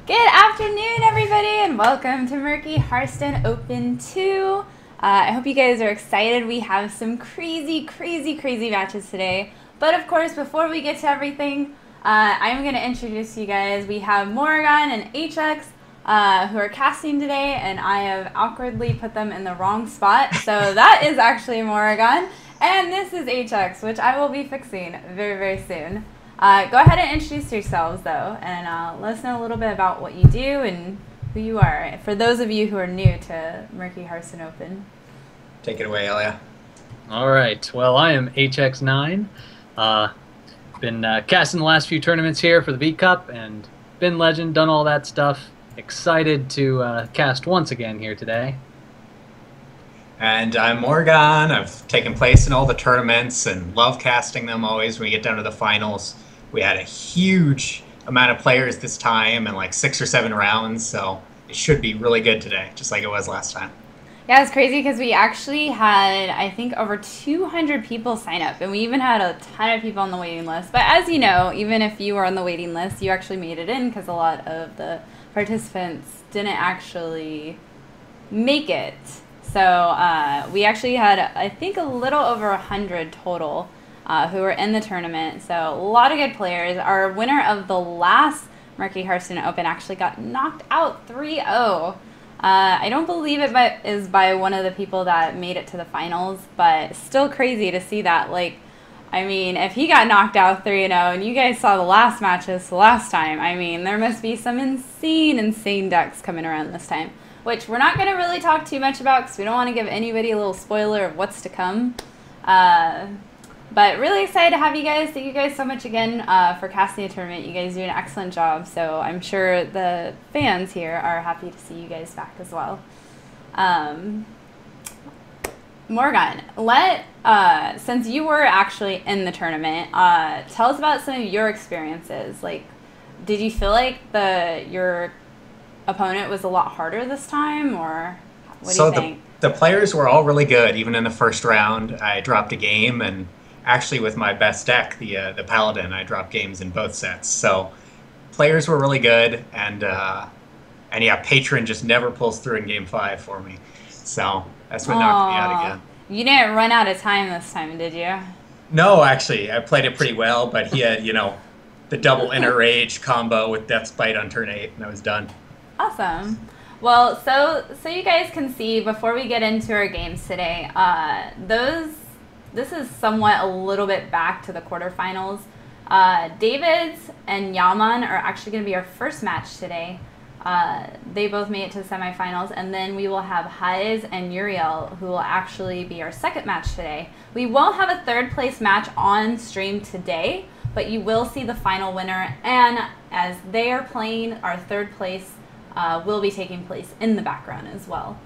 Good afternoon, everybody, and welcome to Murky Hearthstone Open 2. I hope you guys are excited. We have some crazy matches today. But of course, before we get to everything, I'm going to introduce you guys. We have Moragon and HX who are casting today, and I have awkwardly put them in the wrong spot. So that is actually Moragon, and this is HX, which I will be fixing very soon. Go ahead and introduce yourselves, though, and let us know a little bit about what you do and who you are, for those of you who are new to Murky Hearthstone Open. Take it away, Elia. All right. Well, I am HX9. Been casting the last few tournaments here for the V Cup, and been legend, done all that stuff. Excited to cast once again here today. And I'm Moragon. I've taken place in all the tournaments and love casting them always when we get down to the finals. We had a huge amount of players this time and like 6 or 7 rounds, so it should be really good today, just like it was last time. Yeah, it's crazy because we actually had, I think, over 200 people sign up, and we even had a ton of people on the waiting list. But as you know, even if you were on the waiting list, you actually made it in because a lot of the participants didn't actually make it. So we actually had, I think, a little over 100 total who were in the tournament. So a lot of good players. Our winner of the last Murky Hearthstone Open actually got knocked out 3-0. I don't believe it is by one of the people that made it to the finals, but still crazy to see that. Like, I mean, if he got knocked out 3-0 and you guys saw the last matches the last time, I mean, there must be some insane decks coming around this time, which we're not going to really talk too much about because we don't want to give anybody a little spoiler of what's to come. But really excited to have you guys. Thank you guys so much again for casting the tournament. You guys do an excellent job, so I'm sure the fans here are happy to see you guys back as well. Morgan, since you were actually in the tournament, tell us about some of your experiences. Like, did you feel like your opponent was a lot harder this time, or what do you think? The players were all really good. Even in the first round, I dropped a game, and actually with my best deck, the Paladin, I dropped games in both sets. So players were really good, and yeah, Patron just never pulls through in game 5 for me. So that's what knocked me out again. You didn't run out of time this time, did you? No, actually, I played it pretty well, but he had, the double Inner Rage combo with Death's Bite on turn 8, and I was done. Awesome. Well, so you guys can see before we get into our games today, this is somewhat a little bit back to the quarterfinals. David's and Yaman are actually going to be our first match today. They both made it to the semifinals, and then we will have Haiz and Uriel, who will actually be our second match today. We won't have a third place match on stream today, but you will see the final winner, and as they are playing, our third place will be taking place in the background as well.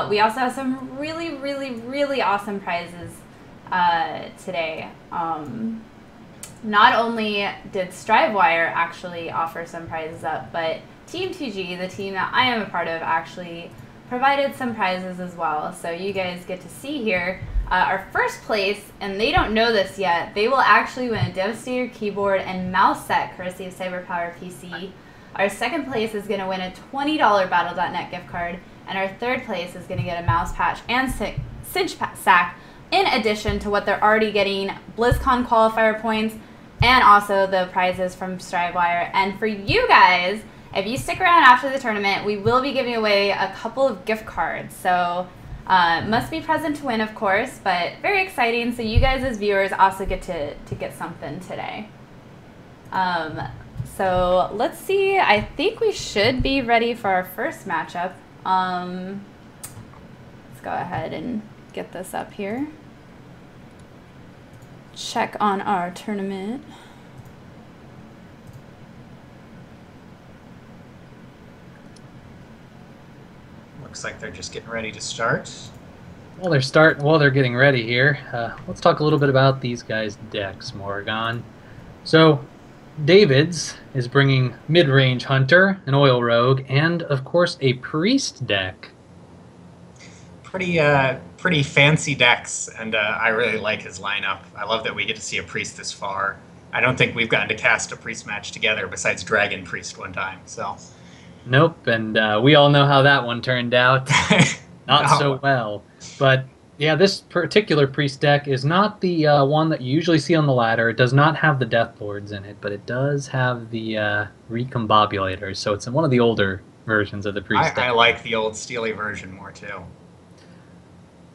We also have some really awesome prizes today. Not only did Strivewire actually offer some prizes up, but Team 2G, the team that I am a part of, actually provided some prizes as well. So you guys get to see here our first place, and they don't know this yet, they will actually win a Devastator keyboard and mouse set courtesy of CyberPower PC. Our second place is going to win a $20 Battle.net gift card, and our third place is going to get a mouse patch and cinch sack, in addition to what they're already getting, BlizzCon qualifier points, and also the prizes from Strivewire. And for you guys, if you stick around after the tournament, we will be giving away a couple of gift cards. So must be present to win, of course, but very exciting. So you guys as viewers also get to get something today. So let's see. I think we should be ready for our first matchup. Let's go ahead and get this up here. Check on our tournament. Looks like they're just getting ready to start. While they're getting ready here, let's talk a little bit about these guys' decks, Moragon. So David's is bringing mid-range Hunter, an Oil Rogue, and of course a Priest deck. Pretty fancy decks, and I really like his lineup. I love that we get to see a Priest this far. I don't think we've gotten to cast a Priest match together besides Dragon Priest one time, so Nope, and we all know how that one turned out. Not so No. well. But yeah, this particular priest deck is not the one that you usually see on the ladder. It does not have the Death Lords in it, but it does have the Recombobulators. So it's in one of the older versions of the priest I deck. like the old Steely version more too.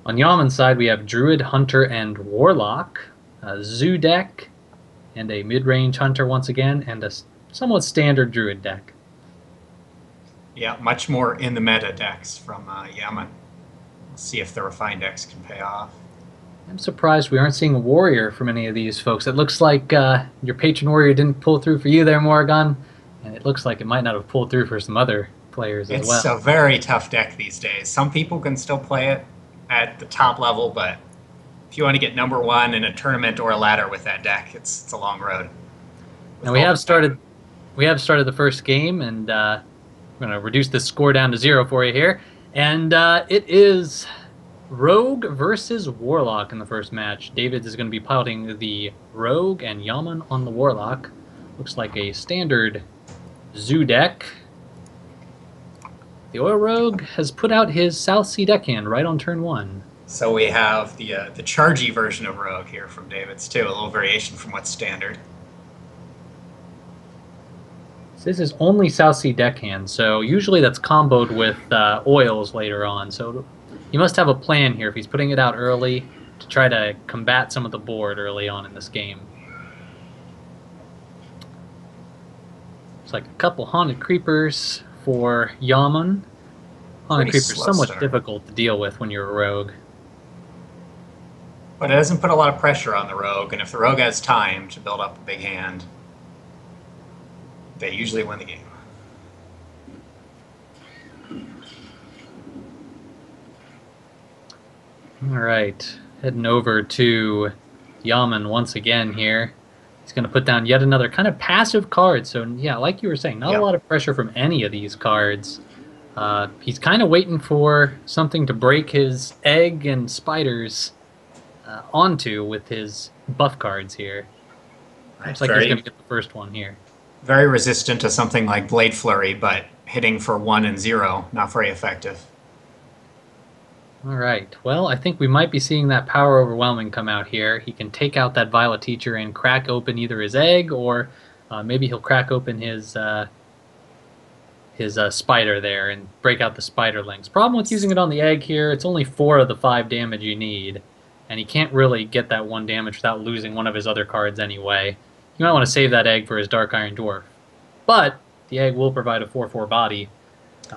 On Yaman's side, we have Druid, Hunter, and Warlock, a Zoo deck, and a mid-range Hunter once again, and a somewhat standard Druid deck. Yeah, much more in the meta decks from Yemen. We'll see if the refined decks can pay off. I'm surprised we aren't seeing a warrior from any of these folks. It looks like your patron warrior didn't pull through for you there, Moragon, and it looks like it might not have pulled through for some other players as It's well. a very tough deck these days. Some people can still play it at the top level, but if you want to get number one in a tournament or a ladder with that deck, it's a long road. Now we have started the first game, and I'm going to reduce this score down to 0 for you here. And it is Rogue versus Warlock in the first match. David is going to be piloting the Rogue and Yaman on the Warlock. Looks like a standard Zoo deck. The Oil Rogue has put out his South Sea deckhand right on turn 1. So we have the chargy version of Rogue here from David's too, a little variation from what's standard. This is only South Sea deckhand, so usually that's comboed with oils later on. So he must have a plan here if he's putting it out early to try to combat some of the board early on in this game. It's like a couple Haunted Creepers for Yaman. Haunted Pretty Creepers slow somewhat start. difficult to deal with when you're a rogue. But it doesn't put a lot of pressure on the Rogue, and if the Rogue has time to build up a big hand, they usually win the game. All right, heading over to Yaman once again here. He's going to put down yet another kind of passive card. So yeah, like you were saying, not a Yep. lot of pressure from any of these cards. He's kind of waiting for something to break his egg and spiders onto with his buff cards here. Looks like he's going to get the first one here. Very resistant to something like Blade Flurry, but hitting for 1 and 0, not very effective. All right. Well, I think we might be seeing that Power Overwhelming come out here. He can take out that Violet Teacher and crack open either his egg, or maybe he'll crack open his spider there and break out the spiderlings. Problem with using it on the egg here, it's only 4 of the 5 damage you need, and he can't really get that 1 damage without losing one of his other cards anyway. You might want to save that egg for his Dark Iron Dwarf. But the egg will provide a 4/4 body,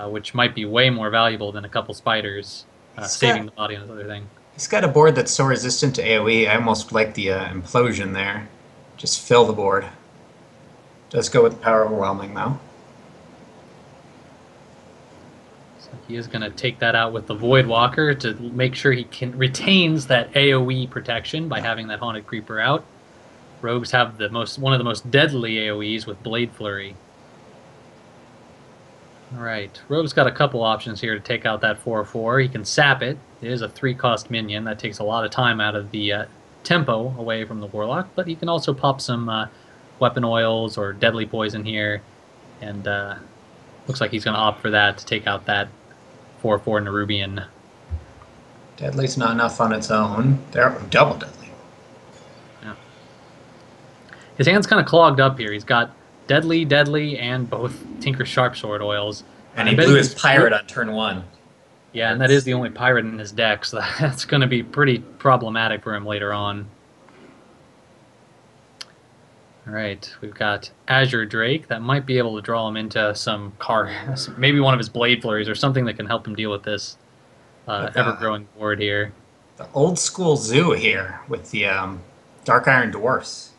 which might be way more valuable than a couple spiders, saving the body on his other thing. He's got a board that's so resistant to AoE, I almost like the implosion there. Just fill the board. Does go with Power Overwhelming, though. So he is going to take that out with the Void Walker to make sure he retains that AoE protection by having that Haunted Creeper out. Rogues have one of the most deadly AoEs with Blade Flurry. Alright, Rogue's got a couple options here to take out that 4/4. He can sap it. It is a 3-cost minion. That takes a lot of time out of the tempo away from the Warlock, but he can also pop some weapon oils or deadly poison here, and looks like he's going to opt for that to take out that 4/4 Nerubian. Deadly's not enough on its own. They're double deadly. His hand's kind of clogged up here. He's got Deadly, and both Tinker's Sharpsword oils. And he blew his pirate on turn 1. Yeah, and that is the only pirate in his deck, so that's going to be pretty problematic for him later on. Alright, we've got Azure Drake. That might be able to draw him into some maybe one of his Blade Flurries or something that can help him deal with this ever-growing board here. The old school zoo here with the Dark Iron Dwarfs.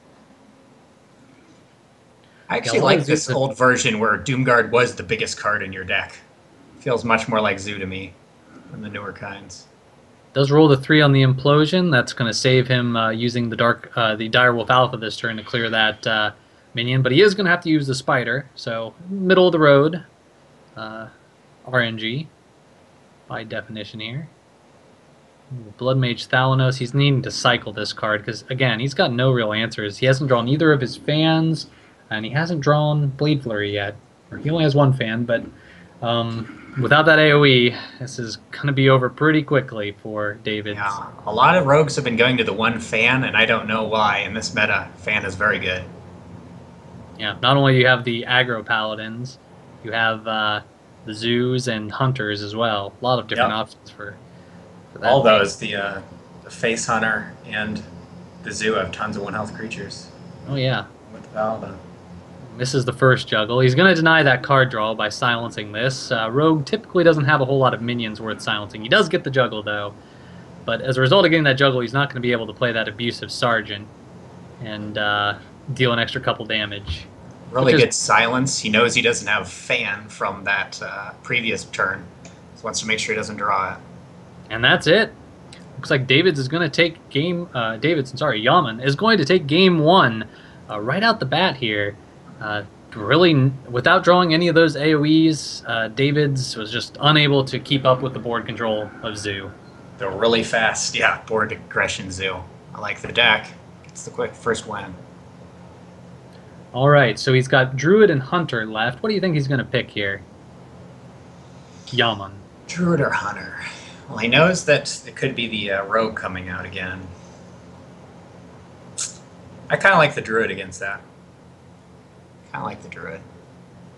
I actually like this old version where Doomguard was the biggest card in your deck. Feels much more like Zoo to me than the newer kinds. Does roll the 3 on the Implosion. That's going to save him using the Direwolf Alpha this turn to clear that minion. But he is going to have to use the Spider. So, middle of the road. RNG. By definition here. Blood Mage Thalanos. He's needing to cycle this card because, again, he's got no real answers. He hasn't drawn either of his fans. And he hasn't drawn Blade Flurry yet. Or he only has one fan, but without that AoE, this is going to be over pretty quickly for Davids. Yeah, a lot of rogues have been going to the one fan, and I don't know why. In this meta, fan is very good. Yeah, not only do you have the aggro paladins, you have the zoos and hunters as well. A lot of different options for that. All those, the face hunter and the zoo have tons of 1 health creatures. Oh yeah. With the paladin. Misses the first juggle. He's going to deny that card draw by silencing this. Rogue typically doesn't have a whole lot of minions worth silencing. He does get the juggle, though. But as a result of getting that juggle, he's not going to be able to play that abusive sergeant and deal an extra couple damage. Really good silence. He knows he doesn't have fan from that previous turn. So wants to make sure he doesn't draw it. And that's it. Looks like Yaman is going to take game 1 right out the bat here. Really, without drawing any of those AoEs, Davids was just unable to keep up with the board control of Zoo. They're really fast, yeah, board aggression Zoo. I like the deck. It's the quick first win. All right, so he's got Druid and Hunter left. What do you think he's going to pick here? Yaman. Druid or Hunter? Well, he knows that it could be the Rogue coming out again. I kind of like the Druid against that. Kind of like the Druid.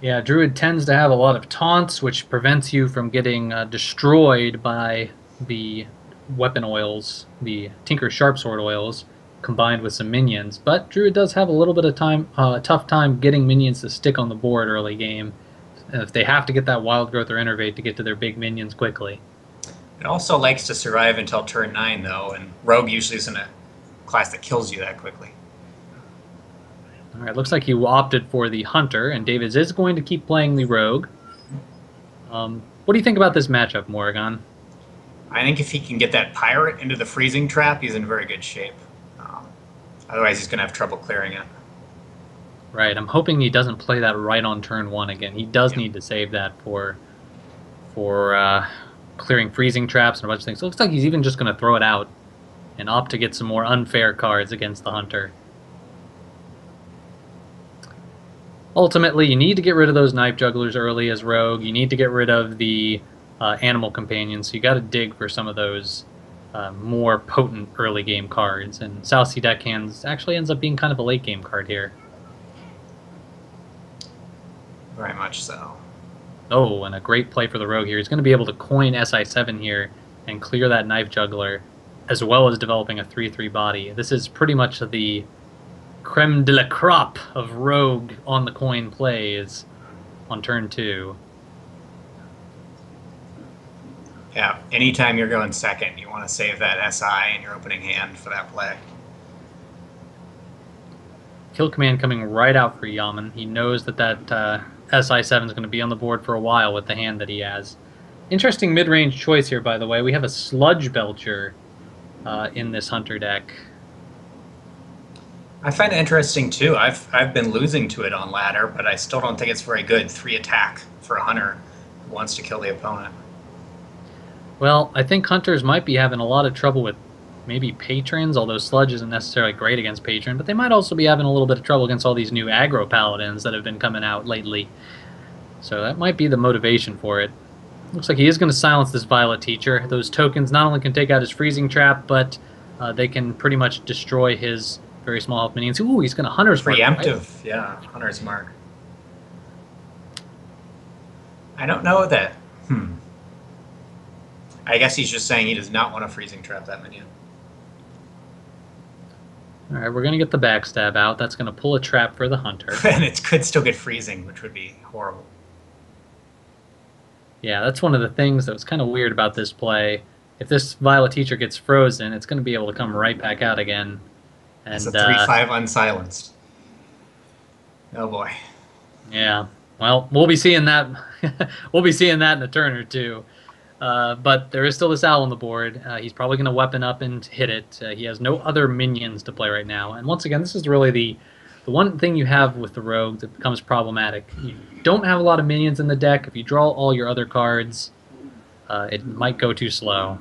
Yeah, Druid tends to have a lot of taunts, which prevents you from getting destroyed by the weapon oils, the Tinker Sharpsword oils, combined with some minions. But Druid does have a little bit of tough time getting minions to stick on the board early game, if they have to get that Wild Growth or Innervate to get to their big minions quickly. It also likes to survive until turn 9, though, and Rogue usually isn't a class that kills you that quickly. All right, looks like you opted for the Hunter, and Davids is going to keep playing the Rogue. What do you think about this matchup, Moragon? I think if he can get that Pirate into the freezing trap, he's in very good shape. Otherwise, he's going to have trouble clearing it. Right, I'm hoping he doesn't play that right on turn 1 again. He does need to save that for clearing freezing traps and a bunch of things. So it looks like he's even just going to throw it out and opt to get some more unfair cards against the Hunter. Ultimately, you need to get rid of those Knife Jugglers early as Rogue. You need to get rid of the Animal Companions, so you got to dig for some of those more potent early game cards. And South Sea Deckhands actually ends up being kind of a late game card here. Very much so. Oh, and a great play for the Rogue here. He's going to be able to coin SI7 here and clear that Knife Juggler, as well as developing a 3/3 body. This is pretty much the creme de la crop of Rogue on the coin plays on turn 2. Yeah, anytime you're going second, you want to save that SI in your opening hand for that play. Kill command coming right out for Yaman. He knows that SI7 is going to be on the board for a while with the hand that he has. Interesting mid-range choice here, by the way. We have a Sludge Belcher in this Hunter deck. I find it interesting, too. I've been losing to it on ladder, but I still don't think it's very good. 3 attack for a Hunter who wants to kill the opponent. Well, I think Hunters might be having a lot of trouble with maybe Patrons, although Sludge isn't necessarily great against Patron, but they might also be having a little bit of trouble against all these new aggro paladins that have been coming out lately. So that might be the motivation for it. Looks like he is going to silence this Violet Teacher. Those tokens not only can take out his freezing trap, but they can pretty much destroy his very small health minions. Ooh, he's going to Hunter's Mark. Preemptive, right? Yeah, Hunter's Mark. I don't know that. I guess he's just saying he does not want to freezing trap that minion. All right, we're going to get the backstab out. That's going to pull a trap for the Hunter. And it could still get freezing, which would be horrible. Yeah, that's one of the things that was kind of weird about this play. If this Violet Teacher gets frozen, it's going to be able to come right back out again. And, it's a 3/5 unsilenced. Oh boy. Yeah. Well, we'll be seeing that. We'll be seeing that in a turn or two. But there is still this owl on the board. He's probably going to weapon up and hit it. He has no other minions to play right now. And once again, this is really the one thing you have with the Rogue that becomes problematic. You don't have a lot of minions in the deck. If you draw all your other cards, it might go too slow.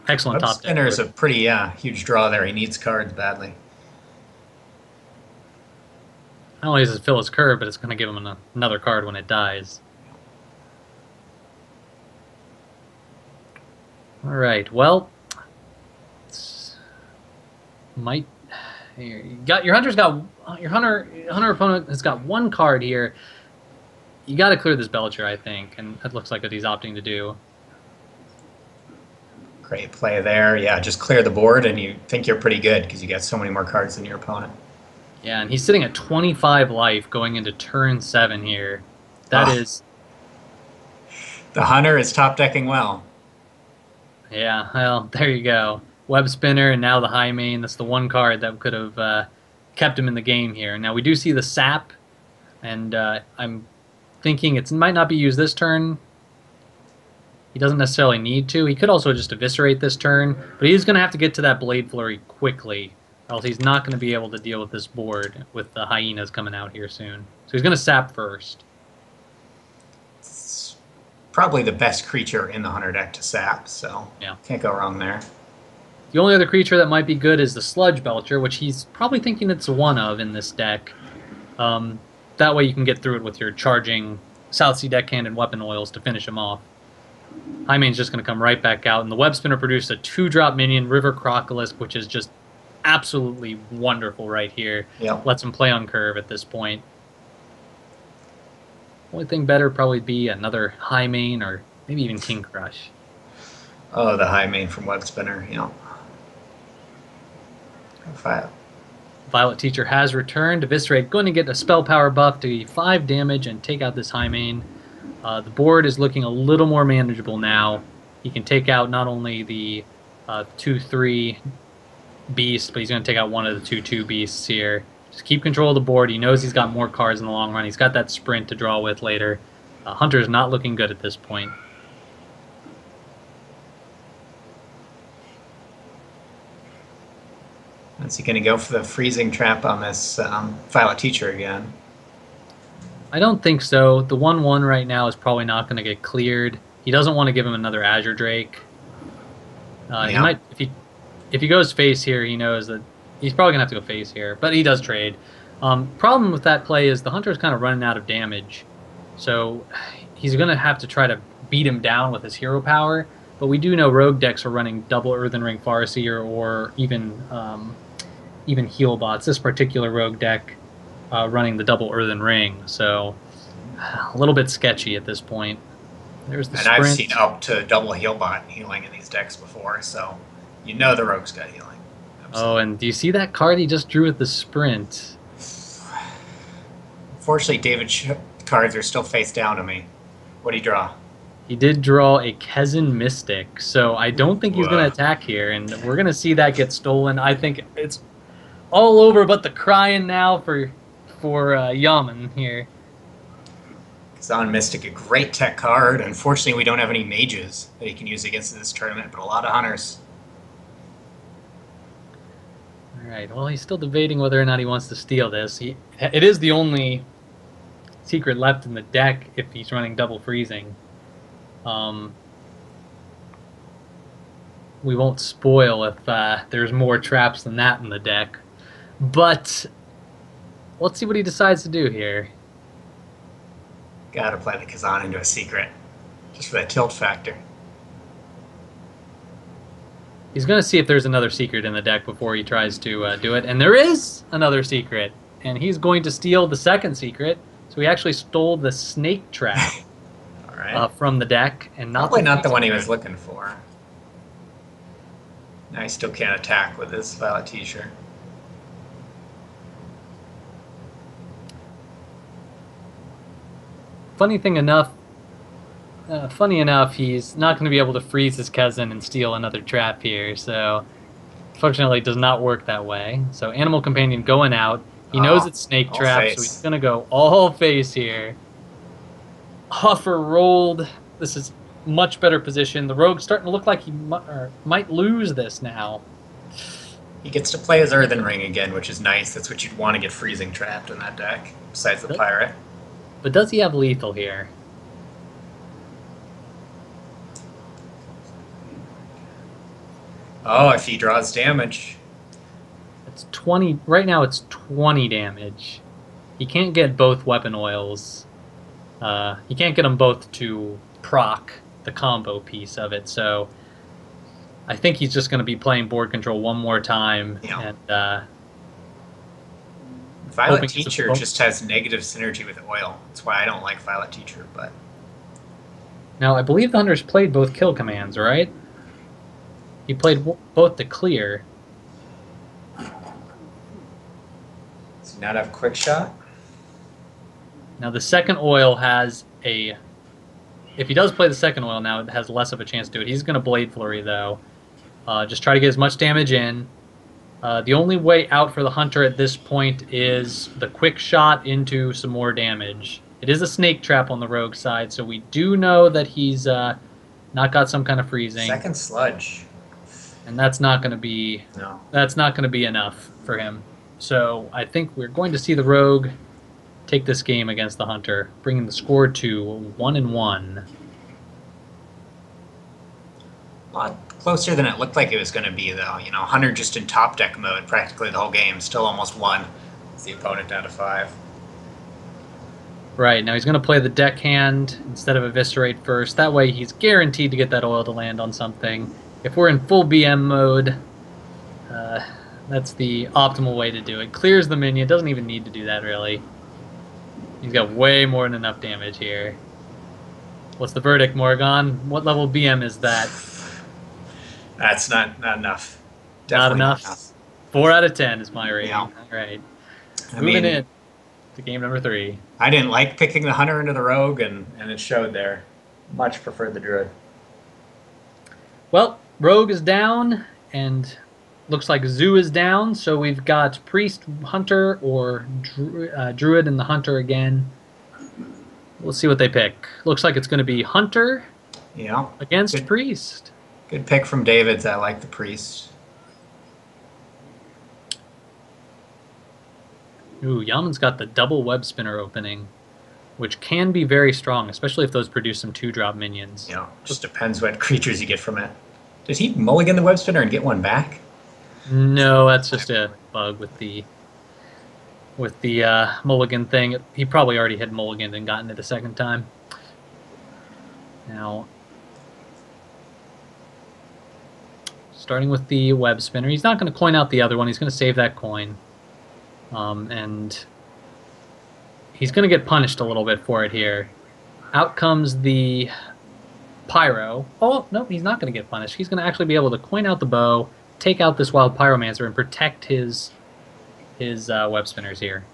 Excellent top deck. Spinner is a pretty huge draw there. He needs cards badly. Not only does it fill his curve, but it's going to give him another card when it dies. All right. Well, might you got your hunter's got your hunter opponent has got one card here. You got to clear this Belcher, I think, and it looks like what he's opting to do. Great play there. Yeah, just clear the board, and you think you're pretty good because you got so many more cards than your opponent. Yeah, and he's sitting at 25 life going into turn 7 here. That is... The hunter is top decking well. Yeah, well, there you go. Web spinner and now the high main. That's the one card that could have kept him in the game here. Now we do see the sap, and I'm thinking it might not be used this turn. He doesn't necessarily need to. He could also just eviscerate this turn, but he's going to have to get to that Blade Flurry quickly, or else he's not going to be able to deal with this board with the hyenas coming out here soon. So he's going to sap first. It's probably the best creature in the hunter deck to sap, so yeah, can't go wrong there. The only other creature that might be good is the Sludge Belcher, which he's probably thinking it's one of in this deck. That way you can get through it with your charging South Sea Deckhand and Weapon Oils to finish him off. High main's just going to come right back out, and the Web Spinner produced a 2-drop minion, River Crocolisk, which is just absolutely wonderful right here. Yep. Lets him play on curve at this point. Only thing better would probably be another High Main or maybe even King Crush. Oh, the High Main from Web Spinner, yeah. Violet Teacher has returned. Eviscerate going to get a spell power buff to 5 damage and take out this High Main. The board is looking a little more manageable now. He can take out not only the 2/3 beast, but he's going to take out one of the 2/2 beasts here. Just keep control of the board. He knows he's got more cards in the long run. He's got that sprint to draw with later. Hunter's not looking good at this point. Is he going to go for the freezing trap on this Violet Teacher again? I don't think so. The 1/1 right now is probably not going to get cleared. He doesn't want to give him another Azure Drake. Yeah. He might if he goes face here, he knows that he's probably going to have to go face here, but he does trade. Problem with that play is the Hunter's kind of running out of damage, so he's going to have to try to beat him down with his hero power, but we do know rogue decks are running double Earthen Ring Farseer or even heal bots. This particular rogue deck running the double Earthen Ring, so a little bit sketchy at this point. There's the sprint. I've seen up to double heal bot healing in these decks before, so you know the rogue's got healing. Absolutely. Oh, and do you see that card he just drew with the sprint? Unfortunately, David's cards are still face down to me. What do you draw? He did draw a Kezan Mystic, so I don't think he's going to attack here, and we're going to see that get stolen. I think it's all over but the crying now for Yaman here. Kezan Mystic, a great tech card. Unfortunately, we don't have any mages that he can use against this tournament, but a lot of hunters. Alright, well, he's still debating whether or not he wants to steal this. It is the only secret left in the deck if he's running double freezing. We won't spoil if there's more traps than that in the deck. But let's see what he decides to do here. Gotta play the Kezan into a secret, just for that tilt factor. He's going to see if there's another secret in the deck before he tries to do it. And there is another secret. And he's going to steal the second secret. So he actually stole the snake trap All right. From the deck. And Probably not the one he was looking for. Now he still can't attack with his Violet Teacher. Funny enough, he's not going to be able to freeze his Kezan and steal another trap here, so fortunately it does not work that way. So Animal Companion going out. He knows it's snake trap, so he's going to go all face here. Huffer rolled. This is much better position. The Rogue's starting to look like he might lose this now. He gets to play his Earthen Ring again, which is nice. That's what you'd want to get freezing trapped in that deck, besides the Pirate. But does he have lethal here? Oh, if he draws damage. It's 20. Right now it's 20 damage. he can't get both weapon oils. He can't get them both to proc the combo piece of it, so I think he's just going to be playing board control one more time. Yeah. And Violet Teacher just has negative synergy with oil. That's why I don't like Violet Teacher. But now I believe the Hunter's played both kill commands, right? He played both to clear. Does he not have quick shot? Now the second oil has a... If he does play the second oil now, it has less of a chance to do it. He's going to Blade Flurry, though. Just try to get as much damage in. The only way out for the Hunter at this point is the quick shot into some more damage. It is a snake trap on the rogue side, so we do know that he's not got some kind of freezing. Second sludge. And that's not going to be... No. That's not going to be enough for him. So I think we're going to see the rogue take this game against the Hunter, bringing the score to 1-1. A lot closer than it looked like it was going to be, though. You know, Hunter just in top deck mode practically the whole game, still almost won. It's the opponent down to 5. Right, now he's going to play the deckhand instead of Eviscerate first. That way he's guaranteed to get that oil to land on something. If we're in full BM mode, that's the optimal way to do it. Clears the minion, doesn't even need to do that, really. He's got way more than enough damage here. What's the verdict, Moragon? What level BM is that? That's not enough. Definitely not enough. 4 out of 10 is my rating. Yeah. All right. Moving in to game number 3. I didn't like picking the Hunter into the Rogue, and it showed there. Much preferred the Druid. Well, Rogue is down, and looks like Zoo is down, so we've got Priest, Hunter, or Druid and the Hunter again. We'll see what they pick. Looks like it's going to be Hunter against Priest. Good pick from Davids. I like the Priest. Ooh, Yaman's got the double web spinner opening, which can be very strong, especially if those produce some 2-drop minions. Yeah, just depends what creatures you get from it. Did he mulligan the web spinner and get one back? No, that's just a bug with the mulligan thing. He probably already had mulliganed and gotten it a second time. Now, starting with the web spinner, he's not going to coin out the other one. He's going to save that coin. And he's going to get punished a little bit for it here. Out comes the Pyro. Oh, no, he's not going to get punished. He's going to actually be able to coin out the bow, take out this Wild Pyromancer, and protect his web spinners here.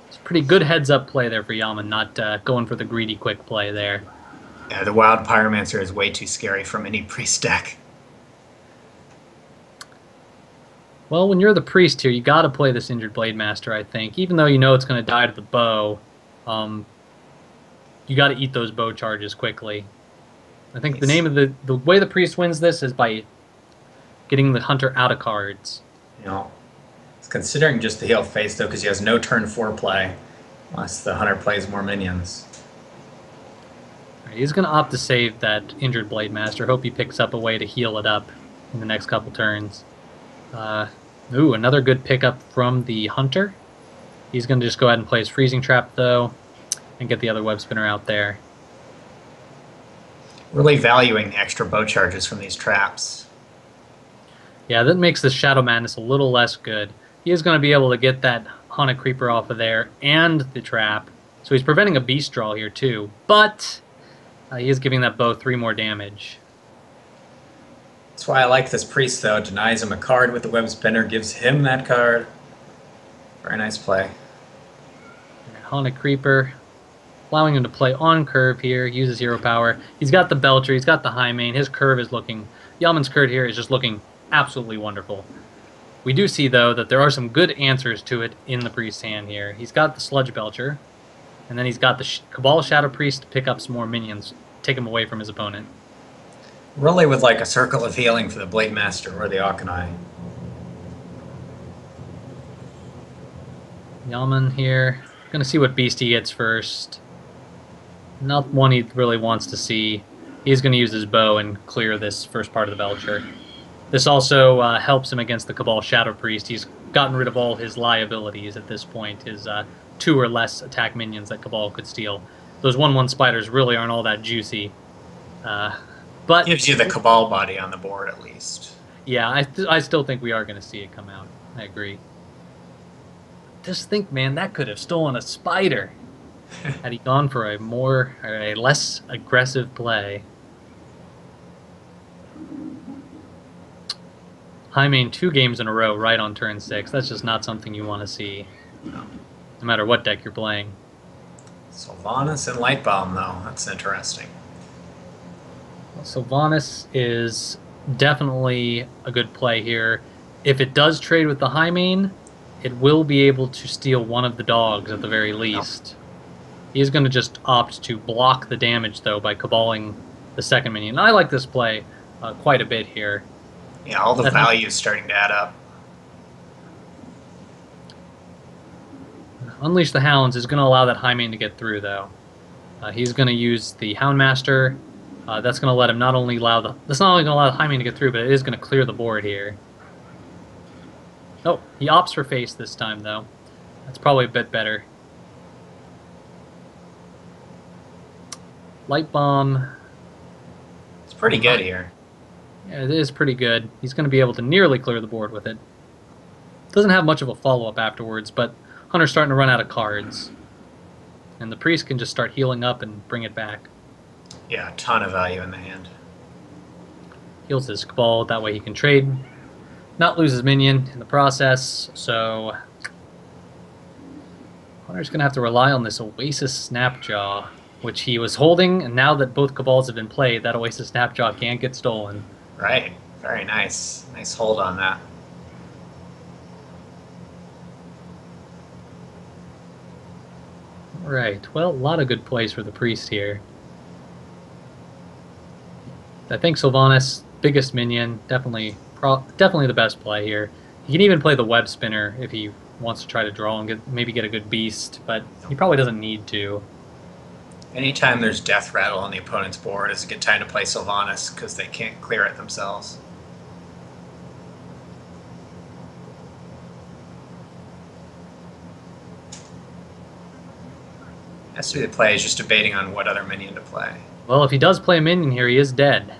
It's a pretty good heads-up play there for Yaman, not going for the greedy quick play there. Yeah, the Wild Pyromancer is way too scary from any Priest deck. Well, when you're the Priest here, you got to play this Injured Blade Master, I think. Even though you know it's going to die to the bow, you got to eat those bow charges quickly. I think the name of the way the Priest wins this is by getting the Hunter out of cards. You know, it's considering just the heal face, though, because he has no turn 4 play, unless the Hunter plays more minions. Right, he's going to opt to save that Injured Blade Master. Hope he picks up a way to heal it up in the next couple turns. Ooh, another good pickup from the Hunter. He's going to just go ahead and play his Freezing Trap, though, and get the other web spinner out there. Really valuing the extra bow charges from these traps. Yeah, that makes the Shadow Madness a little less good. He is going to be able to get that Haunted Creeper off of there and the trap. So he's preventing a Beast Draw here, too. But he is giving that bow 3 more damage. That's why I like this Priest, though. Denies him a card with the web spinner, gives him that card. Very nice play. Haunted Creeper, allowing him to play on curve here, uses hero power. He's got the Belcher, he's got the High Main. His curve is looking... Yaman's curve here is just looking absolutely wonderful. We do see, though, that there are some good answers to it in the Priest's hand here. He's got the Sludge Belcher, and then he's got the Cabal Shadow Priest to pick up some more minions, take him away from his opponent. Really with like a Circle of Healing for the Blade Master or the Auchenai. Yaman here. Gonna see what beast he gets first. Not one he really wants to see. He's gonna use his bow and clear this first part of the Belcher. This also helps him against the Cabal Shadow Priest. He's gotten rid of all his liabilities at this point. His 2 or less attack minions that Cabal could steal. Those 1/1 spiders really aren't all that juicy. But Gives you the Cabal body on the board at least. yeah, I still think we are going to see it come out. I agree. Just think, man, that could have stolen a spider had he gone for a less aggressive play. High main 2 games in a row right on turn 6. That's just not something you want to see, no matter what deck you're playing. Sylvanas and Light Bomb, though. That's interesting. Well, Sylvanas is definitely a good play here. If it does trade with the high main, it will be able to steal one of the dogs at the very least. He's going to just opt to block the damage, though, by caballing the second minion. I like this play quite a bit here. Yeah, all the value is starting to add up. Unleash the Hounds is going to allow that high main to get through, though. He's going to use the Houndmaster. That's going to let him not only allow the... That's not only going to allow the high main to get through, but it is going to clear the board here. Oh, he opts for face this time, though. That's probably a bit better. Light Bomb. It's pretty good here. Yeah, it is pretty good. He's going to be able to nearly clear the board with it. Doesn't have much of a follow-up afterwards, but Hunter's starting to run out of cards. And the Priest can just start healing up and bring it back. Yeah, a ton of value in the hand. Heals his Cabal, that way he can trade. Not lose his minion in the process, so... Hunter's going to have to rely on this Oasis Snapjaw, which he was holding, and now that both Cabals have been played, that Oasis Snapjaw can't get stolen. Right. Very nice. Nice hold on that. Right. Well, a lot of good plays for the Priest here. I think Sylvanas, biggest minion, definitely the best play here. He can even play the Web Spinner if he wants to try to draw and maybe get a good beast, but he probably doesn't need to. Anytime there's Death Rattle on the opponent's board is a good time to play Sylvanas because they can't clear it themselves. Has to be the play is just debating on what other minion to play. Well, if he does play a minion here, he is dead.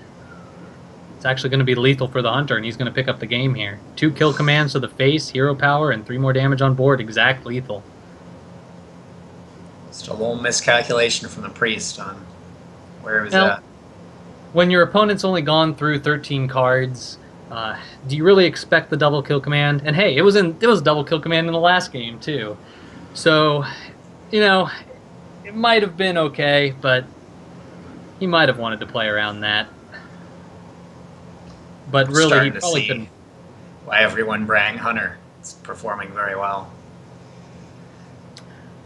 It's actually going to be lethal for the Hunter, and he's going to pick up the game here. 2 kill commands to the face, hero power, and 3 more damage on board. Exact lethal. Just a little miscalculation from the Priest on where he was at. When your opponent's only gone through 13 cards, do you really expect the double kill command? And hey, it was a double kill command in the last game too. So, you know, it might have been okay, but he might have wanted to play around that. But really, he probably couldn't. Why everyone rang Hunter. It's performing very well.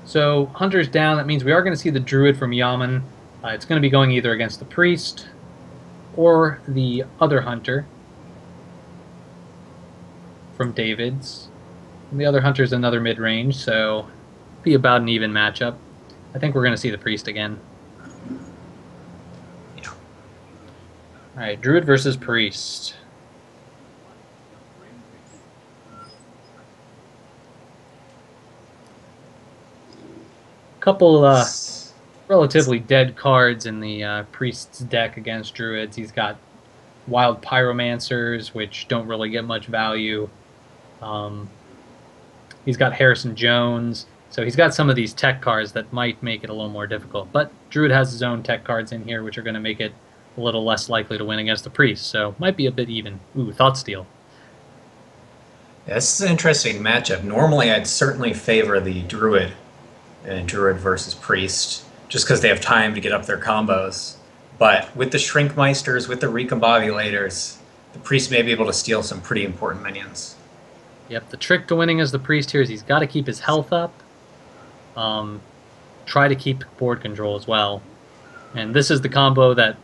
So Hunter's down. That means we are going to see the Druid from Yaman. It's going to be going either against the Priest or the other Hunter from David's. And the other Hunter's another mid-range, so be about an even matchup. I think we're going to see the Priest again. Yeah. All right, Druid versus Priest. Couple relatively dead cards in the Priest's deck against Druids. He's got Wild Pyromancers, which don't really get much value. He's got Harrison Jones. So he's got some of these tech cards that might make it a little more difficult. But Druid has his own tech cards in here, which are going to make it a little less likely to win against the Priest. So might be a bit even. Ooh, Thoughtsteal. Yeah, this is an interesting matchup. Normally, I'd certainly favor the Druid and Druid versus Priest, just because they have time to get up their combos. But with the Shrinkmeisters, with the Recombobulators, the Priest may be able to steal some pretty important minions. Yep, the trick to winning as the Priest here is he's got to keep his health up. Try to keep board control as well. And this is the combo that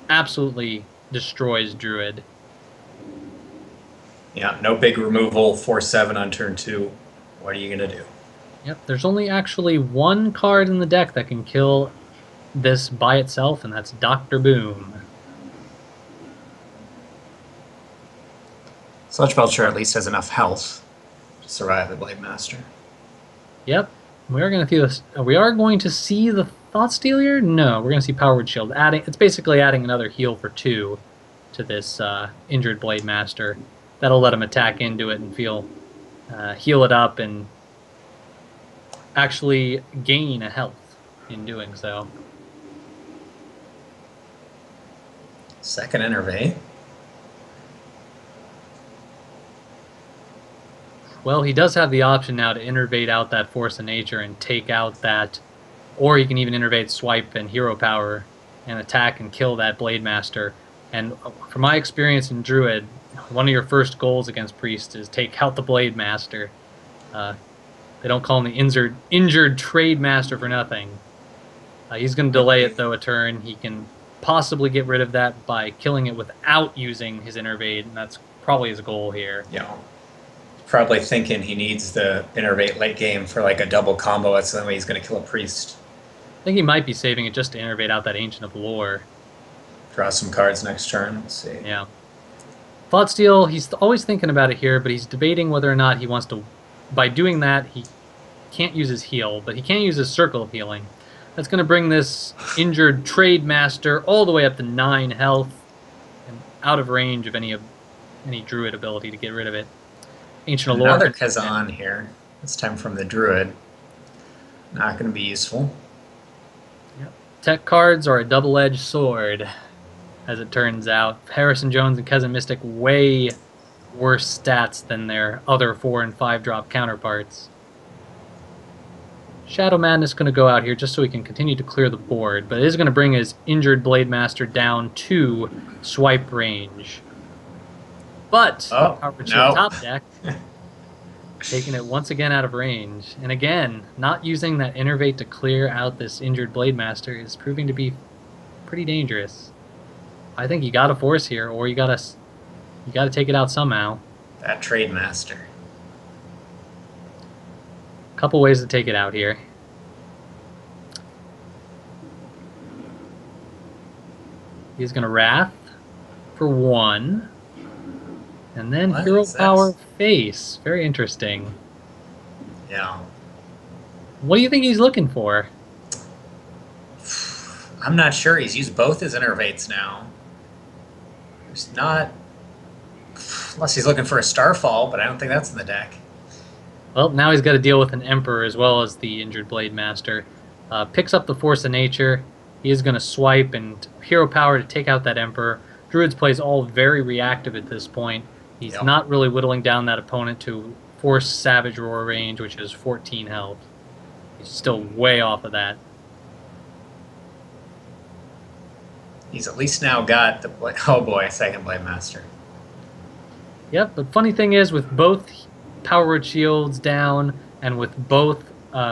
absolutely destroys Druid. Yeah, no big removal, 4/7 on turn 2. What are you going to do? Yep, there's only actually one card in the deck that can kill this by itself, and that's Dr. Boom. Sludge Belcher at least has enough health to survive the Blade Master. Yep, We are going to see this. We are going to see the Thought Stealer. No, we're going to see Powered Shield. It's basically adding another heal for 2 to this injured Blade Master. That'll let him attack into it and heal it up and actually gain a health in doing so. Second Innervate. Well, he does have the option now to innervate out that Force of Nature and take out that, or he can even innervate, swipe, and hero power and attack and kill that Blade Master. And from my experience in Druid, one of your first goals against Priest is take out the Blade Master. They don't call him the injured Trade Master for nothing. He's going to delay it, though, a turn. He can possibly get rid of that by killing it without using his innervate, and that's probably his goal here. Yeah. Probably thinking he needs the innervate late game for like a double combo. That's the only way he's going to kill a priest. I think he might be saving it just to innervate out that Ancient of Lore. Draw some cards next turn. Let's see. Yeah. Thoughtsteal, he's always thinking about it here, but he's debating whether or not he wants to... By doing that, he can't use his heal, but he can use his Circle of Healing. That's going to bring this injured Trade Master all the way up to 9 health and out of range of any Druid ability to get rid of it. Ancient of Lore. Another Kazan here. This time from the Druid. Not going to be useful. Yep. Tech cards are a double-edged sword, as it turns out. Harrison Jones and Kazan Mystic way worse stats than their other 4 and 5 drop counterparts. Shadow Madness going to go out here just so he can continue to clear the board, but it is going to bring his injured Blade Master down to swipe range. But Powered Shield top deck, taking it once again out of range. And again, not using that Innervate to clear out this injured Blade Master is proving to be pretty dangerous. I think you got to force here, or you got to take it out somehow. That Trade Master. Couple ways to take it out here. He's going to Wrath for 1. And then Hero Power Face. Very interesting. Yeah. What do you think he's looking for? I'm not sure. He's used both his Innervates now. There's not... Unless he's looking for a Starfall, but I don't think that's in the deck. Well, now he's got to deal with an Emperor as well as the injured Blade Master. Picks up the Force of Nature. He is going to swipe and Hero Power to take out that Emperor. Druids plays all very reactive at this point. He's not really whittling down that opponent to force Savage Roar range, which is 14 health. He's still way off of that. He's at least now got the... Oh boy, second Blade Master. Yep, but funny thing is, with both Powered Shields down and with both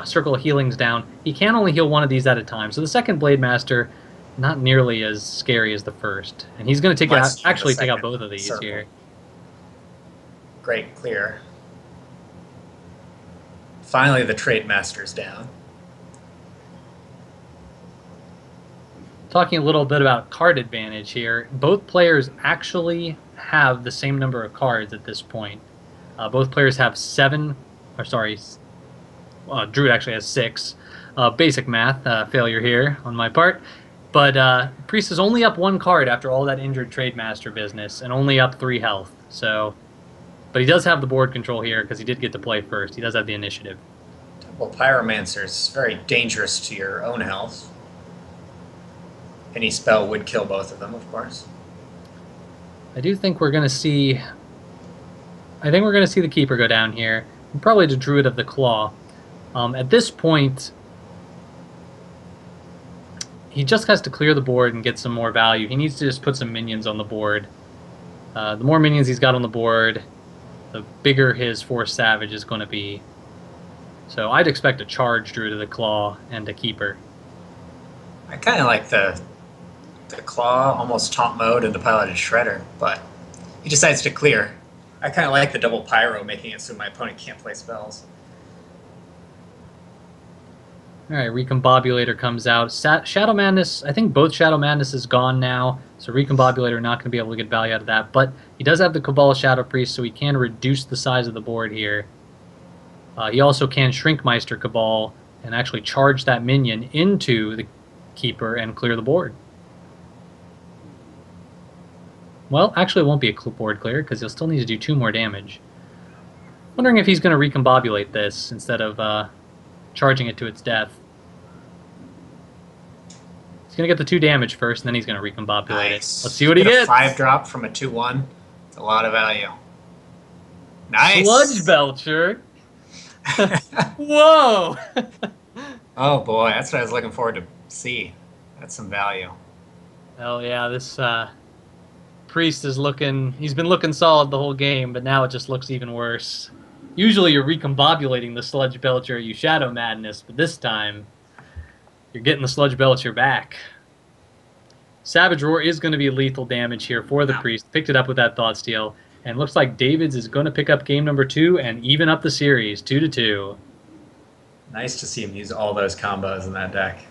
Circle of Healings down, he can only heal one of these at a time. So the second Blade Master, not nearly as scary as the first. And he's going to take out both of these here. Great clear. Finally, the Trade Master's down. Talking a little bit about card advantage here, both players actually have the same number of cards at this point. Both players have 7, or sorry, Druid actually has 6. Basic math, failure here on my part. But Priest is only up 1 card after all that injured Trade Master business, and only up 3 health. So, but he does have the board control here because he did get to play first. He does have the initiative. Well, Pyromancer is very dangerous to your own health. Any spell would kill both of them, of course. I do think we're going to see... I think we're going to see the Keeper go down here. And probably the Druid of the Claw. At this point, he just has to clear the board and get some more value. He needs to just put some minions on the board. The more minions he's got on the board, the bigger his Force Savage is going to be. So I'd expect a charge Druid of the Claw and a Keeper. I kind of like the Claw, almost taunt mode, and the Piloted Shredder, but he decides to clear. I kind of like the double Pyro, making it so my opponent can't play spells. Alright, Recombobulator comes out. Shadow Madness, I think both Shadow Madness is gone now, so Recombobulator not going to be able to get value out of that, but he does have the Cabal Shadow Priest, so he can reduce the size of the board here. He also can Shrinkmeister Cabal and actually charge that minion into the keeper and clear the board. Well, actually it won't be a board clear because he'll still need to do 2 more damage. Wondering if he's going to recombobulate this instead of charging it to its death. He's going to get the 2 damage first, and then he's going to recombobulate Nice. it. Let's see what he gets. A 5-drop from a 2/1. It's a lot of value. Nice. Sludge Belcher. Whoa. Oh boy, that's what I was looking forward to see. That's some value. Hell yeah, this priest is looking... He's been looking solid the whole game, but now it just looks even worse. Usually you're recombobulating the Sludge Belcher, you Shadow Madness, but this time you're getting the Sludge Belcher back. Savage Roar is going to be lethal damage here for the priest. Picked it up with that Thought Steal. And looks like Davids is going to pick up game number 2 and even up the series, 2-2. Nice to see him use all those combos in that deck.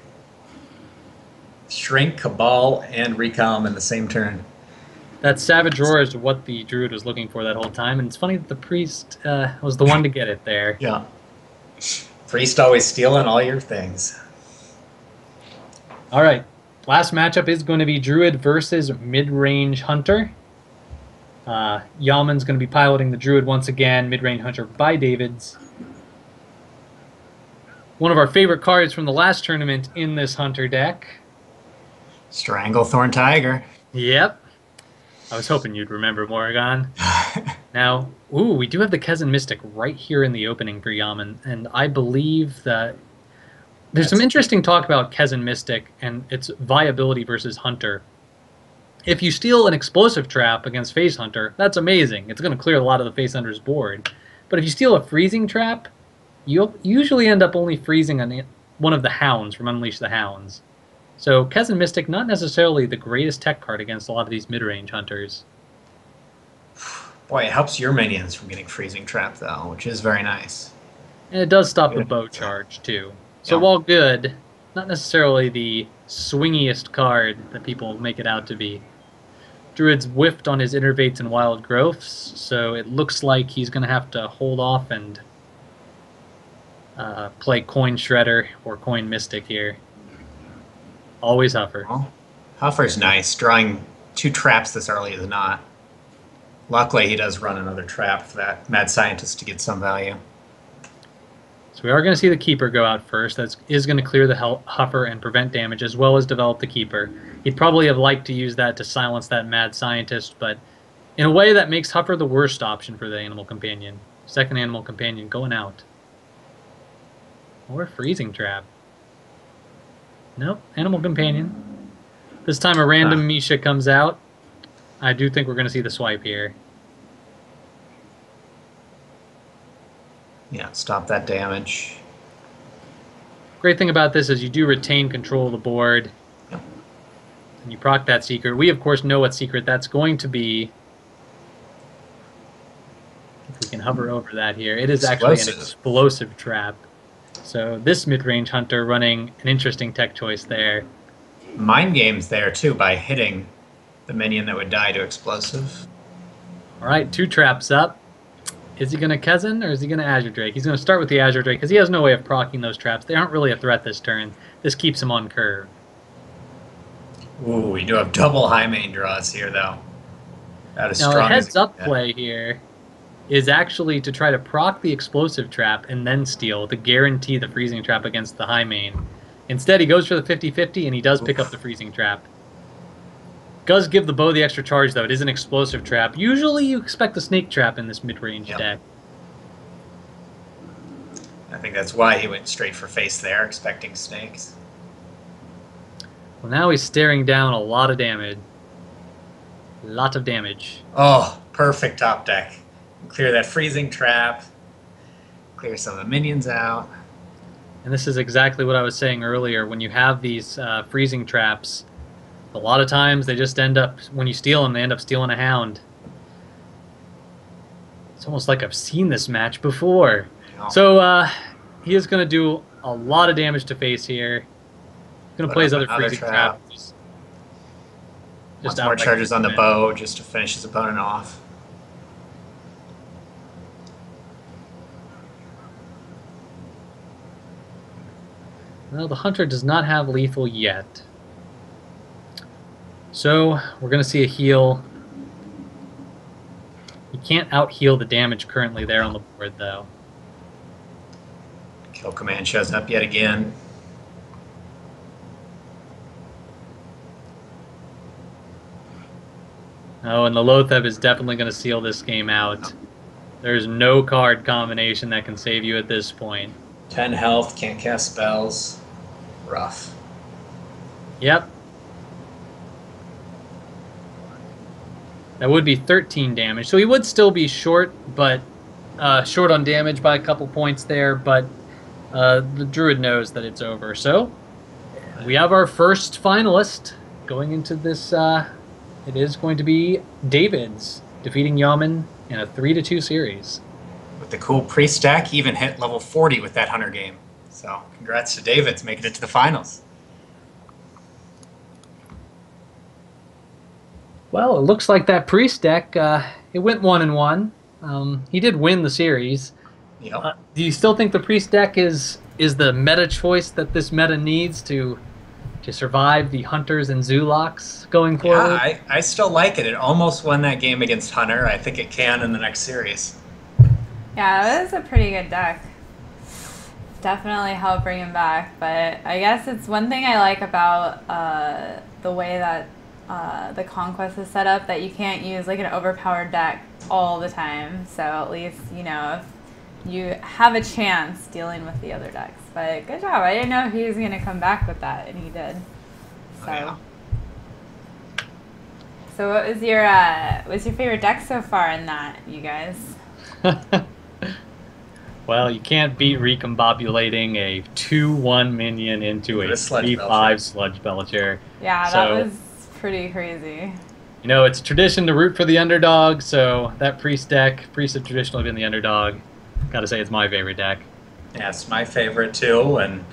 Shrink, Cabal, and Recalm in the same turn. That Savage Roar is what the Druid was looking for that whole time, and it's funny that the Priest was the one to get it there. Yeah. Priest always stealing all your things. All right. Last matchup is going to be Druid versus Mid-Range Hunter. Yaman's going to be piloting the Druid once again. Mid-Range Hunter by Davids. One of our favorite cards from the last tournament in this Hunter deck. Stranglethorn Tiger. Yep. I was hoping you'd remember Moragon. Now, we do have the Kezan Mystic right here in the opening for Yaman, and I believe that there's some interesting talk about Kezan Mystic and its viability versus Hunter. If you steal an Explosive Trap against Face Hunter, that's amazing. It's going to clear a lot of the Face Hunter's board. But if you steal a Freezing Trap, you'll usually end up only freezing on one of the Hounds from Unleash the Hounds. So Kezan Mystic, not necessarily the greatest tech card against a lot of these mid-range hunters. Boy, it helps your minions from getting Freezing Trap, though, which is very nice. And it does stop the bow charge, too. So while good, not necessarily the swingiest card that people make it out to be. Druid's whiffed on his Innervates and Wild Growths, so it looks like he's going to have to hold off and play Coin Shredder or Coin Mystic here. Always Huffer. Well, Huffer's nice. Drawing 2 traps this early is not. Luckily, he does run another trap for that Mad Scientist to get some value. So we are going to see the Keeper go out first. That is going to clear the Huffer and prevent damage, as well as develop the Keeper. He'd probably have liked to use that to silence that Mad Scientist, but in a way that makes Huffer the worst option for the Animal Companion. Second Animal Companion going out. Or Freezing Trap. Nope, Animal Companion. This time a random Misha comes out. I do think we're going to see the swipe here. Yeah, stop that damage. Great thing about this is you do retain control of the board. Yep. And you proc that secret. We, of course, know what secret that's going to be. If we can hover over that here. It is actually an explosive trap. So this mid-range hunter running an interesting tech choice there. Mind games there, too, by hitting the minion that would die to explosive. All right, 2 traps up. Is he going to Kezan or is he going to Azure Drake? He's going to start with the Azure Drake because he has no way of proccing those traps. They aren't really a threat this turn. This keeps him on curve. Ooh, we do have double high main draws here, though. That is now, strong. A heads-up play here is actually to try to proc the explosive trap and then steal to guarantee the freezing trap against the high main. Instead, he goes for the 50-50 and he does pick up the freezing trap. Does give the bow the extra charge, though. It is an explosive trap. Usually you expect a snake trap in this mid-range deck. I think that's why he went straight for face there, expecting snakes. Well, now he's staring down a lot of damage. A lot of damage. Oh, perfect top deck. Clear that freezing trap. Clear some of the minions out. And this is exactly what I was saying earlier. When you have these freezing traps, a lot of times they just end up, when you steal them, they end up stealing a hound. It's almost like I've seen this match before. Oh. So he is going to do a lot of damage to face here. Going to play his other freezing trap. Just more charges on the bow just to finish his opponent off. Well, the Hunter does not have lethal yet. So, we're going to see a heal. You can't out-heal the damage currently there on the board, though. Kill command shows up yet again. Oh, and the Lotheb is definitely going to seal this game out. There's no card combination that can save you at this point. 10 health, can't cast spells. Rough. Yep. That would be 13 damage. So he would still be short, but short on damage by a couple points there, but the Druid knows that it's over. So we have our first finalist going into this. It is going to be David's, defeating Yaman in a 3-2 series. With the cool priest deck, he even hit level 40 with that Hunter game. So congrats to David's making it to the finals. Well, it looks like that priest deck, it went 1-1. He did win the series. Yep. Do you still think the priest deck is the meta choice that this meta needs to survive the Hunters and Zulaks going forward? Yeah, I still like it. It almost won that game against Hunter. I think it can in the next series. Yeah, it was a pretty good deck. Definitely helped bring him back, but I guess it's one thing I like about the way that the Conquest is set up, that you can't use like an overpowered deck all the time. So at least, you know, if you have a chance dealing with the other decks. But good job. I didn't know he was going to come back with that, and he did. So, Oh, yeah. So what's your favorite deck so far in that, you guys? Well, you can't beat recombobulating a 2/1 minion into a With a Sludge 3/5 Belcher. Sludge Belcher. Yeah, So- that was pretty crazy. You know, it's tradition to root for the underdog, so that priest deck, priests have traditionally been the underdog. Gotta say, it's my favorite deck. Yeah, it's my favorite too, and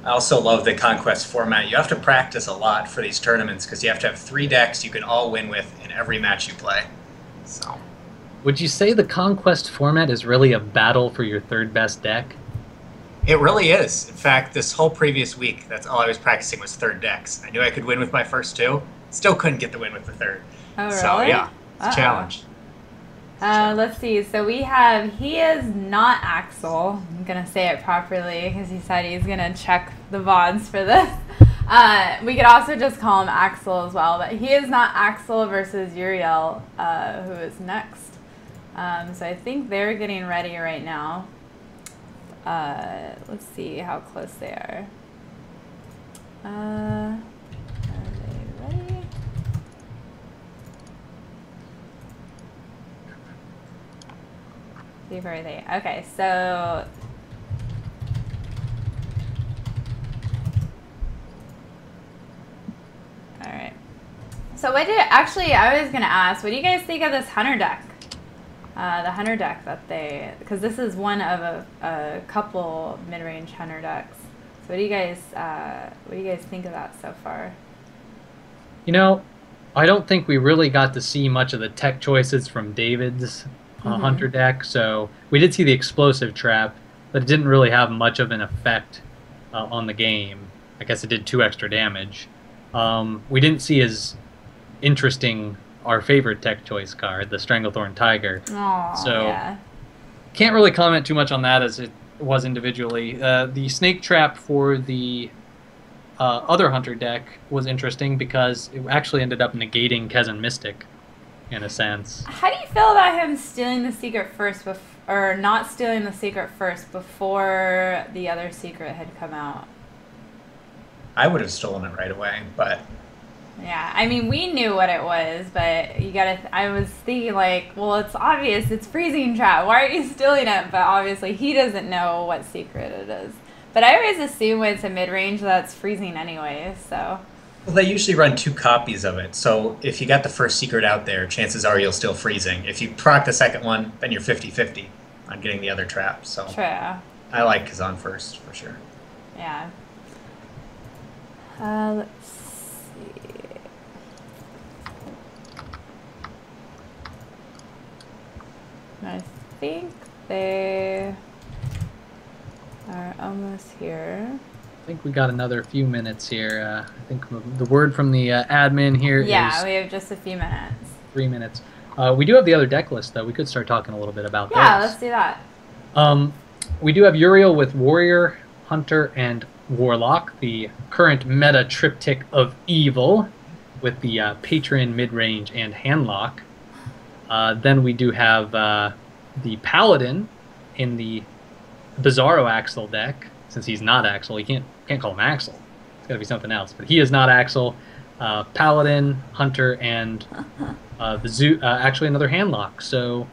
I also love the Conquest format. You have to practice a lot for these tournaments because you have to have 3 decks you can all win with in every match you play. So Would you say the Conquest format is really a battle for your third best deck? it really is. In fact, this whole previous week, that's all I was practicing was third decks. I knew I could win with my first 2, still couldn't get the win with the third. Oh, really? So yeah, it's Uh-oh. a challenge. Let's see. So he is not Axel. I'm going to say it properly because he said he's going to check the VODs for this. We could also just call him Axel as well, but he is not Axel versus Uriel, who is next. So I think they're getting ready right now. Let's see how close they are. Are they ready? See where are they? Okay, so all right. So I was gonna ask, what do you guys think of this Hunter deck? The Hunter deck because this is one of a couple mid-range Hunter decks. So what do you guys think of that so far? You know, I don't think we really got to see much of the tech choices from David's Hunter deck, so we did see the explosive trap, but it didn't really have much of an effect on the game. I guess it did 2 extra damage. We didn't see as interesting our favorite tech choice card, the Stranglethorn Tiger. Oh, So yeah. can't really comment too much on that as it was individually. The snake trap for the other Hunter deck was interesting because it actually ended up negating Kezan Mystic, in a sense. How do you feel about him stealing the secret first, or not stealing the secret first before the other secret had come out? I would have stolen it right away, but Yeah, I mean, we knew what it was, but I was thinking, like, well, it's obvious, it's freezing trap. Why are you stealing it? But obviously, he doesn't know what secret it is. But I always assume when it's a mid-range that's freezing anyway, so. well, they usually run 2 copies of it. So if you got the first secret out there, chances are you'll still freezing. If you proc the second one, then you're 50-50 on getting the other trap. So True. I like Kazan first for sure. Yeah. Let's see. I think they are almost here. think we got another few minutes here. I think the word from the admin here Yeah, is we have just a few minutes. 3 minutes. We do have the other deck list, though. We could start talking a little bit about Yeah, those. let's do that. We do have Uriel with Warrior, Hunter, and Warlock, the current meta triptych of evil, with the Patron, Midrange, and Handlock. Then we do have the Paladin in the Bizarro Axel deck. Since he's not Axel, you can't call him Axel. It's got to be something else. But he is not Axel. Paladin, Hunter, and actually another Handlock. So,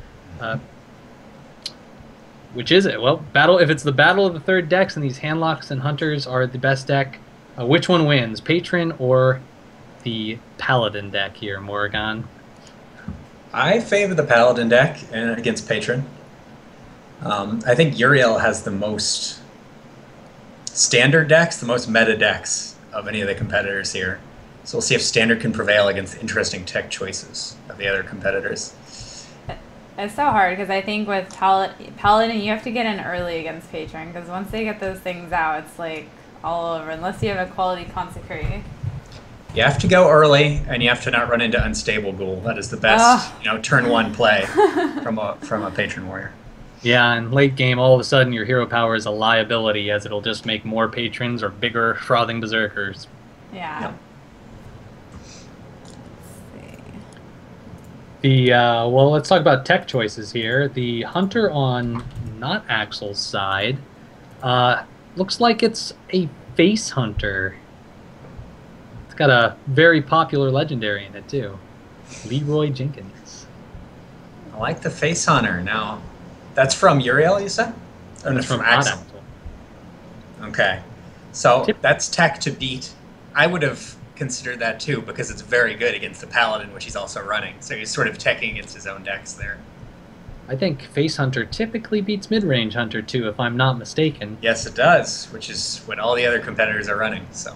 which is it? Well, if it's the battle of the third decks, and these Handlocks and Hunters are the best deck, which one wins, Patron or the Paladin deck here, Moragon? I favor the Paladin deck against Patron. I think Uriel has the most standard decks, the most meta decks of any of the competitors here. So we'll see if standard can prevail against interesting tech choices of the other competitors. It's so hard because I think with Paladin, you have to get in early against Patron because once they get those things out, it's like all over, unless you have a quality Consecrate. You have to go early, and you have to not run into Unstable Ghoul. That is the best, turn one play from a Patron Warrior. Yeah, and late game, all of a sudden your hero power is a liability, as it'll just make more patrons or bigger frothing berserkers. Yeah. Yep. Let's see. Well, let's talk about tech choices here. The Hunter on not Axel's side looks like it's a Face Hunter. It's got a very popular legendary in it too, Leroy Jenkins. I like the Face Hunter. Now, that's from Uriel, you said? Or That's from not Axel? Axel. Okay. So that's tech to beat. I would have considered that too, because it's very good against the Paladin, which he's also running. So he's sort of teching against his own decks there. I think Face Hunter typically beats Midrange Hunter too, if I'm not mistaken. Yes, it does, which is what all the other competitors are running. So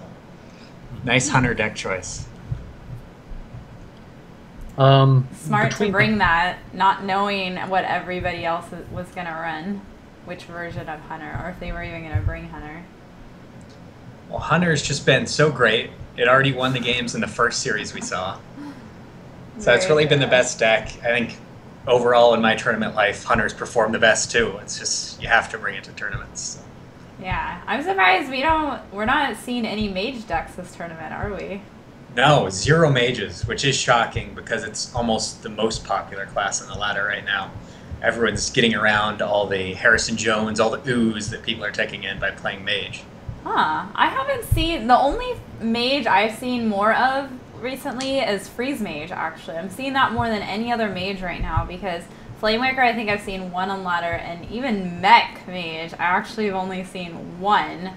nice Hunter deck choice. Smart to bring that, not knowing what everybody else was going to run, which version of Hunter, or if they were even going to bring Hunter. Well, Hunter's just been so great. It already won the games in the first series we saw. So it's really been the best deck. I think overall in my tournament life, Hunter's performed the best too. It's just, you have to bring it to tournaments. So. Yeah, I'm surprised we're not seeing any mage decks this tournament, are we? No, 0 mages, which is shocking because it's almost the most popular class on the ladder right now. Everyone's getting around all the Harrison Jones, all the ooze that people are taking in by playing mage. Huh. I haven't seen... The only mage I've seen more of recently is Freeze Mage, actually. I'm seeing that more than any other mage right now because Flamewaker, I think I've seen 1 on ladder, and even Mech Mage, I actually have only seen 1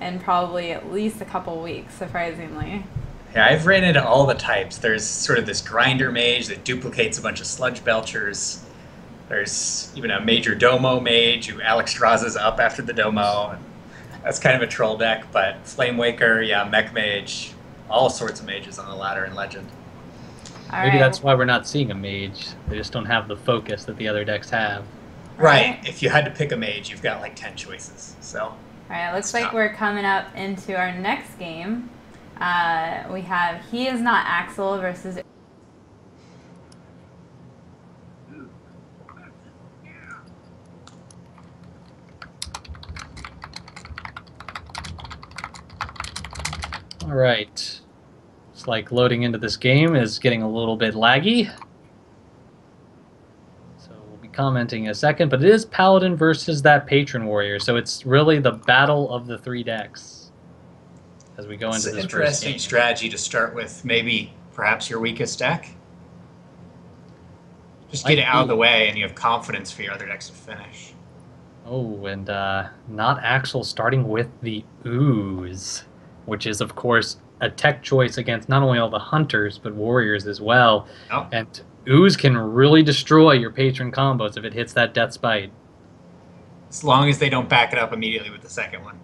in probably at least a couple weeks, surprisingly. Yeah, I've ran into all the types. There's sort of this grinder mage that duplicates a bunch of sludge belchers. There's even a major domo mage who Alex draws up after the domo. That's kind of a troll deck, but Flamewaker, yeah, Mech Mage, all sorts of mages on the ladder in Legend. Maybe that's why we're not seeing a mage. They just don't have the focus that the other decks have. Right. If you had to pick a mage, you've got like 10 choices. So. All right, looks like we're coming up into our next game. We have He Is Not Axel versus... All right. It's like loading into this game is getting a little bit laggy. So we'll be commenting in a second, but it is Paladin versus that Patron Warrior, so it's really the battle of the 3 decks as we go into this first game. It's an interesting strategy to start with, maybe perhaps your weakest deck. Just get it out of the way and you have confidence for your other decks to finish. Oh, and not Axel starting with the Ooze, which is, of course, a tech choice against not only all the Hunters, but Warriors as well. Oh. And Ooze can really destroy your Patron combos if it hits that Death Spite. As long as they don't back it up immediately with the second one.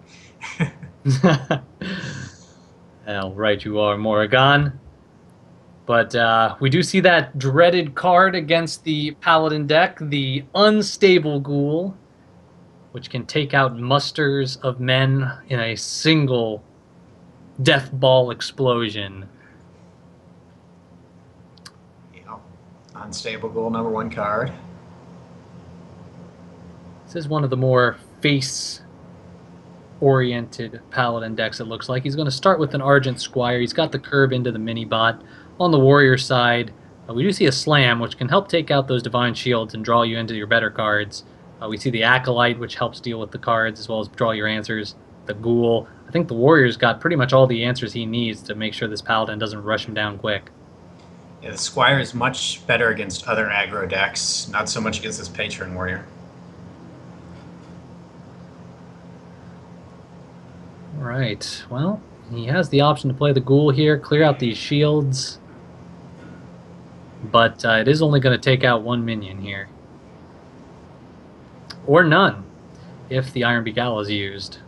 Well, right you are, Moragon. But we do see that dreaded card against the Paladin deck, the Unstable Ghoul. which can take out musters of men in a single death ball explosion. Yeah. Unstable Ghoul, number 1 card. This is one of the more face-oriented Paladin decks, it looks like. He's going to start with an Argent Squire. He's got the curve into the mini-bot. On the Warrior side, we do see a Slam, which can help take out those Divine Shields and draw you into your better cards. We see the Acolyte, which helps deal with the cards as well as draw your answers. The Ghoul. I think the Warrior's got pretty much all the answers he needs to make sure this Paladin doesn't rush him down quick. Yeah, the Squire is much better against other aggro decks, not so much against this Patron Warrior. Alright, well, he has the option to play the Ghoul here, clear out these shields. But it is only going to take out 1 minion here. Or none, if the Iron Beak Owl is used.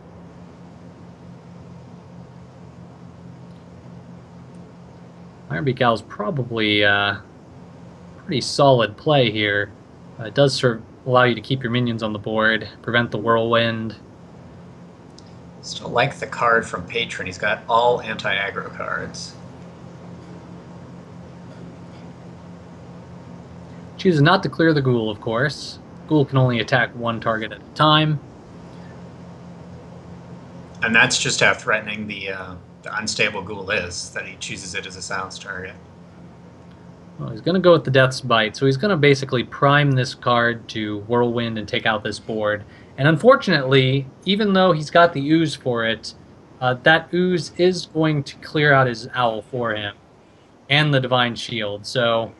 Iron Beak Owl is probably pretty solid play here. It does allow you to keep your minions on the board, prevent the Whirlwind. Still like the card from Patron. He's got all anti-aggro cards. Chooses not to clear the Ghoul, of course. Ghoul can only attack 1 target at a time. And that's just how threatening the Unstable Ghoul is, that he chooses it as a silence target. Well, he's going to go with the Death's Bite, so he's going to basically prime this card to Whirlwind and take out this board. And unfortunately, even though he's got the Ooze for it, that Ooze is going to clear out his Owl for him and the Divine Shield. So,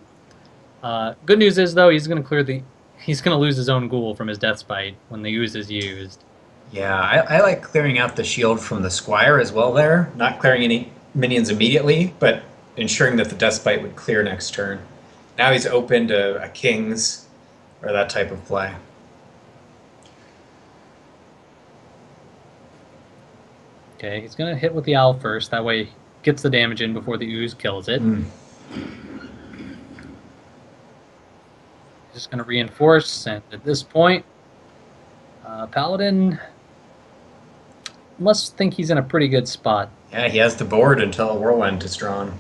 good news is, though, he's going to lose his own Ghoul from his Death's Bite when the Ooze is used. Yeah, I like clearing out the shield from the Squire as well there. Not clearing any minions immediately, but ensuring that the Death's Bite would clear next turn. Now he's open to a King's or that type of play. Okay, he's going to hit with the Owl first. That way he gets the damage in before the Ooze kills it. Just going to reinforce, and at this point, Paladin must think he's in a pretty good spot. Yeah, he has the board until a Whirlwind is drawn.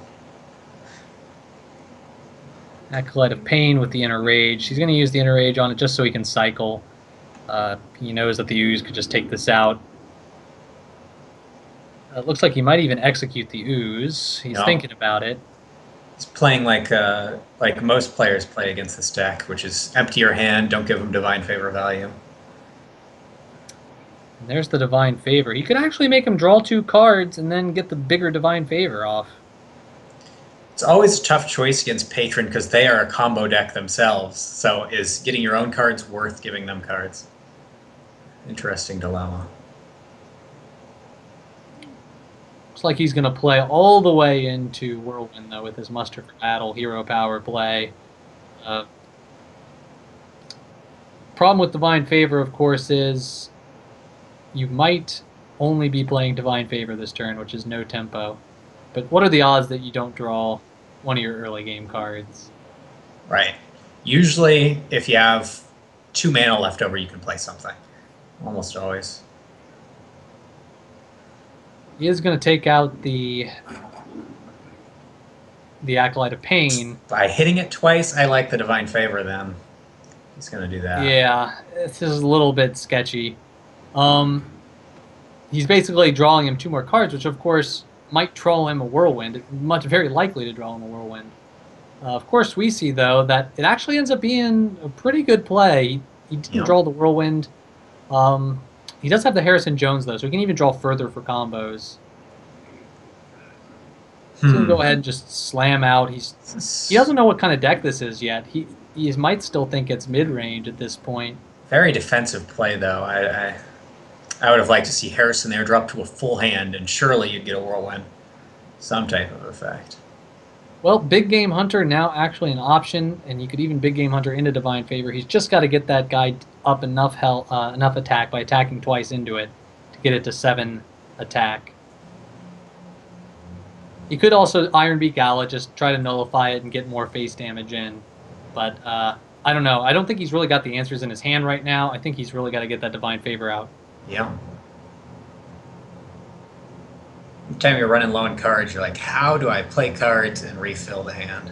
Acolyte of Pain with the Inner Rage. He's going to use the Inner Rage on it just so he can cycle. He knows that the Ooze could just take this out. It looks like he might even execute the Ooze. He's thinking about it. He's playing like most players play against this deck, which is empty your hand, don't give him Divine Favor value. And there's the Divine Favor. He could actually make him draw 2 cards and then get the bigger Divine Favor off. It's always a tough choice against Patron because they are a combo deck themselves. So is getting your own cards worth giving them cards? Interesting dilemma. Looks like he's going to play all the way into Whirlwind, though, with his Muster for Battle, Hero Power play. Problem with Divine Favor, of course, is you might only be playing Divine Favor this turn, which is no tempo. But what are the odds that you don't draw one of your early game cards? Right. Usually, if you have 2 mana left over, you can play something. Almost always. He is going to take out the Acolyte of Pain. By hitting it twice, I like the Divine Favor then. He's going to do that. Yeah, this is a little bit sketchy. He's basically drawing him 2 more cards, which of course might draw him a Whirlwind. Very likely to draw him a Whirlwind. Of course, we see, though, that it actually ends up being a pretty good play. He didn't draw the Whirlwind. He does have the Harrison Jones, though, so he can even draw further for combos. He's going to go ahead and just slam out. He doesn't know what kind of deck this is yet. He might still think it's mid-range at this point. Very defensive play, though. I would have liked to see Harrison there drop to a full hand, and surely you'd get a Whirlwind. Some type of effect. Well, Big Game Hunter now actually an option, and you could even Big Game Hunter into Divine Favor. He's just got to get that guy up enough attack by attacking twice into it to get it to 7 attack. You could also Iron Beak Gala, just try to nullify it and get more face damage in. But I don't know. I don't think he's really got the answers in his hand right now. I think he's really got to get that Divine Favor out. Yeah. Anytime you're running low on cards, you're like, how do I play cards and refill the hand?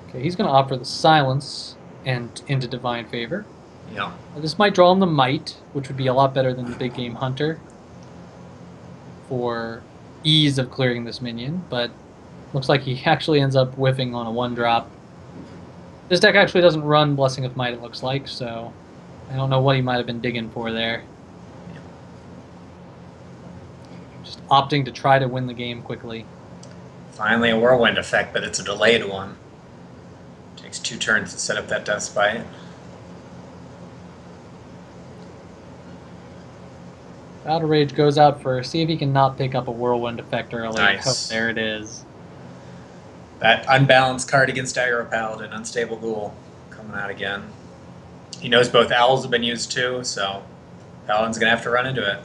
Okay, he's going to offer the Silence and into Divine Favor. Yeah. This might draw him the Might, which would be a lot better than the Big Game Hunter for ease of clearing this minion, but looks like he actually ends up whiffing on a 1-drop. This deck actually doesn't run Blessing of Might, it looks like, so I don't know what he might have been digging for there. Just opting to try to win the game quickly. Finally a Whirlwind effect, but it's a delayed one. Takes 2 turns to set up that Death Spite. Battle Rage goes out first. See if he can not pick up a Whirlwind effect early. Nice. Oh, there it is. That unbalanced card against Aggro Paladin, Unstable Ghoul, coming out again. He knows both Owls have been used too, so Paladin's going to have to run into it.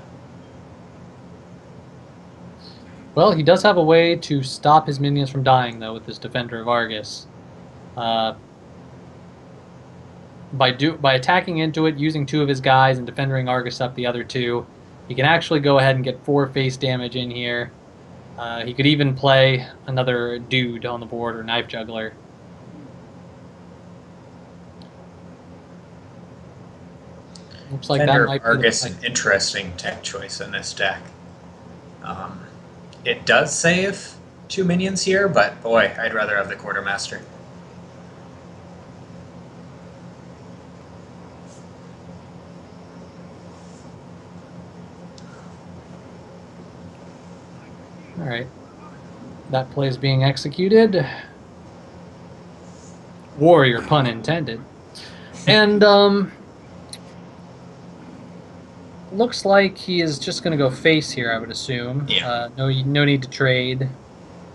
Well, he does have a way to stop his minions from dying, though, with this Defender of Argus. By attacking into it, using 2 of his guys, and Defending Argus up the other 2, he can actually go ahead and get 4 face damage in here. He could even play another dude on the board, or Knife Juggler. Looks like Defender that might of Argus, an interesting tech choice in this deck. It does save 2 minions here, but boy, I'd rather have the Quartermaster. All right, that play is being executed. Warrior, pun intended. And looks like he is just going to go face here, I would assume. Yeah. No need to trade.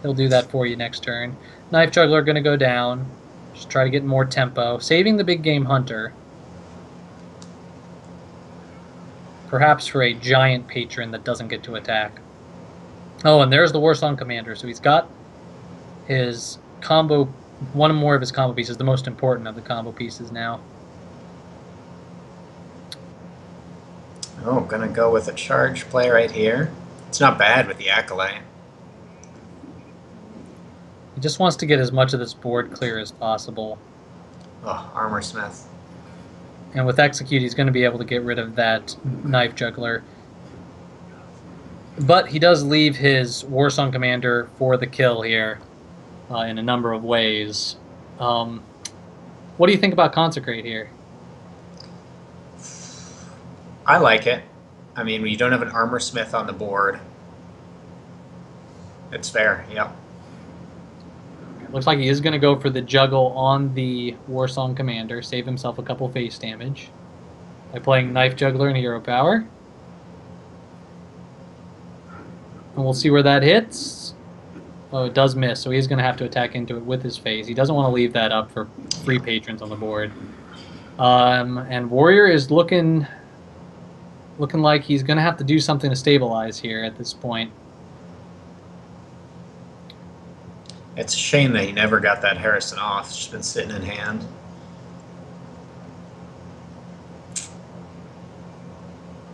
He'll do that for you next turn. Knife Juggler going to go down. Just try to get more tempo. Saving the Big Game Hunter. Perhaps for a giant patron that doesn't get to attack. Oh, and there's the Warsong Commander. So he's got his combo, one more of his combo pieces, the most important of the combo pieces now. Oh, gonna go with a charge play right here. It's not bad with the Acolyte. He just wants to get as much of this board clear as possible. Oh, Armor Smith. And with Execute, he's going to be able to get rid of that Knife Juggler. But he does leave his Warsong Commander for the kill here in a number of ways. What do you think about Consecrate here? I like it. I mean, when you don't have an Armor Smith on the board, it's fair, yeah. Looks like he is going to go for the Juggle on the Warsong Commander, save himself a couple face damage by playing Knife Juggler and Hero Power. And we'll see where that hits. Oh, it does miss, so he's going to have to attack into it with his face. He doesn't want to leave that up for free patrons on the board. And Warrior is looking like he's going to have to do something to stabilize here at this point. It's a shame that he never got that Harrison off. It's just been sitting in hand.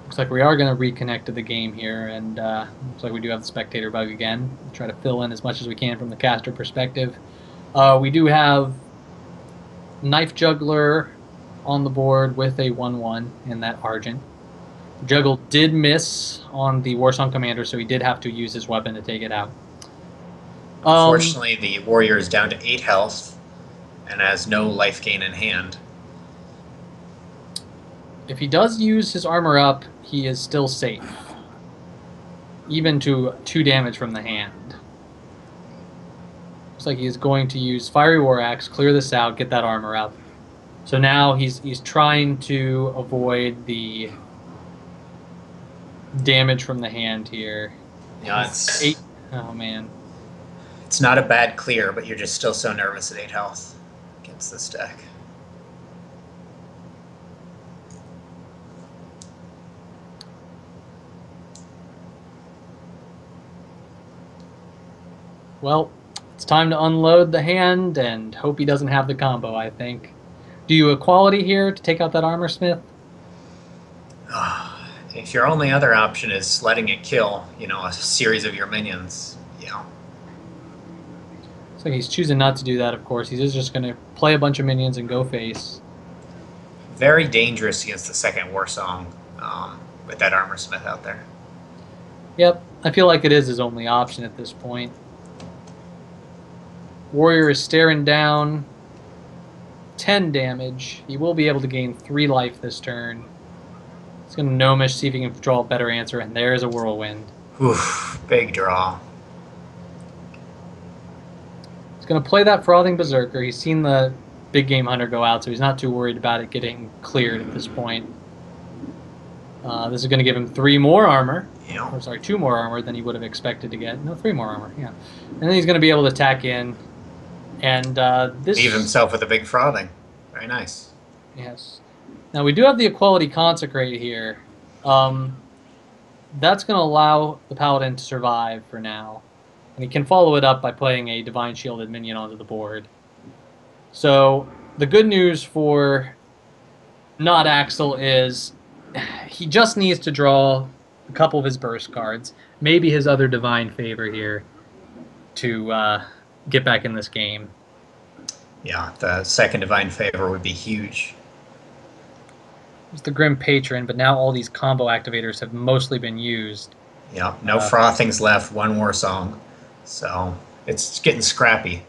Looks like we are going to reconnect to the game here, and looks like we do have the spectator bug again. We'll try to fill in as much as we can from the caster perspective. We do have Knife Juggler on the board with a 1/1 in that Argent. Juggle did miss on the Warsong Commander, so he did have to use his weapon to take it out. Unfortunately, the Warrior is down to 8 health and has no life gain in hand. If he does use his armor up, he is still safe. Even to 2 damage from the hand. Looks like he is going to use Fiery War Axe, clear this out, get that armor up. So now he's trying to avoid the damage from the hand here. Yeah, it's 8. Oh man. It's not a bad clear, but you're just still so nervous at 8 health against this deck. Well, It's time to unload the hand and hope he doesn't have the combo, I think. Do you equality here to take out that armor smith? If your only other option is letting it kill, a series of your minions, So he's choosing not to do that, of course. He's just going to play a bunch of minions and go face. very dangerous against the second war song with that armor smith out there. Yep, I feel like it is his only option at this point. Warrior is staring down. 10 damage. He will be able to gain 3 life this turn. He's going to Gnomish, see if he can draw a better answer, and there's a Whirlwind. Oof, big draw. He's going to play that Frothing Berserker. He's seen the Big Game Hunter go out, so he's not too worried about it getting cleared at this point. This is going to give him 3 more armor. Yeah. Or sorry, 2 more armor than he would have expected to get. No, 3 more armor, yeah. And then he's going to be able to attack in. And this... Leave himself with a big frothing. Very nice. Yes. Now, we do have the Equality Consecrate here. That's going to allow the Paladin to survive for now. And he can follow it up by playing a Divine Shielded minion onto the board. So, the good news for not Axel is he just needs to draw a couple of his burst cards, maybe his other Divine Favor here, to get back in this game. Yeah, the second Divine Favor would be huge. There's the Grim Patron, but now all these combo activators have mostly been used. Yeah, no frothings left, 1 war song. So, it's getting scrappy.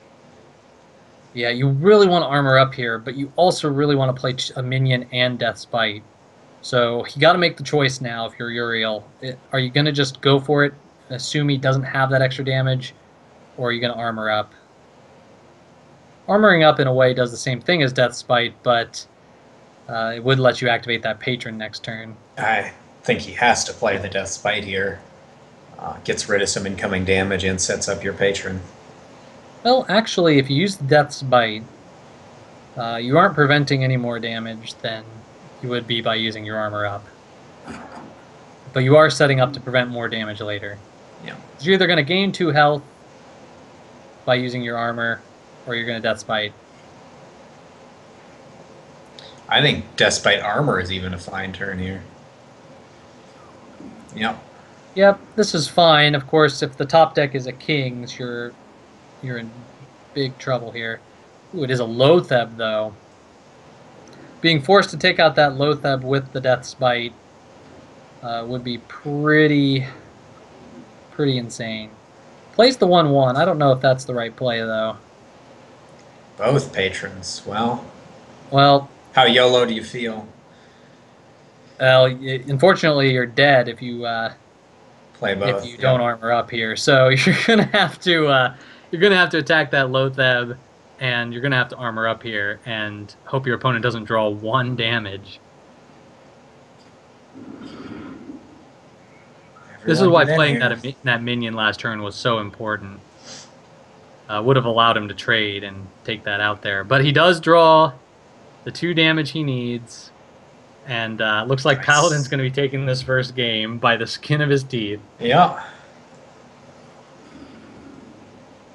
Yeah, you really want to armor up here, but you also really want to play a minion and Death's Bite. So you got to make the choice now if you're Uriel. Are you going to just go for it, assume he doesn't have that extra damage, or are you going to armor up? Armoring up, in a way, does the same thing as Death's Bite, but it would let you activate that Patron next turn. I think he has to play the Death Spite here. Gets rid of some incoming damage and sets up your Patron. Well, actually, if you use the Death's Bite, you aren't preventing any more damage than you would be by using your armor up. But you are setting up to prevent more damage later. Yeah. You're either going to gain 2 health by using your armor, or you're going to Death's Bite. I think Death Spite armor is even a fine turn here. Yep. Yep, this is fine. Of course, if the top deck is a King's, you're in big trouble here. Ooh, it is a Lotheb, though. Being forced to take out that Lotheb with the Death's Bite would be pretty insane. Plays the 1/1. I don't know if that's the right play, though. Both patrons. Well, Well, how YOLO do you feel? unfortunately, you're dead if you Play both. if you don't armor up here. So you're gonna have to attack that Lotheb, and you're gonna have to armor up here and hope your opponent doesn't draw 1 damage. This is why playing that minion last turn was so important. Would have allowed him to trade and take that out there, but he does draw the 2 damage he needs, and looks like Nice. Paladin's going to be taking this first game by the skin of his teeth. Yeah.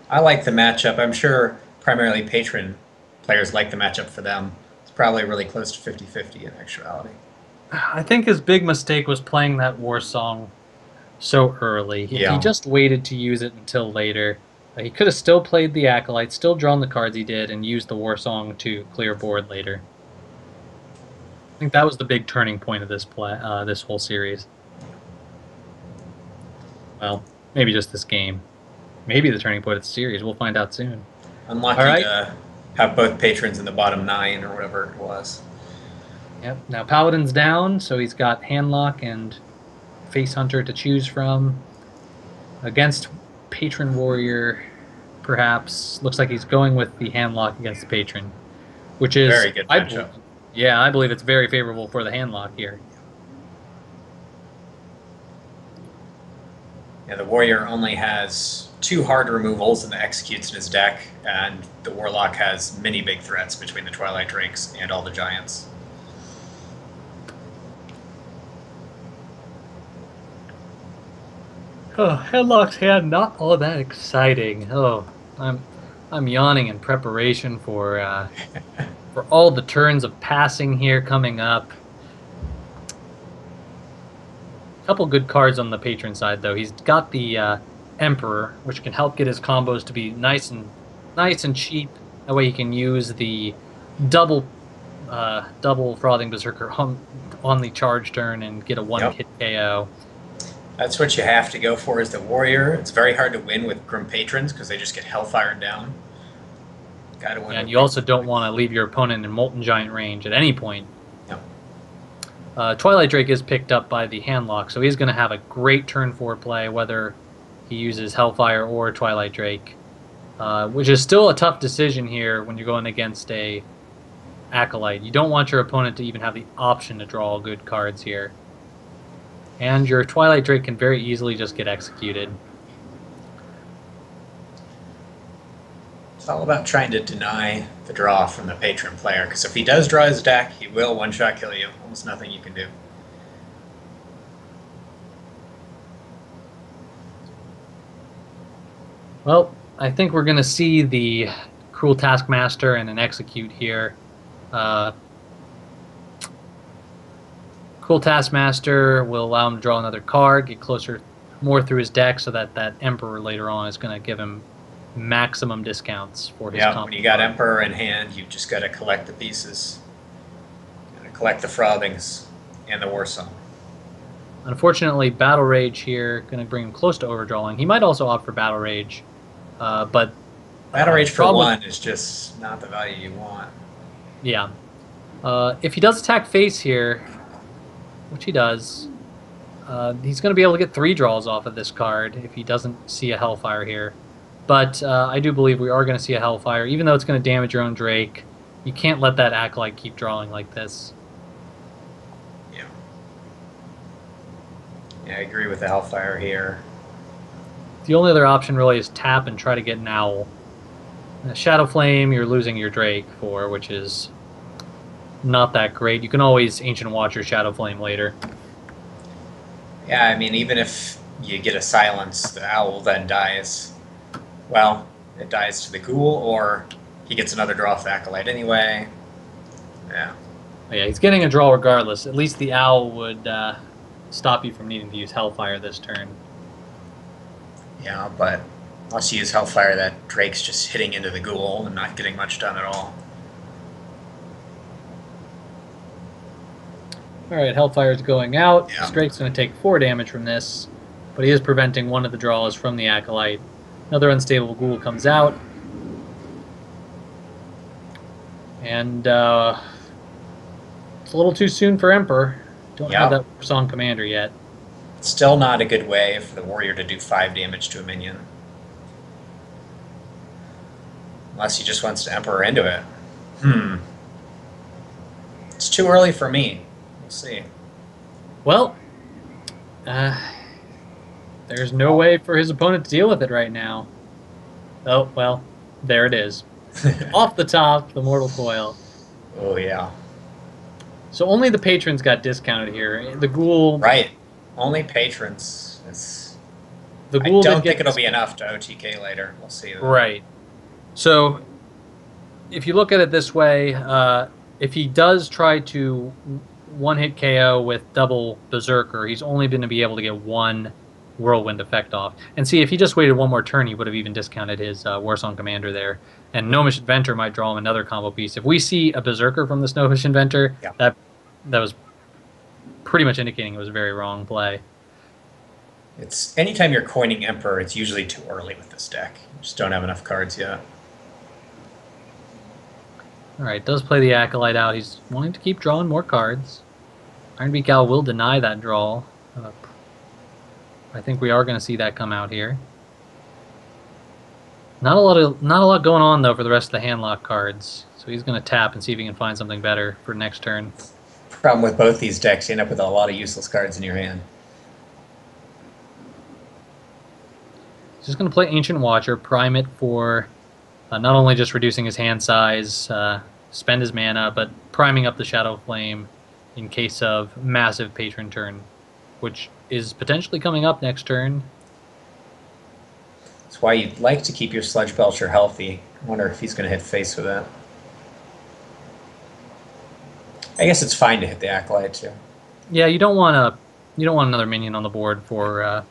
I like the matchup. I'm sure primarily patron players like the matchup for them. It's probably really close to 50-50 in actuality. I think his big mistake was playing that war song so early. If Yeah. he just waited to use it until later, he could have still played the Acolyte, still drawn the cards he did, and used the war song to clear board later. I think that was the big turning point of this this whole series. Well, maybe just this game. Maybe the turning point of the series. We'll find out soon. Unlucky All right. to have both patrons in the bottom 9 or whatever it was. Yep. Now Paladin's down, so he's got Handlock and Face Hunter to choose from. Against Patron Warrior, perhaps. Looks like he's going with the Handlock against the Patron, which is Very good matchup. I believe it's very favorable for the Handlock here. Yeah, the Warrior only has 2 hard removals and the Executes in his deck, and the Warlock has many big threats between the Twilight Drakes and all the Giants. Oh, Handlock's hand, not all that exciting. Oh, I'm yawning in preparation for all the turns of passing here coming up. A couple good cards on the patron side though. He's got the Emperor, which can help get his combos to be nice and cheap. That way he can use the double Frothing Berserker on the charge turn and get a one-hit KO. That's what you have to go for is the Warrior. It's very hard to win with Grim Patrons because they just get Hellfire down. Gotta win. And you also don't want to leave your opponent in Molten Giant range at any point. No. Twilight Drake is picked up by the Handlock, so he's going to have a great turn 4 play, whether he uses Hellfire or Twilight Drake, which is still a tough decision here when you're going against a Acolyte. You don't want your opponent to even have the option to draw good cards here. And your Twilight Drake can very easily just get executed. It's all about trying to deny the draw from the patron player, because if he does draw his deck, he will one-shot kill you. Almost nothing you can do. Well, I think we're going to see the Cruel Taskmaster and an Execute here. Cruel Taskmaster will allow him to draw another card, get closer more through his deck, so that that Emperor later on is going to give him maximum discounts for his when you got Emperor in hand, you just got to collect the pieces. Got to collect the Frothings and the War Song. Unfortunately, Battle Rage here going to bring him close to overdrawing. He might also opt for Battle Rage, but Battle Rage for 1 is just not the value you want. Yeah. If he does attack face here, which he does, he's going to be able to get 3 draws off of this card if he doesn't see a Hellfire here. But I do believe we are going to see a Hellfire, even though it's going to damage your own Drake. You can't let that Acolyte keep drawing like this. Yeah. Yeah, I agree with the Hellfire here. The only other option really is tap and try to get an Owl. Shadow Flame, you're losing your Drake for, which is not that great. You can always Ancient Watcher Shadow Flame later. Yeah, I mean, even if you get a Silence, the Owl then dies. Well, it dies to the Ghoul, or he gets another draw off the Acolyte anyway. Yeah. Yeah, he's getting a draw regardless. At least the Owl would stop you from needing to use Hellfire this turn. Yeah, but unless you use Hellfire, that Drake's just hitting into the Ghoul and not getting much done at all. Alright, Hellfire's going out. Yeah. Drake's going to take 4 damage from this, but he is preventing one of the draws from the Acolyte. Another Unstable Ghoul comes out. And it's a little too soon for Emperor. Don't have that Song Commander yet. Still not a good way for the Warrior to do 5 damage to a minion. Unless he just wants to Emperor into it. It's too early for me. We'll see. Well, there's no way for his opponent to deal with it right now. Oh, well, there it is. Off the top, the Mortal Coil. Oh, yeah. So only the patrons got discounted here. The Ghoul... Right. Only patrons. The Ghoul I don't think it'll be enough to OTK later. We'll see. Right. So, if you look at it this way, if he does try to one-hit KO with double Berserker, he's only going to be able to get 1 Whirlwind effect off. And see, if he just waited 1 more turn, he would have even discounted his Warsong Commander there. And Gnomish Inventor might draw him another combo piece. If we see a Berserker from this Gnomish Inventor, that was pretty much indicating it was a very wrong play. It's anytime you're coining Emperor, it's usually too early with this deck. You just don't have enough cards yet. Alright, does play the Acolyte out. He's wanting to keep drawing more cards. Ironbeak Owl will deny that draw. I think we are going to see that come out here. Not a lot going on though for the rest of the handlock cards. So he's going to tap and see if he can find something better for next turn. Problem with both these decks, you end up with a lot of useless cards in your hand. He's just going to play Ancient Watcher, prime it for not only just reducing his hand size, spend his mana, but priming up the Shadow Flame in case of massive patron turn, which is potentially coming up next turn. That's why you'd like to keep your Sludge Belcher healthy. I wonder if he's going to hit face with it. I guess it's fine to hit the Acolyte too. Yeah, you don't want another minion on the board for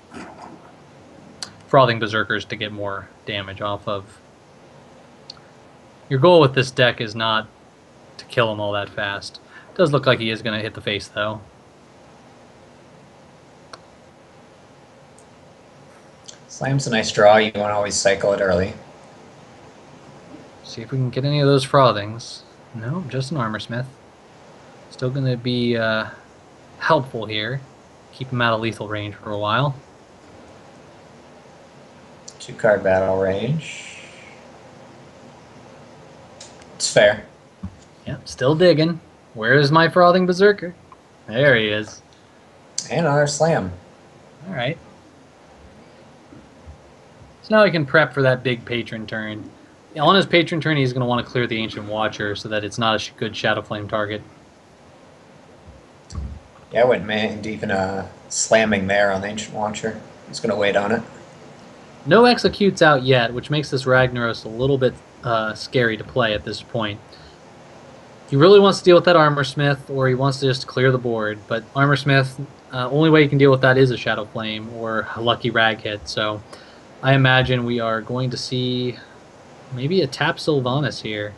Frothing Berserkers to get more damage off of. Your goal with this deck is not to kill him all that fast. It does look like he is going to hit the face, though. Slam's a nice draw. You want to always cycle it early. See if we can get any of those Frothings. No, just an Armorsmith. Still going to be helpful here. Keep him out of lethal range for a while. 2-card battle range. It's fair. Yep, still digging. Where is my Frothing Berserker? There he is. And another Slam. All right. So now he can prep for that big patron turn. On his patron turn, he's going to want to clear the Ancient Watcher so that it's not a good Shadow Flame target. Yeah, I wouldn't mind even slamming there on the Ancient Watcher. He's going to wait on it. No executes out yet, which makes this Ragnaros a little bit scary to play at this point. He really wants to deal with that Armorsmith, or he wants to just clear the board. But Armorsmith, only way you can deal with that is a Shadow Flame or a lucky Rag hit. So I imagine we are going to see maybe a tap Sylvanas here.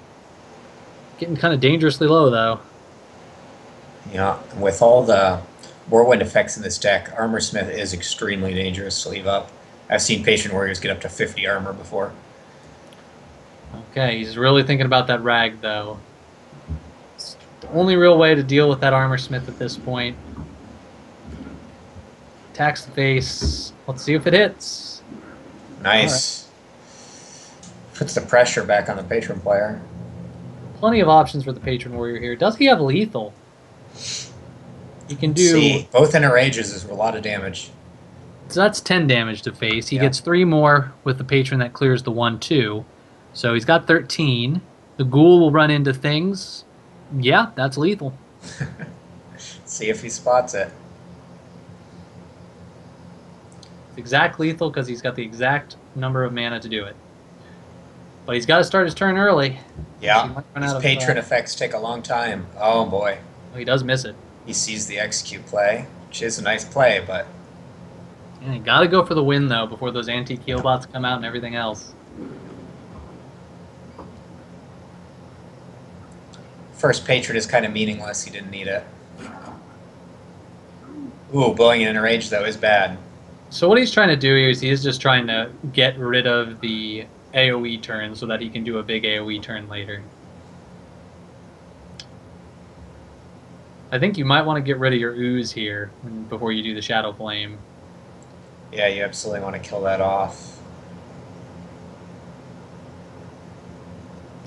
Getting kind of dangerously low, though. Yeah, with all the Whirlwind effects in this deck, Armorsmith is extremely dangerous to leave up. I've seen Patron Warriors get up to 50 armor before. Okay, he's really thinking about that Rag, though. It's the only real way to deal with that Armorsmith at this point. Attacks the face. Let's see if it hits. Nice. Right. Puts the pressure back on the Patron player. Plenty of options for the Patron Warrior here. Does he have lethal? He can do... See, both Enrages is a lot of damage. So that's 10 damage to face. He gets 3 more with the Patron that clears the 1-2. So he's got 13. The Ghoul will run into things. Yeah, that's lethal. See if he spots it. It's exact lethal because he's got the exact number of mana to do it. But he's got to start his turn early. Yeah, his Patron effects take a long time. Oh boy. Well, he does miss it. He sees the execute play, which is a nice play, but... Yeah, you got to go for the win, though, before those anti-Keelbots come out and everything else. First Patron is kind of meaningless. He didn't need it. Ooh, blowing it in a rage, though, is bad. So what he's trying to do here is he is just trying to get rid of the AoE turn so that he can do a big AoE turn later. I think you might want to get rid of your Ooze here before you do the Shadow Flame. Yeah, you absolutely want to kill that off.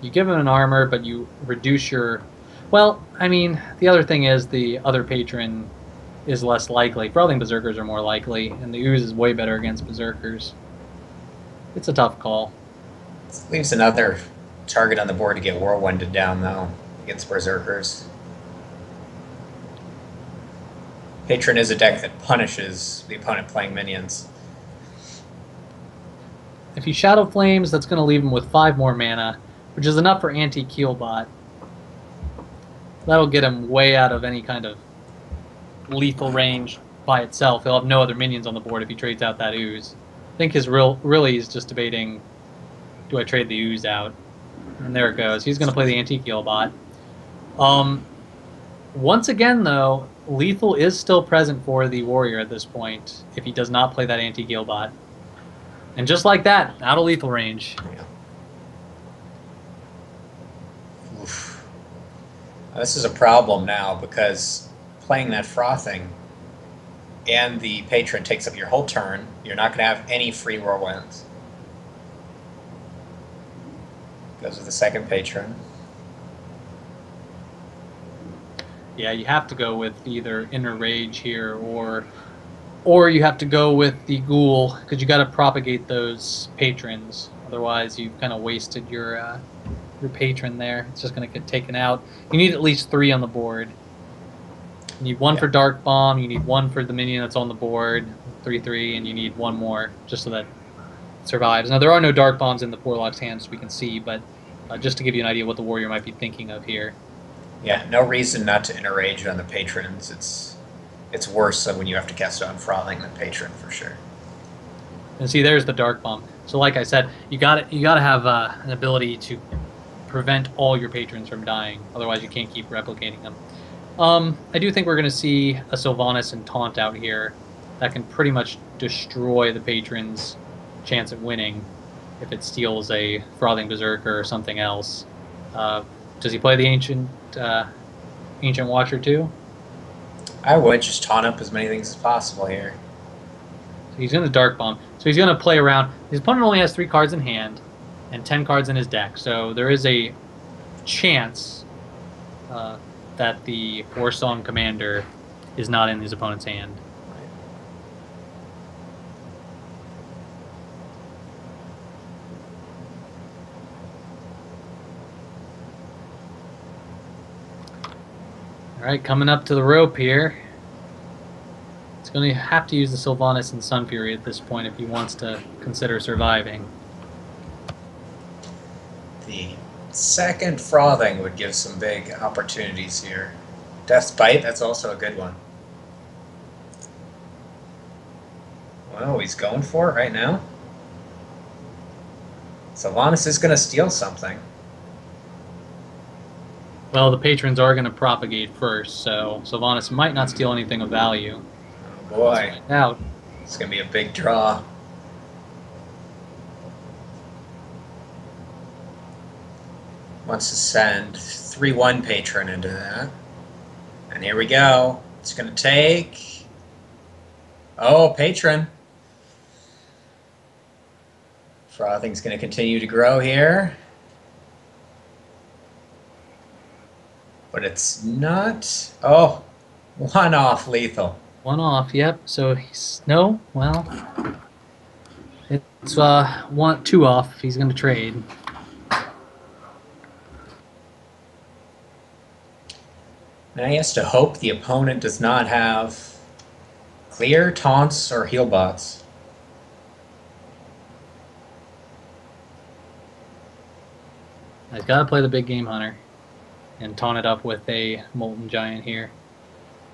You give him an armor, but you reduce your... Well, I mean, the other thing is the other Patron is less likely. Frothing Berserkers are more likely, and the Ooze is way better against Berserkers. It's a tough call. This leaves another target on the board to get Whirlwinded down, though, against Berserkers. Patron is a deck that punishes the opponent playing minions. If he Shadow Flames, that's going to leave him with 5 more mana, which is enough for anti-Keelbot. That'll get him way out of any kind of lethal range by itself. He'll have no other minions on the board if he trades out that Ooze. I think his really he's just debating, do I trade the Ooze out? And there it goes. He's going to play the anti-Keelbot. Once again, though, lethal is still present for the Warrior at this point if he does not play that anti-Keelbot. And just like that, out of lethal range. Yeah. Oof. This is a problem now because playing that Frothing and the Patron takes up your whole turn. You're not going to have any free Whirlwinds. Goes with the second Patron. Yeah, you have to go with either Inner Rage here or you have to go with the Ghoul because you got to propagate those Patrons. Otherwise, you've kind of wasted your Patron there. It's just going to get taken out. You need at least 3 on the board. You need 1 for Dark Bomb. You need 1 for the minion that's on the board, 3/3, and you need 1 more just so that survives. Now, there are no Dark Bombs in the Warlock's hands, we can see, but just to give you an idea what the Warrior might be thinking of here. Yeah, no reason not to interrage on the patrons. It's worse when you have to cast it on Frothing than Patron, for sure. And see, there's the Dark Bomb. So like I said, you got to have an ability to prevent all your patrons from dying. Otherwise, you can't keep replicating them. I do think we're going to see a Sylvanas and Taunt out here that can pretty much destroy the patron's chance at winning if it steals a Frothing Berserker or something else. Does he play the Ancient Watcher too? I would just taunt up as many things as possible here. So he's going to Dark Bomb. So he's going to play around. His opponent only has 3 cards in hand and 10 cards in his deck. So there is a chance that the Warsong Commander is not in his opponent's hand. All right, coming up to the rope here. It's going to have to use the Sylvanas and Sun Fury at this point if he wants to consider surviving. The second Frothing would give some big opportunities here. Death's Bite, that's also a good one. Well, he's going for it right now. Sylvanas is going to steal something. Well, the patrons are going to propagate first, so Sylvanas might not steal anything of value. Oh boy. Out. It's going to be a big draw. Wants to send 3/1 Patron into that. And here we go. It's going to take... Oh, Patron. Frothing's going to continue to grow here. But it's not... Oh, 1 off lethal. 1 off, yep. So he's... No, well... It's 2 off if he's going to trade. Now he has to hope the opponent does not have clear, taunts, or heal bots. He's got to play the big game hunter and taunt it up with a Molten Giant here.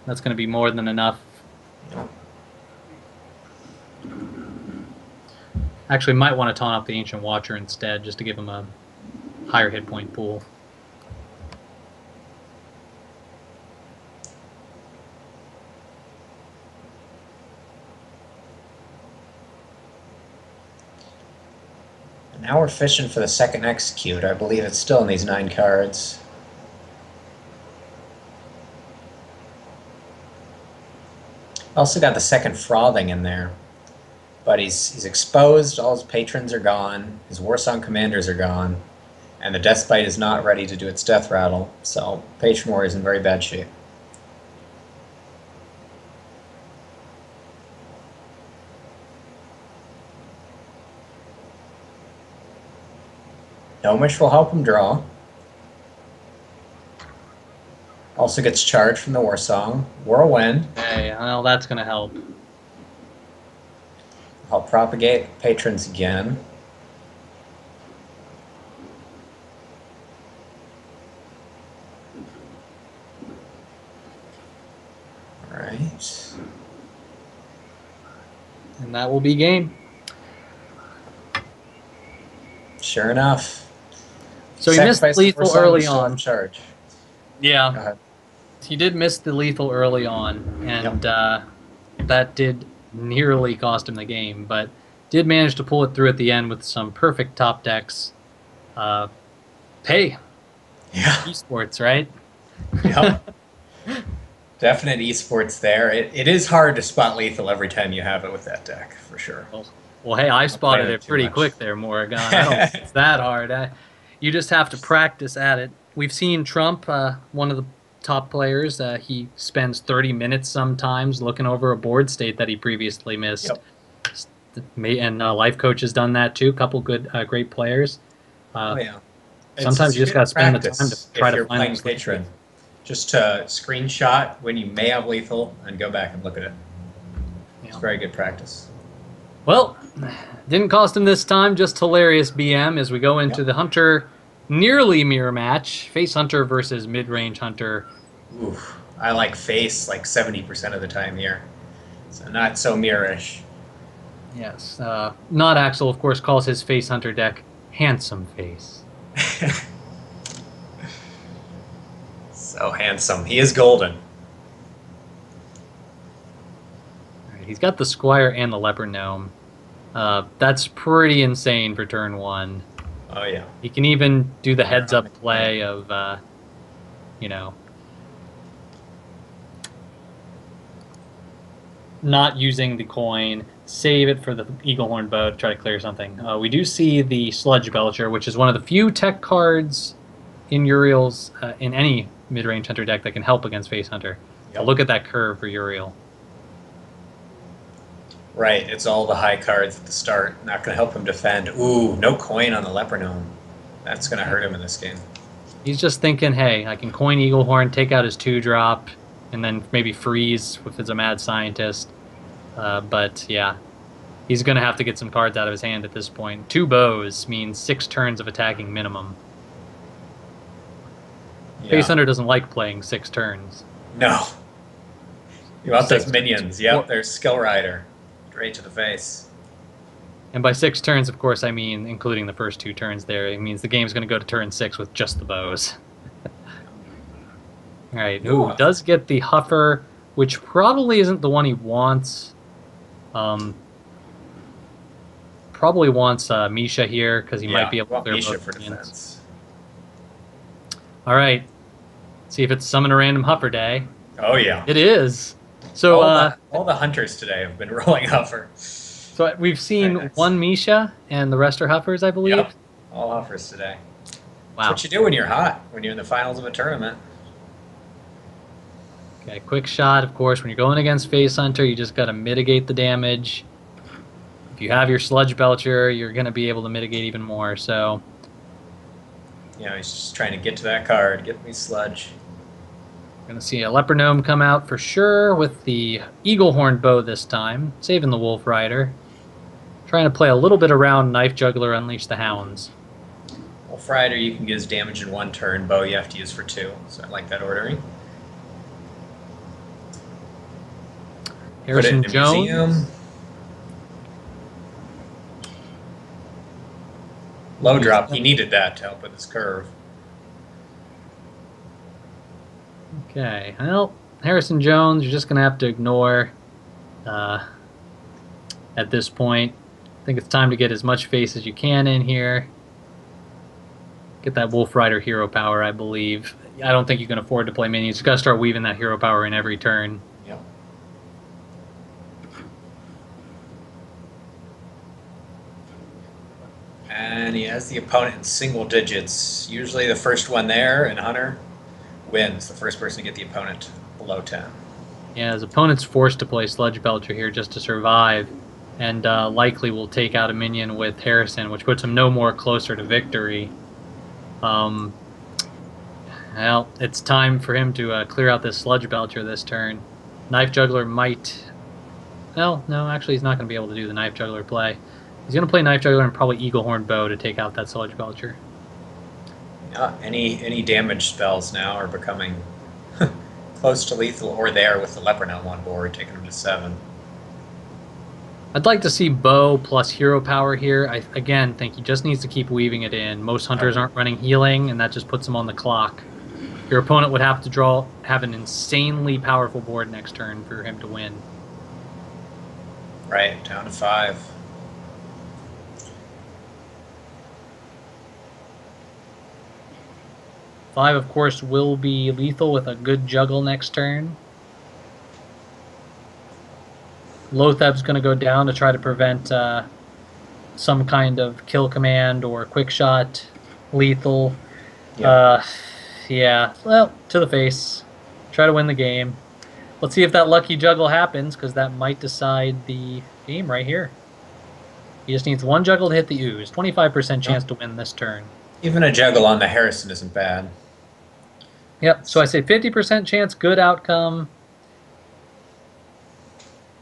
That's going to be more than enough. Actually, might want to taunt up the Ancient Watcher instead, just to give him a higher hit point pool. Now we're fishing for the second execute. I believe it's still in these 9 cards. Also got the second Frothing in there. But he's exposed, all his patrons are gone, his Warsong Commanders are gone, and the Death Bite is not ready to do its Death Rattle, so Patron Warrior is in very bad shape. Gnomish will help him draw. Also gets charged from the Warsong. Whirlwind. Hey, well, that's going to help. I'll propagate patrons again. Alright. And that will be game. Sure enough. So he missed lethal early on. Charge. Yeah. He did miss the lethal early on, and that did nearly cost him the game, but did manage to pull it through at the end with some perfect top decks. Hey, esports, right? Yep. Definite esports there. It is hard to spot lethal every time you have it with that deck, for sure. Well, hey, I spotted it pretty quick there, Moragon. I don't think it's that hard. You just have to practice at it. We've seen Trump, one of the top players, he spends 30 minutes sometimes looking over a board state that he previously missed. Yep. And Life Coach has done that too. A couple great players. Sometimes you just got to spend the time to try to find those Patron. Just to screenshot when you may have lethal and go back and look at it. It's very good practice. Well, didn't cost him this time, just hilarious BM as we go into the Hunter nearly mirror match. Face Hunter versus mid-range Hunter. Oof. I like face like 70% of the time here. So not so mirrorish. Yes. Not Axel, of course, calls his Face Hunter deck Handsome Face. So handsome. He is golden. He's got the Squire and the Leopard Gnome. That's pretty insane for turn 1. Oh, yeah. He can even do the heads-up play of, not using the coin, save it for the Eaglehorn Bow to try to clear something. We do see the Sludge Belcher, which is one of the few tech cards in Uriel's, in any mid-range Hunter deck that can help against Face Hunter. Yep. Look at that curve for Uriel. Right, it's all the high cards at the start. Not going to help him defend. Ooh, no coin on the Leopard Gnome. That's going to hurt him in this game. He's just thinking, hey, I can coin Eaglehorn, take out his 2-drop, and then maybe freeze if it's a Mad Scientist. But, yeah, he's going to have to get some cards out of his hand at this point. 2 bows means 6 turns of attacking minimum. Yeah. Face Hunter doesn't like playing 6 turns. No. You want those minions. Yep, there's Skill Rider. Straight to the face. And by 6 turns, of course, I mean including the first 2 turns there. It means the game's going to go to turn 6 with just the bows. All right, ooh, does get the Huffer, which probably isn't the one he wants. Probably wants Misha here because he might be able to clear Misha both for defense. All right, see if it's Summon a Random Huffer Day. Oh yeah, it is. So all the hunters today have been rolling Huffer. So we've seen one Misha and the rest are Huffers, I believe. Yep, all Huffers today. Wow. That's what you do when you're hot, when you're in the finals of a tournament. Okay, quick shot, of course. When you're going against Face Hunter, you just got to mitigate the damage. If you have your Sludge Belcher, you're going to be able to mitigate even more. So, yeah, he's just trying to get to that card, get me Sludge. Going to see a Leopard Gnome come out for sure with the Eaglehorn Bow this time, saving the Wolf Rider. Trying to play a little bit around Knife Juggler, Unleash the Hounds. Wolf Rider, you can get his damage in 1 turn. Bow, you have to use for 2. So I like that ordering. Harrison Jones. Museum. Low drop. He needed that to help with his curve. Okay, well, Harrison Jones, you're just going to have to ignore at this point. I think it's time to get as much face as you can in here. Get that Wolf Rider hero power, I believe. I don't think you can afford to play minions. You've got to start weaving that hero power in every turn. Yep. And he has the opponent in single digits. Usually the first one there in Hunter wins. The first person to get the opponent below 10. Yeah, his opponent's forced to play Sludge Belcher here just to survive. And likely will take out a minion with Harrison, which puts him no more closer to victory. Well, it's time for him to clear out this Sludge Belcher this turn. Knife Juggler might... Well, no, actually he's not going to be able to do the Knife Juggler play. He's going to play Knife Juggler and probably Eaglehorn Bow to take out that Sludge Belcher. Any damage spells now are becoming close to lethal, or there with the Leopard Gnome on board, taking him to 7. I'd like to see Bow plus hero power here. I, again, think he just needs to keep weaving it in. Most hunters aren't running healing, and that just puts him on the clock. Your opponent would have to have an insanely powerful board next turn for him to win. Right, down to 5. Five, of course, will be lethal with a good juggle next turn. Lotheb's going to go down to try to prevent some kind of kill command or quick shot, lethal. Yep. Yeah, well, to the face. Try to win the game. Let's see if that lucky juggle happens, because that might decide the game right here. He just needs 1 juggle to hit the ooze. 25% chance to win this turn. Even a juggle on the Harrison isn't bad. Yep, so I say 50% chance, good outcome.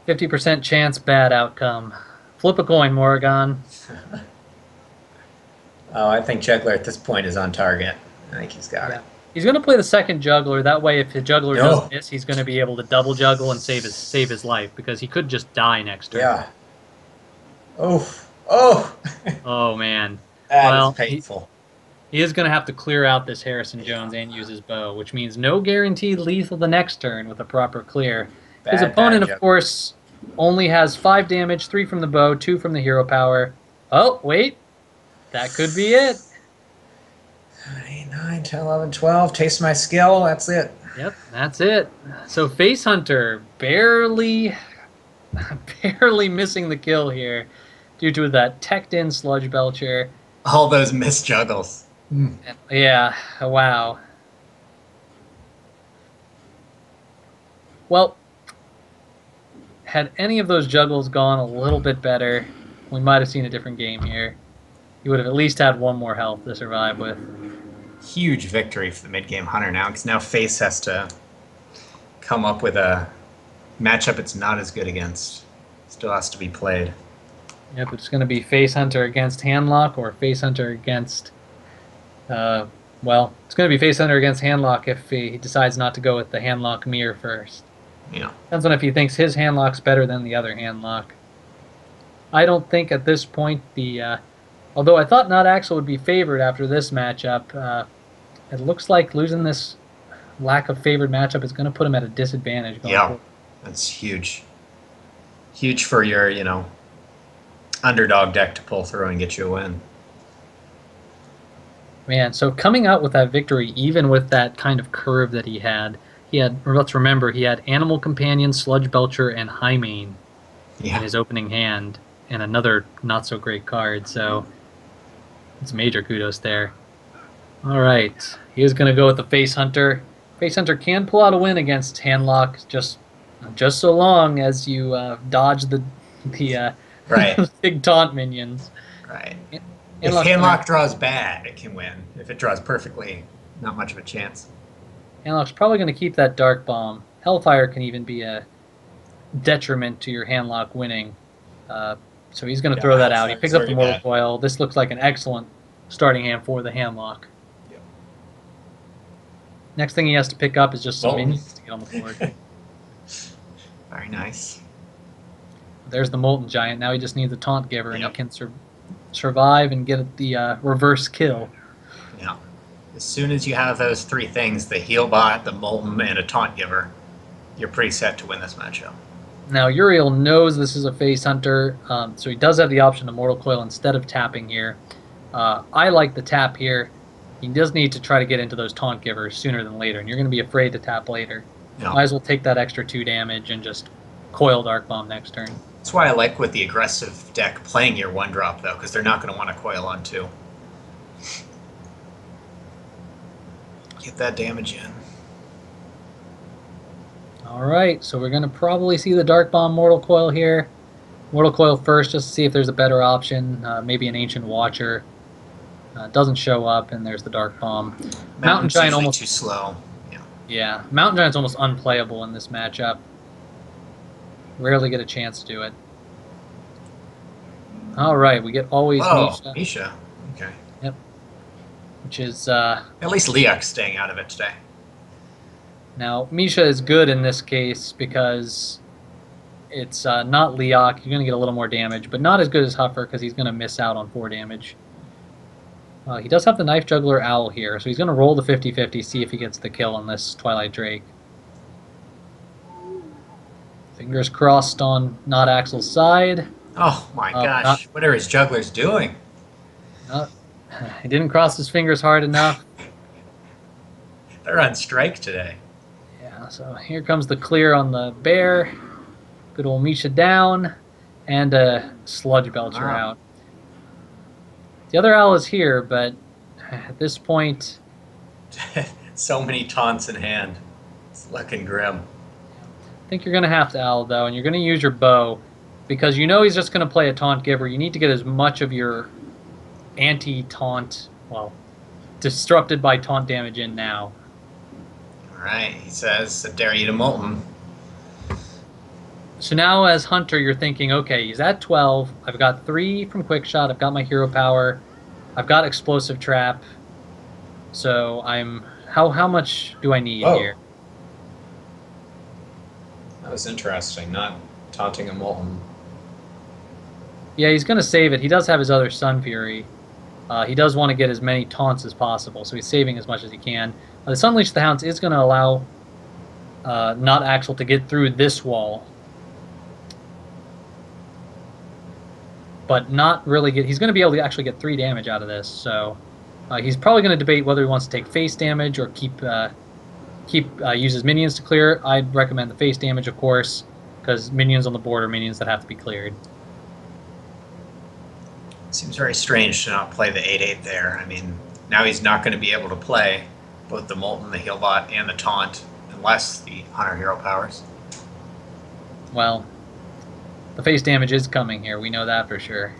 50% chance, bad outcome. Flip a coin, Moragon. Oh, I think Juggler at this point is on target. I think he's got it. He's going to play the second juggler. That way, if the juggler No. does miss, he's going to be able to double juggle and save his life because he could just die next turn. Yeah. Oh. Oh. Oh man. That is painful. He is going to have to clear out this Harrison Jones and use his bow, which means no guaranteed lethal the next turn with a proper clear. His opponent, of course, only has 5 damage, 3 from the bow, 2 from the hero power. Oh, wait. That could be it. 7, 8, 9, 10, 11, 12. Taste my skill. That's it. Yep, that's it. So Face Hunter barely missing the kill here due to that teched-in Sludge Belcher. All those missed juggles. Yeah, wow. Well, had any of those juggles gone a little bit better, we might have seen a different game here. He would have at least had 1 more health to survive with. Huge victory for the mid-game Hunter now, because now Face has to come up with a matchup it's not as good against. Still has to be played. Yep, it's going to be Face Hunter against Handlock or Face Hunter against... well, it's going to be Face Hunter against Handlock if he decides not to go with the Handlock mirror first. Yeah. Depends on if he thinks his Handlock's better than the other Handlock. I don't think at this point the... although I thought Not Axel would be favored after this matchup, it looks like losing this lack of favored matchup is going to put him at a disadvantage. Yeah, forward. That's huge. Huge for your, underdog deck to pull through and get you a win. Man, so coming out with that victory, even with that kind of curve that he had, let's remember, he had Animal Companion, Sludge Belcher, and Highmane in his opening hand, and another not-so-great card, so it's major kudos there. All right, he is going to go with the Face Hunter. Face Hunter can pull out a win against Handlock, just so long as you dodge the right. big taunt minions. Right. If Handlock draws bad, it can win. If it draws perfectly, not much of a chance. Handlock's probably going to keep that Dark Bomb. Hellfire can even be a detriment to your Handlock winning. So he's going to throw that out. He picks up the Mortal Coil. This looks like an excellent starting hand for the Handlock. Yep. Next thing he has to pick up is just some minions to get on the board. Very nice. There's the Molten Giant. Now he just needs a Taunt Giver, and he can survive and get the reverse kill. Yeah. As soon as you have those 3 things, the Heal Bot, the Molten, and a Taunt Giver, you're pretty set to win this matchup. Now, Uriel knows this is a Face Hunter, so he does have the option to Mortal Coil instead of tapping here. I like the tap here. He does need to try to get into those Taunt Givers sooner than later, and you're going to be afraid to tap later. Yeah. Might as well take that extra 2 damage and just coil Dark Bomb next turn. That's why I like with the aggressive deck playing your 1-drop, though, because they're not going to want to coil on 2. Get that damage in. Alright, so we're going to probably see the Dark Bomb Mortal Coil here. Mortal Coil first, just to see if there's a better option. Maybe an Ancient Watcher. Doesn't show up, and there's the Dark Bomb. Mountain Giant almost too slow. Yeah, Mountain Giant's almost unplayable in this matchup. Rarely get a chance to do it. Alright, we get always Misha. Misha. Okay. Yep. Which is... at least Leok's staying out of it today. Now, Misha is good in this case because it's not Leok. You're going to get a little more damage, but not as good as Huffer because he's going to miss out on 4 damage. He does have the Knife Juggler Owl here, so he's going to roll the 50-50, see if he gets the kill on this Twilight Drake. Fingers crossed on Not Axel's side. Oh my gosh, what are his jugglers doing? He didn't cross his fingers hard enough. They're on strike today. Yeah, so here comes the clear on the bear. Good old Misha down. And a Sludge Belcher out. The other owl is here, but at this point... So many taunts in hand. It's looking grim. I think you're going to have to owl, though, and you're going to use your bow. Because you know he's just going to play a Taunt Giver. You need to get as much of your anti-taunt, well, disrupted by taunt damage in now. Alright, he says, I dare you to Molten. So now as Hunter, you're thinking, okay, he's at 12. I've got 3 from Quick Shot. I've got my Hero Power. I've got Explosive Trap. So I'm... How much do I need here? That was interesting. Not taunting a Molten. Yeah, he's going to save it. He does have his other Sun Fury. He does want to get as many taunts as possible, so he's saving as much as he can. The Sunleash the Hounds is going to allow not Axel to get through this wall. But not really get... He's going to be able to actually get 3 damage out of this, so... he's probably going to debate whether he wants to take face damage or use his minions to clear. I'd recommend the face damage, of course, because minions on the board are minions that have to be cleared. Seems very strange to not play the 8/8 there. I mean, now he's not going to be able to play both the Molten, the Healbot, and the Taunt, unless the Hunter Hero Powers. Well, the face damage is coming here. We know that for sure.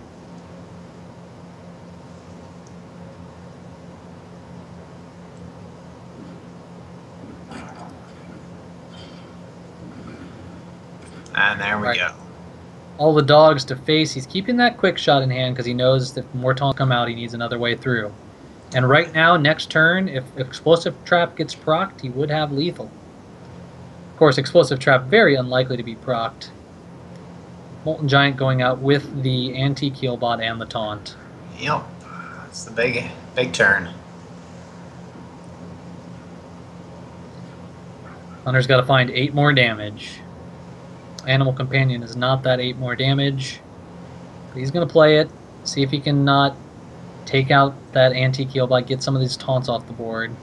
And there we go. All the dogs to face. He's keeping that Quick Shot in hand because he knows that if more taunts come out, he needs another way through. And right now, next turn, if Explosive Trap gets procced, he would have Lethal. Of course, Explosive Trap very unlikely to be procced. Molten Giant going out with the Antique Healbot and the Taunt. Yep. That's the big turn. Hunter's got to find 8 more damage. Animal Companion is not that 8 more damage. But he's going to play it, see if he can not take out that Antique Healbot, get some of these taunts off the board.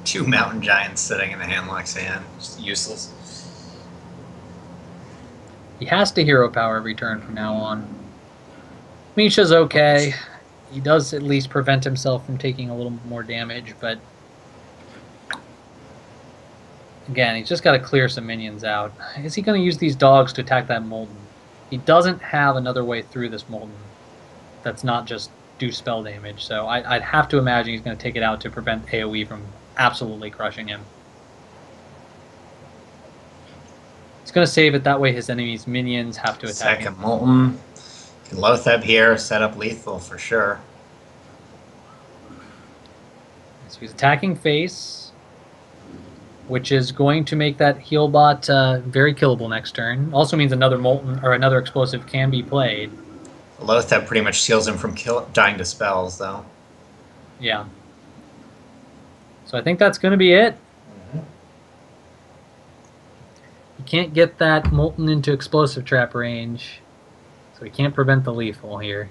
2 Mountain Giants sitting in the Handlock's hand. Just useless. He has to Hero Power every turn from now on. Misha's okay. He does at least prevent himself from taking a little more damage, but... Again, he's just got to clear some minions out. Is he going to use these dogs to attack that Molten? He doesn't have another way through this Molten that's not just do spell damage, so I'd have to imagine he's going to take it out to prevent AoE from absolutely crushing him. He's going to save it, that way his enemy's minions have to attack him. Second Molten. Can Lotheb here set up Lethal for sure. So he's attacking face, which is going to make that Healbot very killable next turn. Also means another Molten or another Explosive can be played. Lotheb pretty much shields him from dying to spells, though. Yeah. So I think that's going to be it. You can't get that Molten into Explosive Trap range, so we can't prevent the Lethal here.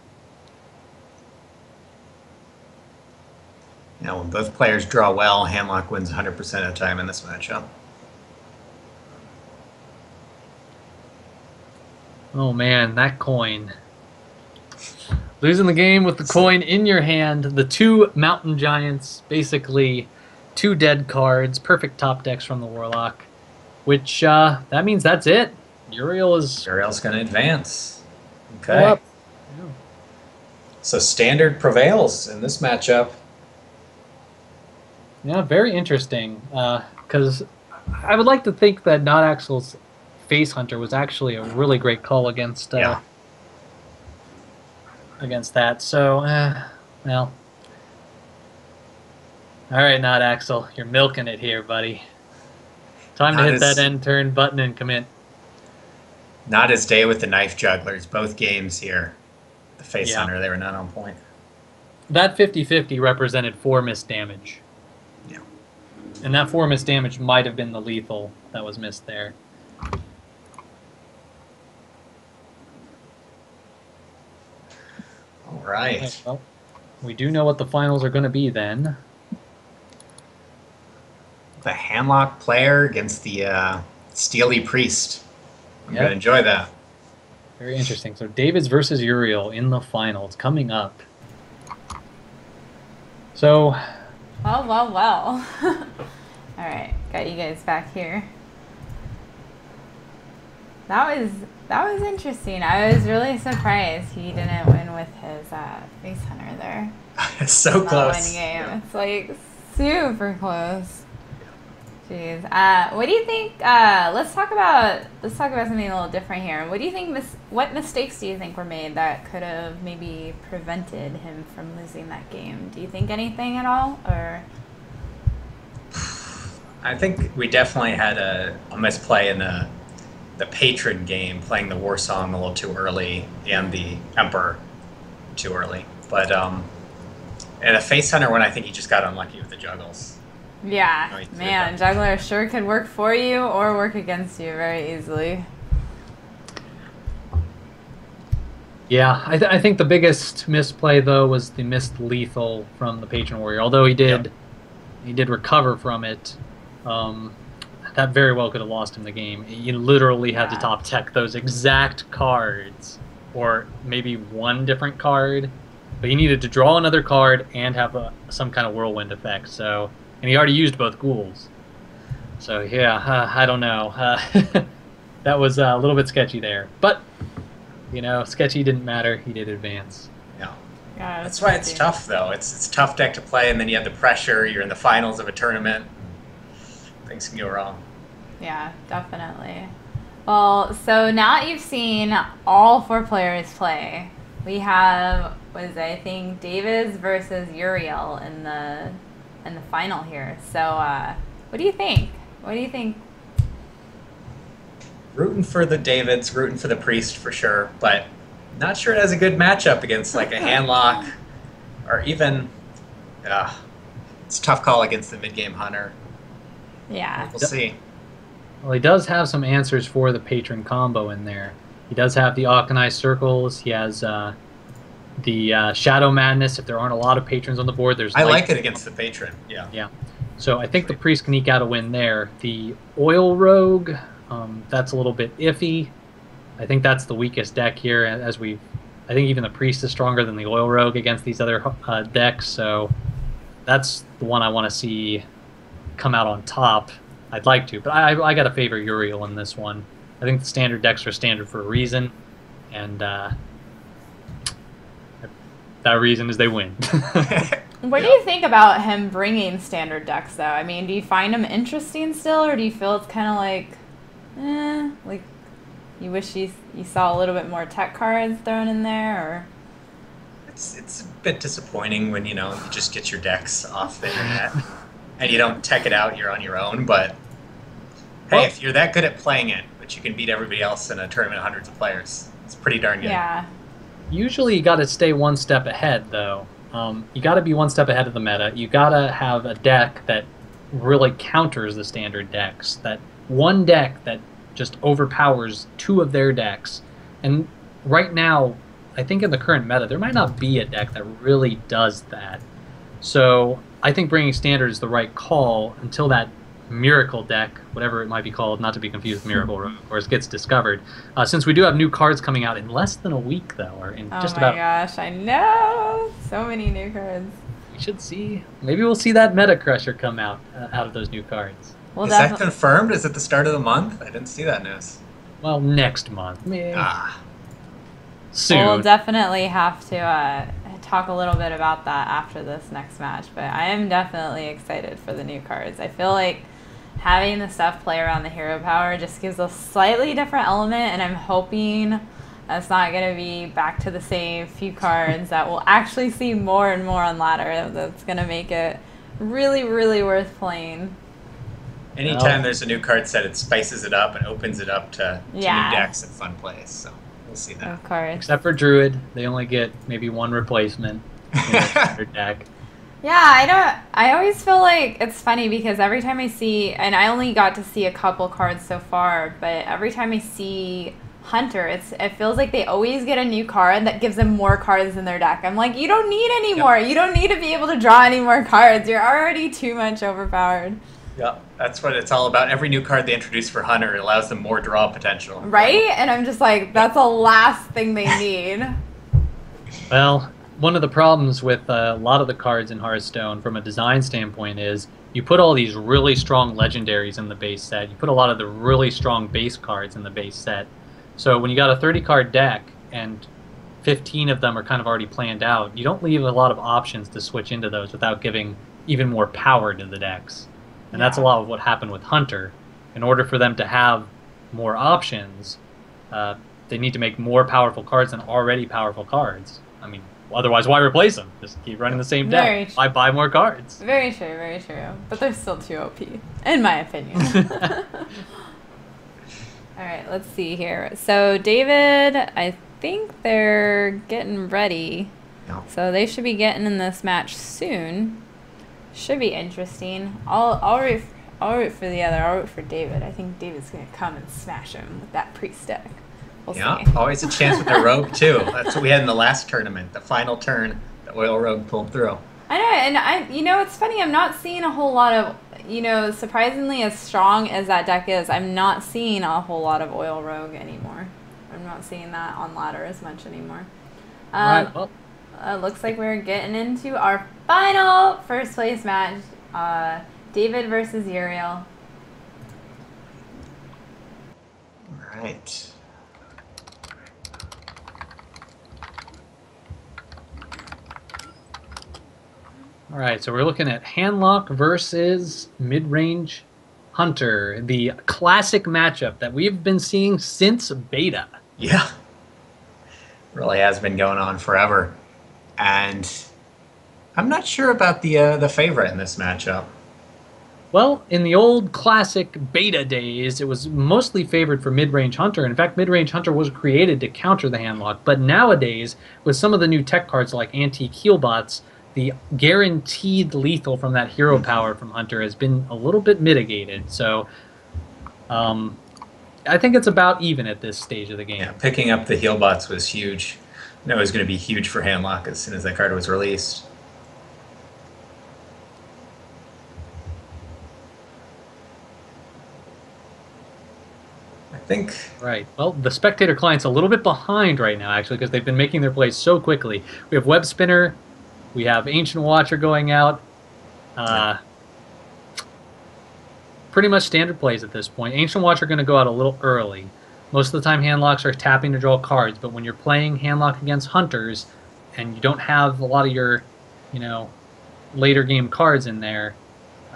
Now, when both players draw well, Handlock wins 100% of the time in this matchup. Oh man, that coin. Losing the game with the coin in your hand. The 2 Mountain Giants, basically 2 dead cards, perfect top decks from the Warlock. Which, that means that's it. Uriel's going to advance. Okay. Up. So Standard prevails in this matchup. Yeah, very interesting. Because I would like to think that Not Axel's Face Hunter was actually a really great call against against that. So, well. Alright, Not Axel. You're milking it here, buddy. Time to hit that end turn button and commit. Not his day with the Knife Jugglers. Both games here. The Face Hunter, they were not on point. That 50-50 represented 4 missed damage. Yeah. And that 4 missed damage might have been the Lethal that was missed there. All right. Okay, well, we do know what the finals are going to be then. The Handlock player against the Steely Priest. I'm going to enjoy that. Very interesting. So Davids versus Uriel in the finals coming up. So... Well, well, well. All right, got you guys back here. That was interesting. I was really surprised he didn't win with his Face Hunter there. It's so close. Game. It's like super close. Jeez. What do you think? Let's talk about something a little different here. What do you think? What mistakes do you think were made that could have maybe prevented him from losing that game? Do you think anything at all, or? I think we definitely had a misplay in the patron game, playing the war song a little too early and the emperor too early. But and a face hunter one, I think he just got unlucky with the juggles. Yeah, man, juggler sure could work for you or work against you very easily. Yeah, I think the biggest misplay though was the missed lethal from the patron warrior. Although he did recover from it, that very well could have lost him the game. You literally had to top tech those exact cards, or maybe one different card, but you needed to draw another card and have some kind of whirlwind effect. So. And he already used both ghouls. So, yeah, I don't know. That was a little bit sketchy there. But, sketchy didn't matter. He did advance. Yeah. That's why it's tough, though. It's a tough deck to play, and then you have the pressure. You're in the finals of a tournament. Things can go wrong. Yeah, definitely. Well, so now that you've seen all 4 players play, we have, I think, Davids versus Uriel in the final here. So, what do you think? Rooting for the Davids, rooting for the Priest for sure, but not sure it has a good matchup against like a Handlock or even. It's a tough call against the mid-game Hunter. Yeah. We'll see. Well, he does have some answers for the patron combo in there. He does have the Auchenized Circles. He has the Shadow Madness. If there aren't a lot of patrons on the board, there's. I like it against the patron. Yeah. Yeah. So I think the Priest can eke out a win there. The Oil Rogue, that's a little bit iffy. I think that's the weakest deck here. I think even the Priest is stronger than the Oil Rogue against these other decks. So that's the one I want to see come out on top. I'd like to, but I got to favor Uriel in this one. I think the standard decks are standard for a reason, and that reason is they win. What do you think about him bringing standard decks, though? I mean, do you find him interesting still, or do you feel it's kind of like you wish you saw a little bit more tech cards thrown in there, or? It's a bit disappointing when you just get your decks off the internet and you don't tech it out. You're on your own, but hey, if you're that good at playing it, but you can beat everybody else in a tournament of hundreds of players, it's pretty darn good. Yeah. Usually you got to stay one step ahead, though. You got to be one step ahead of the meta. You got to have a deck that really counters the standard decks. That one deck that just overpowers 2 of their decks. And right now, I think in the current meta, there might not be a deck that really does that. So I think bringing standard is the right call until that Miracle deck, whatever it might be called, not to be confused with Miracle Rogue, of course, gets discovered. Since we do have new cards coming out in less than a week, though, or in just about. Oh my gosh, I know, so many new cards. We should see. Maybe we'll see that Meta Crusher come out of those new cards. Well, is that confirmed? Is it the start of the month? I didn't see that news. Well, next month. Soon. We'll definitely have to talk a little bit about that after this next match, but I am definitely excited for the new cards. I feel like having the stuff play around the hero power just gives a slightly different element, and I'm hoping that's not going to be back to the same few cards that we'll actually see more and more on ladder. That's going to make it really, really worth playing. Anytime there's a new card set, it spices it up and opens it up to new decks and fun plays. So we'll see that. Of course. Except for Druid, they only get maybe 1 replacement in their standard deck. Yeah, I always feel like it's funny because every time I see, and I only got to see a couple cards so far, but every time I see Hunter, it feels like they always get a new card that gives them more cards in their deck. I'm like, you don't need any more. You don't need to be able to draw any more cards. You're already too much overpowered. Yeah, that's what it's all about. Every new card they introduce for Hunter allows them more draw potential. Right? And I'm just like, that's the last thing they need. Well, one of the problems with a lot of the cards in Hearthstone from a design standpoint is you put all these really strong legendaries in the base set. You put a lot of the really strong base cards in the base set. So when you got a 30-card deck and 15 of them are kind of already planned out, you don't leave a lot of options to switch into those without giving even more power to the decks. And that's a lot of what happened with Hunter. In order for them to have more options, they need to make more powerful cards than already powerful cards. I mean, otherwise, why replace them? Just keep running the same deck. Why buy more cards? Very true, very true. But they're still too OP, in my opinion. All right, let's see here. So David, I think they're getting ready. Yeah. So they should be getting in this match soon. Should be interesting. I'll root for the other. I'll root for David. I think David's gonna come and smash him with that priest deck. We'll see. Always a chance with the rogue too. That's what we had in the last tournament. The final turn, the oil rogue pulled through. I know, and it's funny. I'm not seeing a whole lot of, surprisingly as strong as that deck is, I'm not seeing a whole lot of oil rogue anymore. I'm not seeing that on ladder as much anymore. All right, well. Looks like we're getting into our final first place match. David versus Uriel. All right. All right, so we're looking at Handlock versus Mid-Range Hunter, the classic matchup that we've been seeing since beta. Yeah. Really has been going on forever. And I'm not sure about the favorite in this matchup. Well, in the old classic beta days, it was mostly favored for Mid-Range Hunter. In fact, Mid-Range Hunter was created to counter the Handlock. But nowadays, with some of the new tech cards like Antique Healbots, the guaranteed lethal from that hero power from Hunter has been a little bit mitigated. So I think it's about even at this stage of the game. Yeah, picking up the Healbots was huge. I know it was going to be huge for Handlock as soon as that card was released. I think... Right. Well, the spectator client's a little bit behind right now, actually, because they've been making their plays so quickly. We have Web Spinner. We have Ancient Watcher going out. Pretty much standard plays at this point. Ancient Watcher going to go out a little early. Most of the time, Handlocks are tapping to draw cards, but when you're playing Handlock against Hunters and you don't have a lot of your, later game cards in there,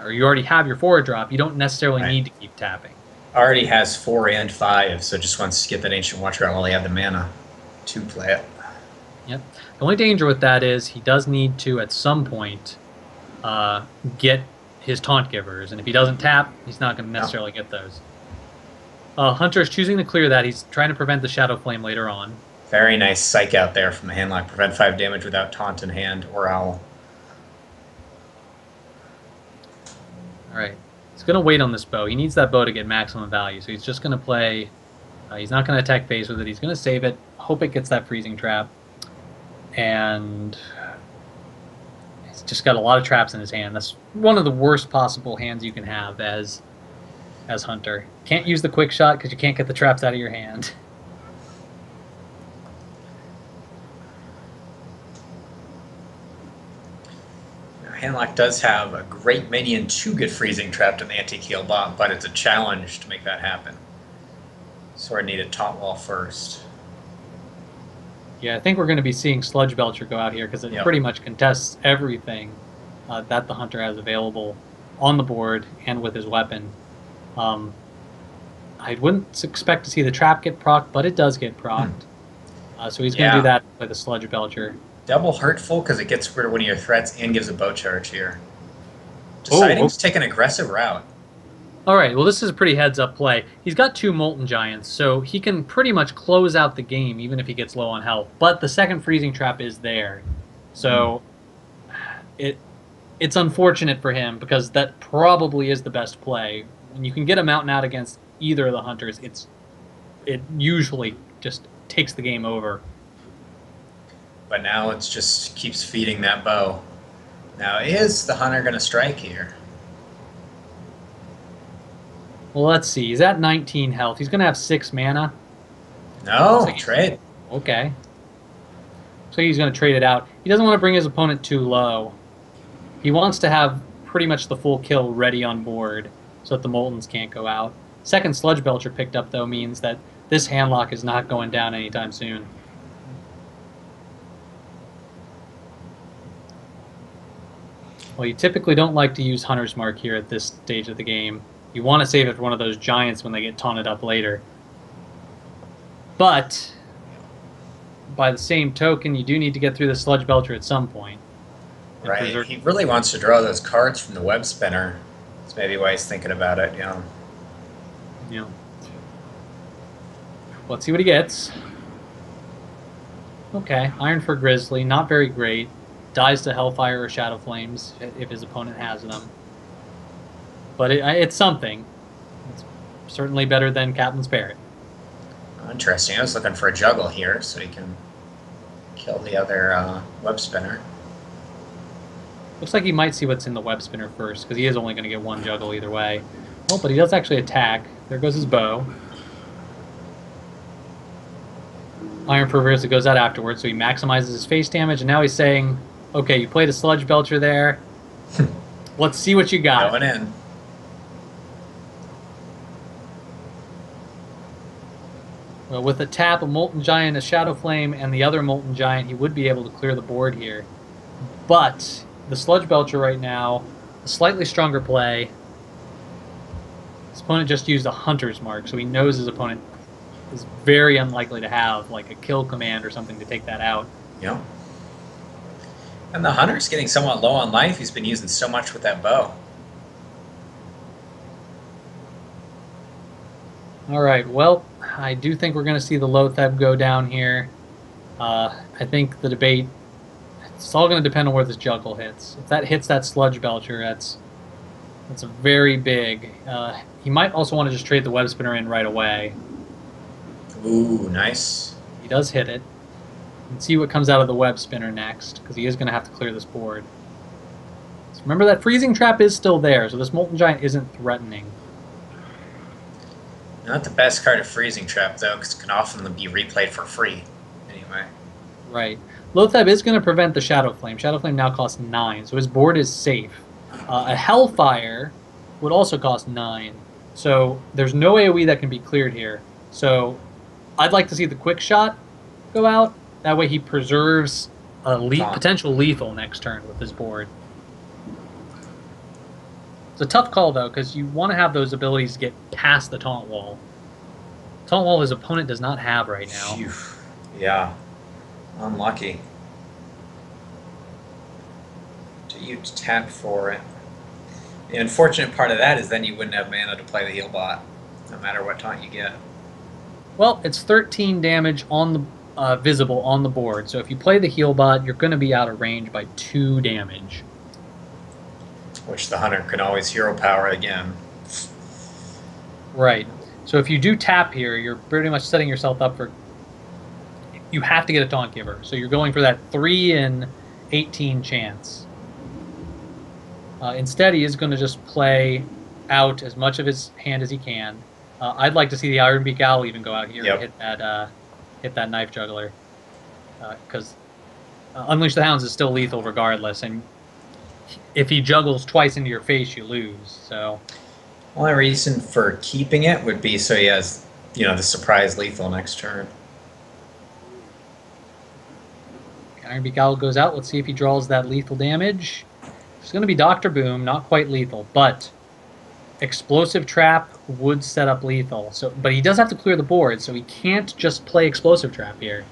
or you already have your 4-drop, you don't necessarily need to keep tapping. Already has 4 and 5, so just wants to get that Ancient Watcher out while he had the mana to play it. Yep. The only danger with that is he does need to, at some point, get his Taunt Givers. And if he doesn't tap, he's not going to necessarily get those. Hunter's choosing to clear that. He's trying to prevent the Shadow Flame later on. Very nice Psych out there from the Handlock. Prevent 5 damage without Taunt in hand or Owl. Alright. He's going to wait on this bow. He needs that bow to get maximum value. So he's just going to play... he's not going to attack base with it. He's going to save it. Hope it gets that Freezing Trap. And... he's just got a lot of traps in his hand. That's one of the worst possible hands you can have as Hunter. Can't use the quick shot because you can't get the traps out of your hand. Handlock does have a great minion to get Freezing trapped in the Antique Healbot, but it's a challenge to make that happen. So I need a Taunt Wall first. Yeah, I think we're going to be seeing Sludge Belcher go out here because it pretty much contests everything that the Hunter has available on the board and with his weapon. I wouldn't expect to see the trap get procced, but it does get procced. So he's going to do that with a Sludge Belcher. Double hurtful because it gets rid of one of your threats and gives a bow charge here. Deciding to take an aggressive route. Alright, well this is a pretty heads-up play. He's got 2 Molten Giants, so he can pretty much close out the game even if he gets low on health. But the second Freezing Trap is there. So it's unfortunate for him because that probably is the best play. When you can get a Mountain out against either of the Hunters, it usually just takes the game over. But now it just keeps feeding that bow. Now, is the Hunter going to strike here? Well, let's see. He's at 19 health. He's going to have 6 mana. No, trade. Okay. So he's going to trade it out. He doesn't want to bring his opponent too low. He wants to have pretty much the full kill ready on board so that the Moltens can't go out. Second Sludge Belcher picked up, though, means that this Handlock is not going down anytime soon. Well, you typically don't like to use Hunter's Mark here at this stage of the game. You want to save it for one of those giants when they get taunted up later. But, by the same token, you do need to get through the Sludge Belcher at some point. Right. He really wants to draw those cards from the web spinner. That's maybe why he's thinking about it, yeah. Yeah. Let's see what he gets. Okay, Iron for Grizzly, not very great. Dies to Hellfire or Shadow Flames if his opponent has them. But it's something. It's certainly better than Captain's Parrot. Interesting. I was looking for a juggle here so he can kill the other web spinner. Looks like he might see what's in the web spinner first, because he is only going to get one juggle either way. Oh, but he does actually attack. There goes his bow. Iron for Grizzly goes out afterwards, so he maximizes his face damage, and now he's saying, okay, you played a Sludge Belcher there. Let's see what you got. Going in. Well, with a tap, a Molten Giant, a Shadow Flame, and the other Molten Giant, he would be able to clear the board here. But the Sludge Belcher right now, a slightly stronger play. His opponent just used a Hunter's Mark, so he knows his opponent is very unlikely to have like a kill command or something to take that out. Yeah. And the Hunter's getting somewhat low on life. He's been using so much with that bow. All right, well, I do think we're going to see the Loatheb go down here. I think the debate, it's all going to depend on where this juggle hits. If that hits that Sludge Belcher, that's a very big. He might also want to just trade the Web Spinner in right away. Ooh, nice. He does hit it. And see what comes out of the Web Spinner next, because he is going to have to clear this board. So remember that Freezing Trap is still there, so this Molten Giant isn't threatening. Not the best card of Freezing Trap, though, because it can often be replayed for free. Anyway. Right. Loatheb is going to prevent the Shadow Flame. Shadow Flame now costs 9, so his board is safe. A Hellfire would also cost 9, so there's no AoE that can be cleared here. So I'd like to see the Quick Shot go out. That way he preserves a potential lethal next turn with his board. It's a tough call, though, because you want to have those abilities to get past the Taunt Wall. Taunt Wall his opponent does not have right now. Phew. Yeah. Unlucky. Do you tap for it? The unfortunate part of that is then you wouldn't have mana to play the heal bot, no matter what taunt you get. Well, it's 13 damage on the visible on the board, so if you play the heal bot, you're going to be out of range by 2 damage. Which the Hunter can always hero power again. Right. So if you do tap here, you're pretty much setting yourself up for... You have to get a Taunt Giver, so you're going for that 3 in 18 chance. Instead, he is going to just play out as much of his hand as he can. I'd like to see the Iron Beak Owl even go out here and hit that Knife Juggler. Because Unleash the Hounds is still lethal regardless, and if he juggles twice into your face, you lose. So, only reason for keeping it would be so he has, the surprise lethal next turn. Iron Beak Owl goes out. Let's see if he draws that lethal damage. It's going to be Dr. Boom, not quite lethal, but Explosive Trap would set up lethal. But he does have to clear the board, so he can't just play Explosive Trap here.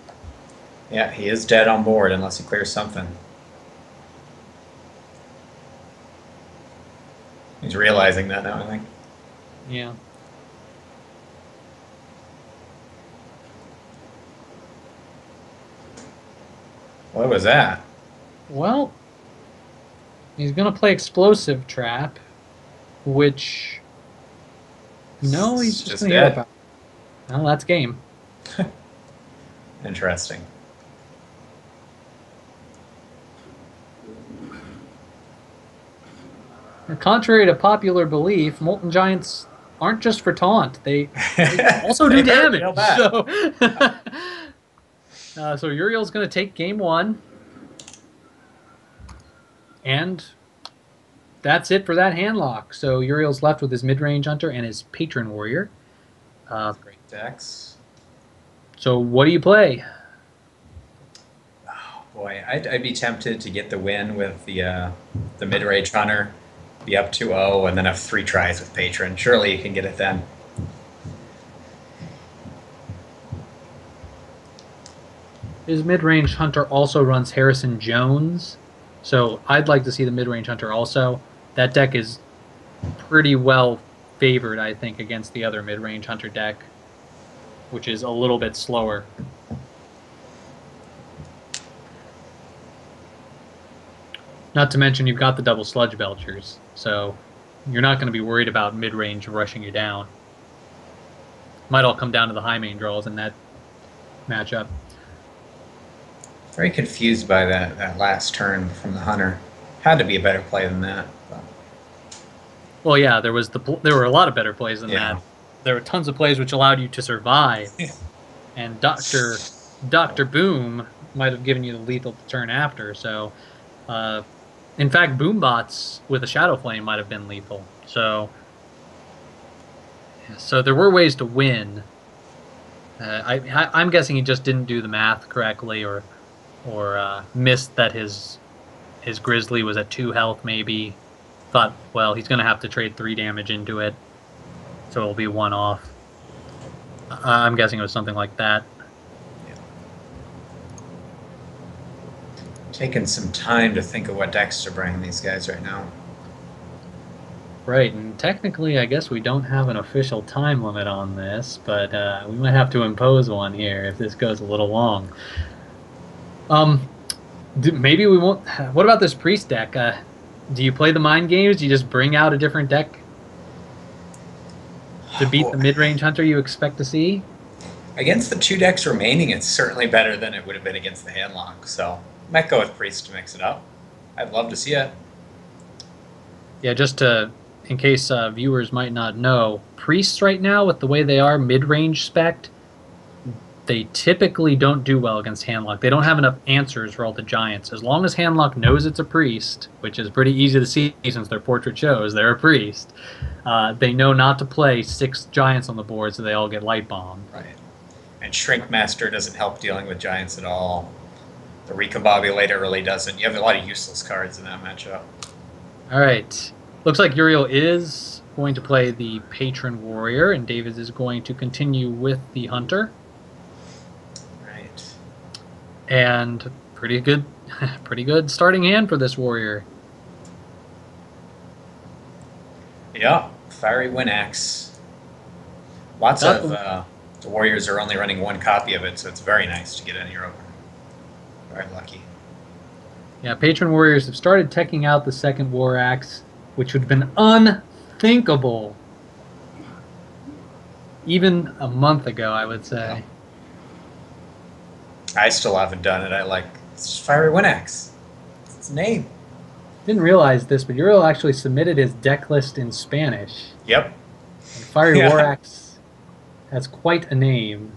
Yeah, he is dead on board unless he clears something. He's realizing that now, I think. Yeah. What was that? Well, he's going to play Explosive Trap, which... No, he's just going to dead. Hero Power. Well, that's game. Interesting. Contrary to popular belief, Molten Giants aren't just for taunt. They also do damage. So Uriel's going to take game 1. And that's it for that handlock. So Uriel's left with his mid-range hunter and his patron warrior. Great decks. So what do you play? Oh boy, I'd be tempted to get the win with the the mid-range hunter, be up 2-0, and then have 3 tries with patron. Surely you can get it then. His mid-range hunter also runs Harrison Jones, so I'd like to see the mid-range hunter also. That deck is pretty well favored, I think, against the other mid-range hunter deck, which is a little bit slower. Not to mention you've got the double Sludge Belchers, so you're not going to be worried about mid-range rushing you down. Might all come down to the high main draws in that matchup. Very confused by that last turn from the hunter. Had to be a better play than that. But... Well, yeah, there were a lot of better plays than that. There were tons of plays which allowed you to survive, and Dr. Boom might have given you the lethal turn after. So, in fact, Boombots with a Shadow Flame might have been lethal. So there were ways to win. I'm guessing he just didn't do the math correctly, or missed that his Grizzly was at 2 health maybe. Thought, well, he's going to have to trade 3 damage into it, so it'll be 1 off. I'm guessing it was something like that. Yeah. Taking some time to think of what decks to bring these guys right now. Right, and technically I guess we don't have an official time limit on this, but we might have to impose one here if this goes a little long. Maybe we won't... What about this Priest deck? Do you play the mind games? Do you just bring out a different deck to beat the mid-range hunter you expect to see? Against the 2 decks remaining, it's certainly better than it would have been against the Handlock, so might go with Priest to mix it up. I'd love to see it. Yeah, just in case viewers might not know, Priests right now, with the way they are mid-range spec'd, they typically don't do well against Handlock. They don't have enough answers for all the giants. As long as Handlock knows it's a Priest, which is pretty easy to see since their portrait shows they're a Priest, they know not to play 6 giants on the board so they all get light bombed. Right. And Shrink Master doesn't help dealing with giants at all. The Recombobulator really doesn't. You have a lot of useless cards in that matchup. All right. Looks like Uriel is going to play the Patron Warrior, and David is going to continue with the Hunter. And pretty good starting hand for this warrior. Yeah, Fiery Windaxe. Lots of the warriors are only running 1 copy of it, so it's very nice to get in your opener. Very lucky. Yeah, Patron Warriors have started teching out the second War Axe, which would have been unthinkable even a month ago, I would say. Yeah. I still haven't done it. It's just Fiery Windaxe. It's its name. Didn't realize this, but Uriel actually submitted his deck list in Spanish. Yep. And Fiery War Axe has quite a name.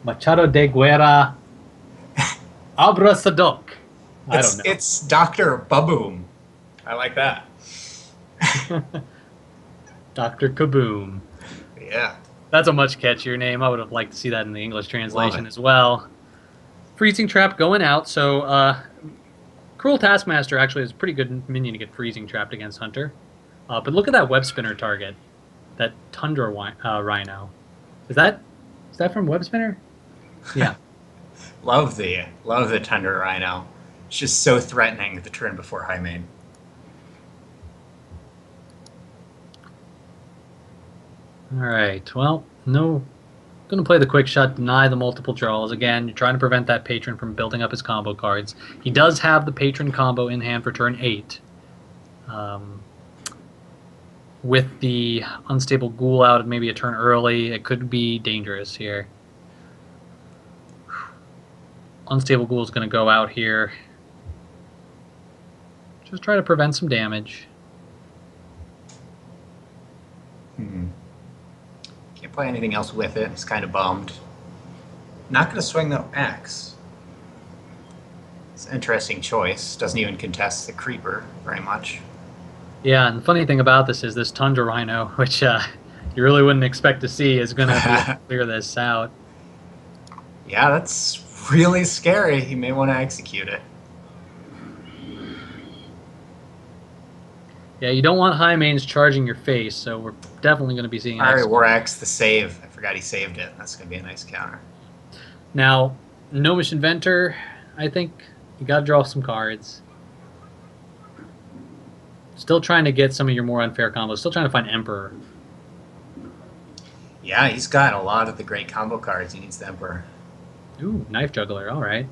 Machado de Guerra Abrasadok. I don't know. It's Dr. Baboom. I like that. Dr. Kaboom. Yeah. That's a much catchier name. I would have liked to see that in the English translation as well. Freezing Trap going out, so Cruel Taskmaster actually is a pretty good minion to get Freezing Trapped against Hunter. But look at that Web Spinner target, that Tundra Rhino. Is that from Web Spinner? Yeah. Love the Tundra Rhino. It's just so threatening the turn before high main. Alright, well, no. Going to play the quick shot, deny the multiple draws. Again, you're trying to prevent that patron from building up his combo cards. He does have the patron combo in hand for turn 8. With the Unstable Ghoul out maybe a turn early, it could be dangerous here. Unstable Ghoul is going to go out here. Just try to prevent some damage. Can't play anything else with it. It's kind of bummed. Not going to swing the axe. It's an interesting choice. Doesn't even contest the creeper very much. Yeah, and the funny thing about this is this Tundra Rhino, which you really wouldn't expect to see, is going to clear this out. Yeah, that's really scary. He may want to execute it. Yeah, you don't want high mains charging your face, so we're definitely going to be seeing an All right, X. Warx, the save. I forgot he saved it. That's going to be a nice counter. Now, Gnomish Inventor, I think you got to draw some cards. Still trying to get some of your more unfair combos. Still trying to find Emperor. Yeah, he's got a lot of the great combo cards. He needs the Emperor. Ooh, Knife Juggler, all right.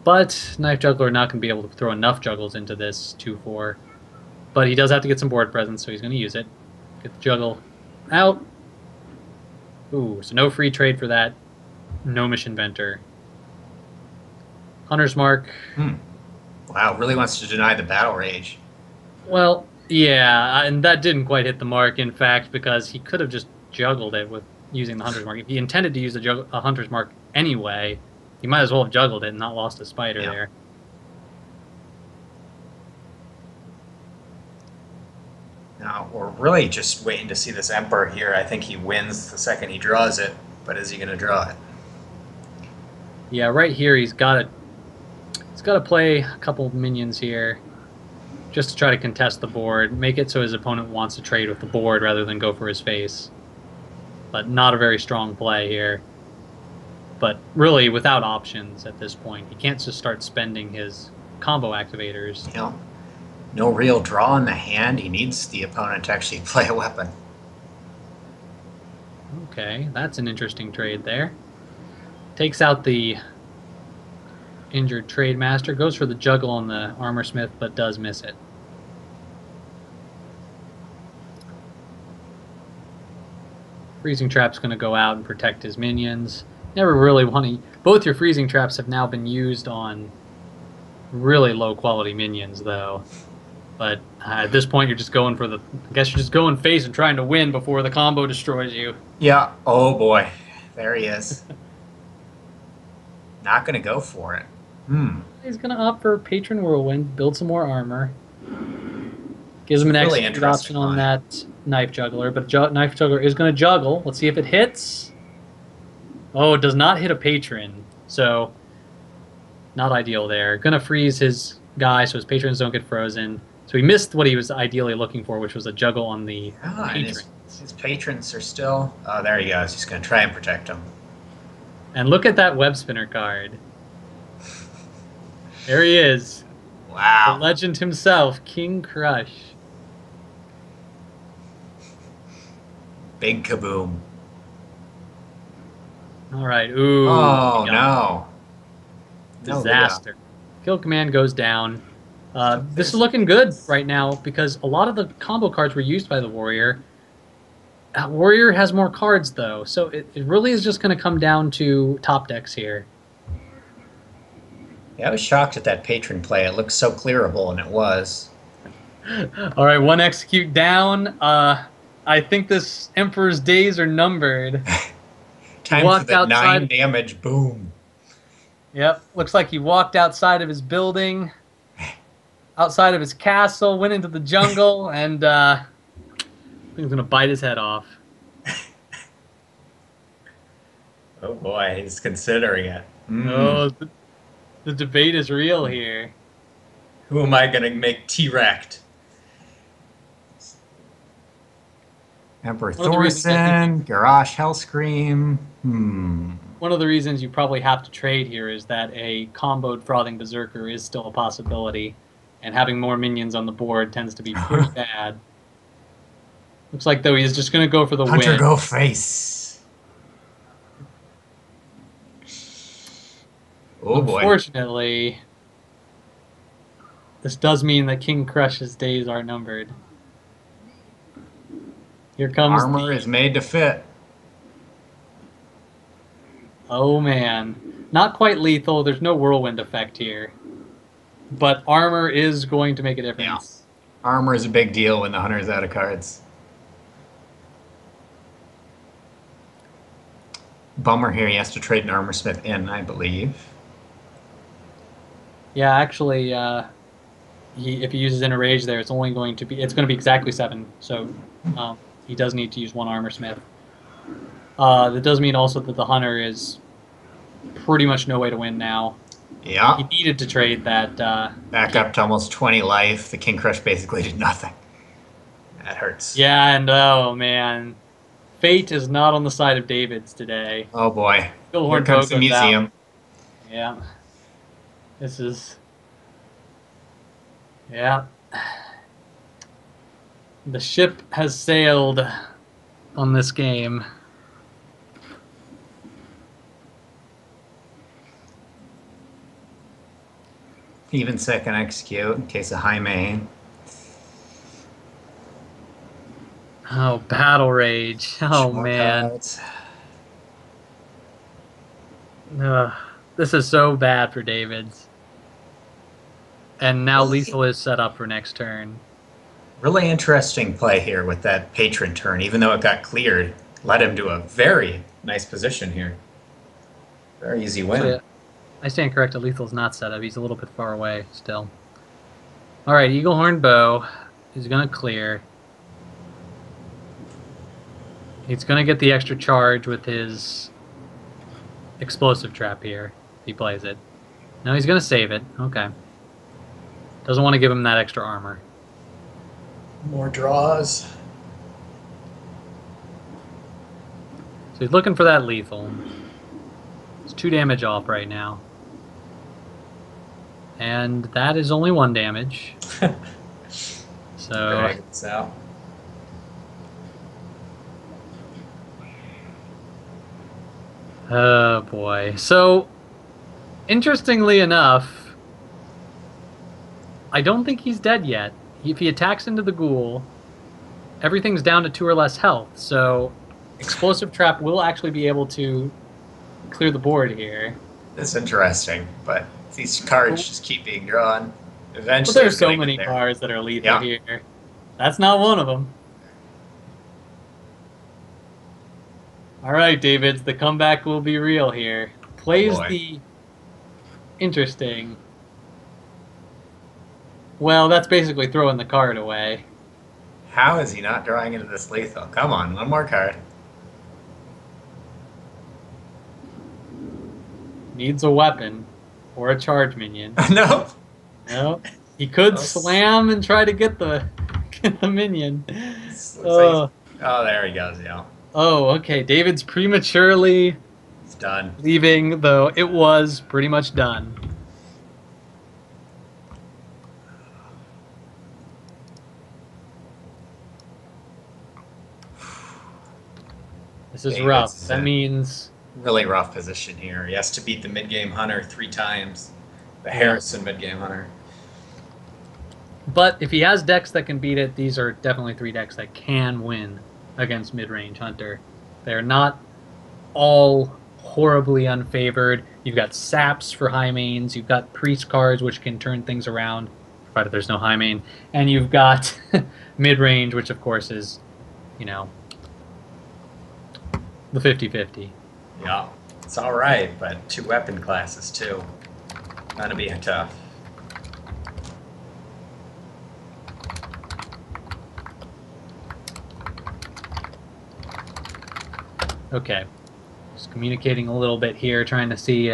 But Knife Juggler not going to be able to throw enough juggles into this 2-4. But he does have to get some board presence, so he's going to use it. Get the juggle out. Ooh, so no free trade for that Gnomish Inventor. Hunter's Mark. Wow, really wants to deny the Battle Rage. Well, yeah, and that didn't quite hit the mark, in fact, because he could have just juggled it with using the Hunter's Mark. If he intended to use a Hunter's Mark anyway, he might as well have juggled it and not lost a spider there. Now, we're really just waiting to see this Emperor here. I think he wins the second he draws it, but is he going to draw it? Yeah, right here he's got to play a couple of minions here just to try to contest the board, make it so his opponent wants to trade with the board rather than go for his face. But not a very strong play here. But really without options at this point. He can't just start spending his combo activators. You know, no real draw in the hand. He needs the opponent to actually play a weapon. Okay, that's an interesting trade there. Takes out the injured Trade Master, goes for the juggle on the Armor Smith, but does miss it. Freezing Trap's going to go out and protect his minions. Never really want to... Both your Freezing Traps have now been used on really low quality minions, though. But at this point, you're just going for the... I guess you're just going face and trying to win before the combo destroys you. Yeah. Oh, boy. There he is. Not going to go for it. He's going to opt for Patron Whirlwind, build some more armor. Gives him an Really execute option on that Knife Juggler, but Knife Juggler is going to juggle. Let's see if it hits. Oh, it does not hit a Patron, so not ideal there. Going to freeze his guy so his patrons don't get frozen. So he missed what he was ideally looking for, which was a juggle on the patrons. His patrons are still... Oh, there he goes. He's going to try and protect them. And look at that Web Spinner card. There he is. Wow. The legend himself, King Crush. Big kaboom. All right. Ooh. Oh, no. Disaster. Kill command goes down. This is looking good right now because a lot of the combo cards were used by the Warrior. Warrior has more cards, though, so it really is just going to come down to top decks here. Yeah, I was shocked at that patron play. It looked so clearable, and it was. All right, one execute down. I think this Emperor's days are numbered. Time for the 9 damage. Boom. Yep, looks like he walked outside of his building, outside of his castle, went into the jungle, and I think he's going to bite his head off. Oh boy, he's considering it. Oh, the debate is real here. Who am I going to make T-Wrecked? Emperor Thorson, Garrosh Hellscream. One of the reasons you probably have to trade here is that a comboed Frothing Berserker is still a possibility, and having more minions on the board tends to be pretty bad. Looks like, though, he's just going to go for the win. Hunter, go face. Oh, boy. Unfortunately, this does mean that King Crush's days are numbered. Here comes Armor is made to fit. Oh, man. Not quite lethal. There's no whirlwind effect here. But armor is going to make a difference. Yeah. Armor is a big deal when the hunter's out of cards. Bummer here. He has to trade an Armor Smith in, I believe. Yeah, actually, if he uses Inner Rage there, it's going to be exactly 7. So he does need to use 1 Armor Smith. That does mean also that the Hunter is pretty much no way to win now. He Yeah. needed to trade that. Back up to almost 20 life. The King Crush basically did nothing. That hurts. Yeah, and oh man, fate is not on the side of David's today. Oh boy. Here Billhorn Bow comes the goes out. museum. Yeah, this is. Yeah, the ship has sailed on this game. Even second execute in case of high main. Oh, Battle Rage. Oh More man. cards. Ugh, this is so bad for David's. And now Really, Lethal is set up for next turn. really interesting play here with that patron turn. Even though it got cleared, led him to a very nice position here. Very easy Actually, win. I stand corrected. Lethal's not set up. He's a little bit far away still. All right, Eagle Horn Bow is going to clear. He's going to get the extra charge with his explosive trap here. If he plays it. No, he's going to save it. Okay. Doesn't want to give him that extra armor. More draws. So he's looking for that lethal. It's 2 damage off right now. And that is only 1 damage. So Drag this out. oh boy. So interestingly enough, I don't think he's dead yet. If he attacks into the ghoul, everything's down to 2 or less health. So explosive trap will actually be able to clear the board here. That's interesting, but these cards just keep being drawn. But Eventually, there's it's so gonna get many there. cards that are lethal Yeah. here. That's not one of them. All right, Davids, the comeback will be real here. Plays Boy. the interesting. Well, that's basically throwing the card away. How is he not drawing into this lethal? Come on, one more card. Needs a weapon or a charge minion. No. No, he could Oh. slam and try to get the minion. Looks Oh, like, oh, there he goes. Yeah, oh, okay. David's prematurely it's done. leaving, though it was pretty much done. This is David's rough. is That in means really rough position here. He has to beat the mid-game hunter 3 times. The Harrison mid-game hunter. but if he has decks that can beat it, these are definitely 3 decks that can win against mid-range hunter. They're not all horribly unfavored. You've got saps for high mains, you've got priest cards which can turn things around, provided there's no high main, and you've got mid-range, which of course is, you know, the 50-50. Yeah, it's all right, but 2 weapon classes too. Gonna be tough. Okay, just communicating a little bit here, trying to see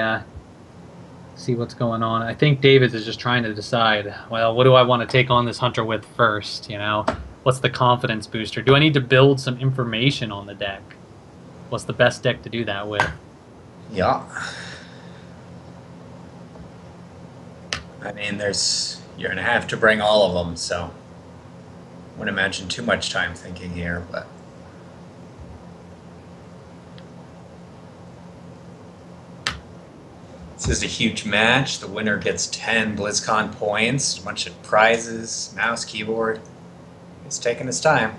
what's going on. I think Davids is just trying to decide, well, what do I want to take on this hunter with first, you know? What's the confidence booster? Do I need to build some information on the deck? What's the best deck to do that with? Yeah. I mean, you're gonna have to bring all of them, so wouldn't imagine too much time thinking here, but this is a huge match. The winner gets 10 BlizzCon points, a bunch of prizes, mouse, keyboard. It's taking its time.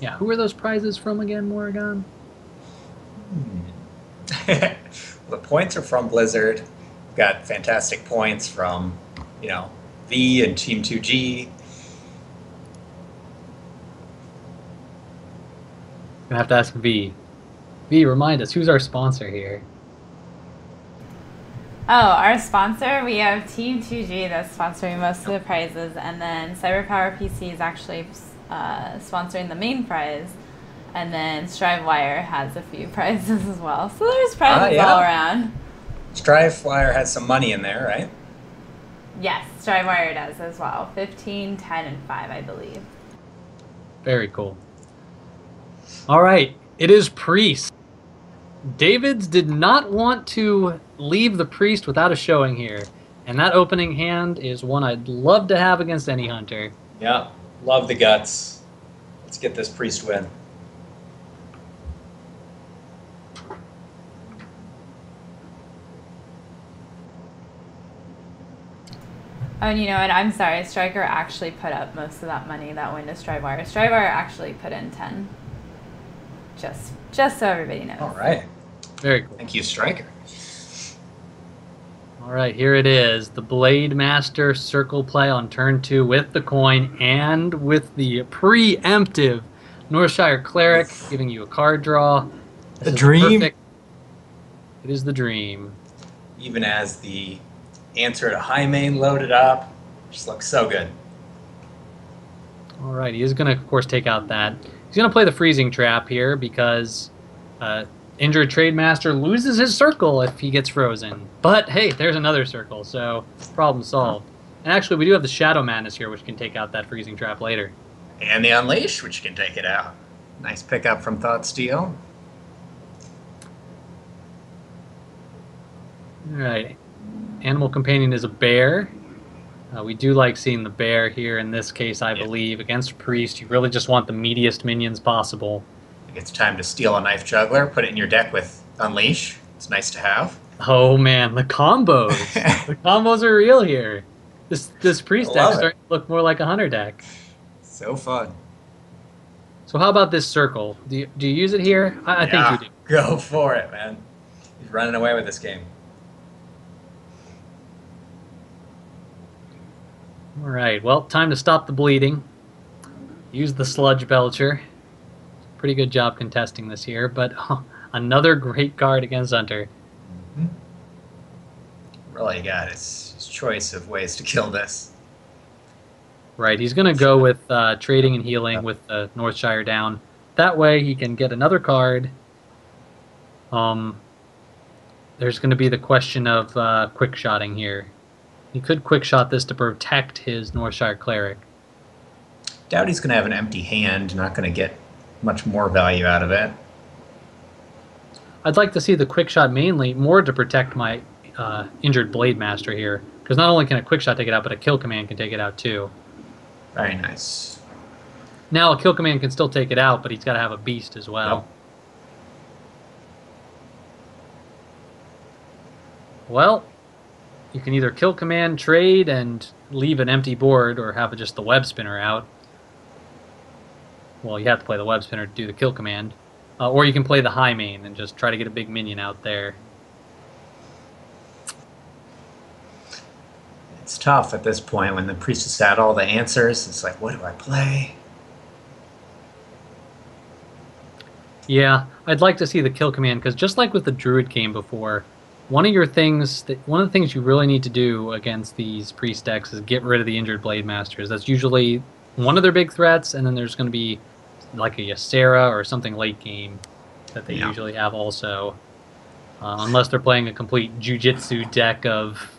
Yeah, who are those prizes from again, Moragon? The points are from Blizzard. We've got fantastic points from, V and Team 2G. Gonna have to ask V. V, remind us, who's our sponsor here? Oh, our sponsor, we have Team 2G that's sponsoring most of the prizes, and then CyberPower PC is actually sponsoring the main prize, and then Strivewire has a few prizes as well. So there's prizes yeah. all around. Strive Flyer has some money in there, right? Yes, Strivewire does as well. 15, 10, and 5, I believe. Very cool. All right, it is Priest. Davids did not want to leave the Priest without a showing here, and that opening hand is one I'd love to have against any hunter. Yeah, love the guts. Let's get this Priest win. Oh, and you know what? I'm sorry. Striker actually put up most of that money that went to Strivewire. Strivewire actually put in 10. Just so everybody knows. All right. Very cool. Thank you, Striker. All right, here it is. The Blade Master circle play on turn 2 with the coin and with the preemptive Northshire Cleric giving you a card draw. The dream. It is the dream. Even as the answer to High Main loaded up, just looks so good. All right, he is going to, of course, take out that. He's going to play the Freezing Trap here because Injured Trademaster loses his circle if he gets frozen. But, hey, there's another circle, so problem solved. And actually, we do have the Shadow Madness here, which can take out that Freezing Trap later. And the Unleash, which can take it out. Nice pickup from Thoughtsteel. All right. Animal Companion is a bear. We do like seeing the bear here in this case, I believe. Against Priest, you really just want the meatiest minions possible. I think it's time to steal a Knife Juggler, put it in your deck with Unleash. It's nice to have. Oh man, the combos. The combos are real here. This Priest deck starting to look more like a Hunter deck. So fun. So how about this circle? Do you use it here? I think you do. Go for it, man. He's running away with this game. All right, well, time to stop the bleeding. Use the Sludge Belcher. Pretty good job contesting this here, but another great card against Hunter. Mm-hmm. Really got his choice of ways to kill this. Right, he's going to go with trading and healing with Northshire down. That way he can get another card. There's going to be the question of quick-shotting here. He could quick-shot this to protect his Northshire Cleric. Doubt he's going to have an empty hand, not going to get much more value out of it. I'd like to see the quick-shot mainly more to protect my injured Blade Master here. Because not only can a quick-shot take it out, but a kill command can take it out too. Very nice. Now a kill command can still take it out, but he's got to have a beast as well. Yep. Well, you can either kill command, trade, and leave an empty board, or have just the web spinner out. Well, you have to play the web spinner to do the kill command. Or you can play the high main and just try to get a big minion out there. It's tough at this point when the priest has had all the answers. It's like, what do I play? Yeah, I'd like to see the kill command, because just like with the Druid game before, one of the things you really need to do against these priest decks is get rid of the injured Blade Masters. That's usually one of their big threats, and then there's going to be like a Ysera or something late game that they usually have also. Unless they're playing a complete Jujitsu deck of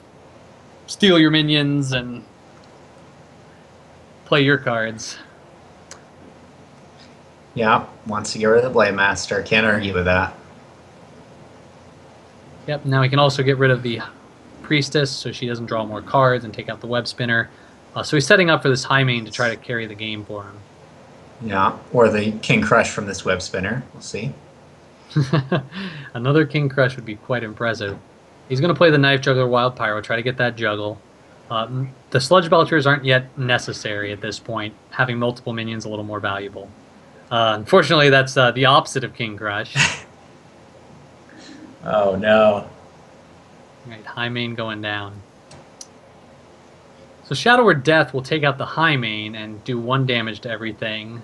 steal your minions and play your cards. Yeah, wants to get rid of the Blade Master. Can't argue with that. Yep, now he can also get rid of the Priestess so she doesn't draw more cards and take out the Web Spinner. So he's setting up for this high main to try to carry the game for him. Yeah, or the King Crush from this Web Spinner. We'll see. Another King Crush would be quite impressive. He's going to play the Knife Juggler Wild Pyro, try to get that juggle. The Sludge Belchers aren't yet necessary at this point, having multiple minions a little more valuable. Unfortunately, that's the opposite of King Crush. Oh, no. Right, high main going down. So Shadow or Death will take out the high main and do 1 damage to everything.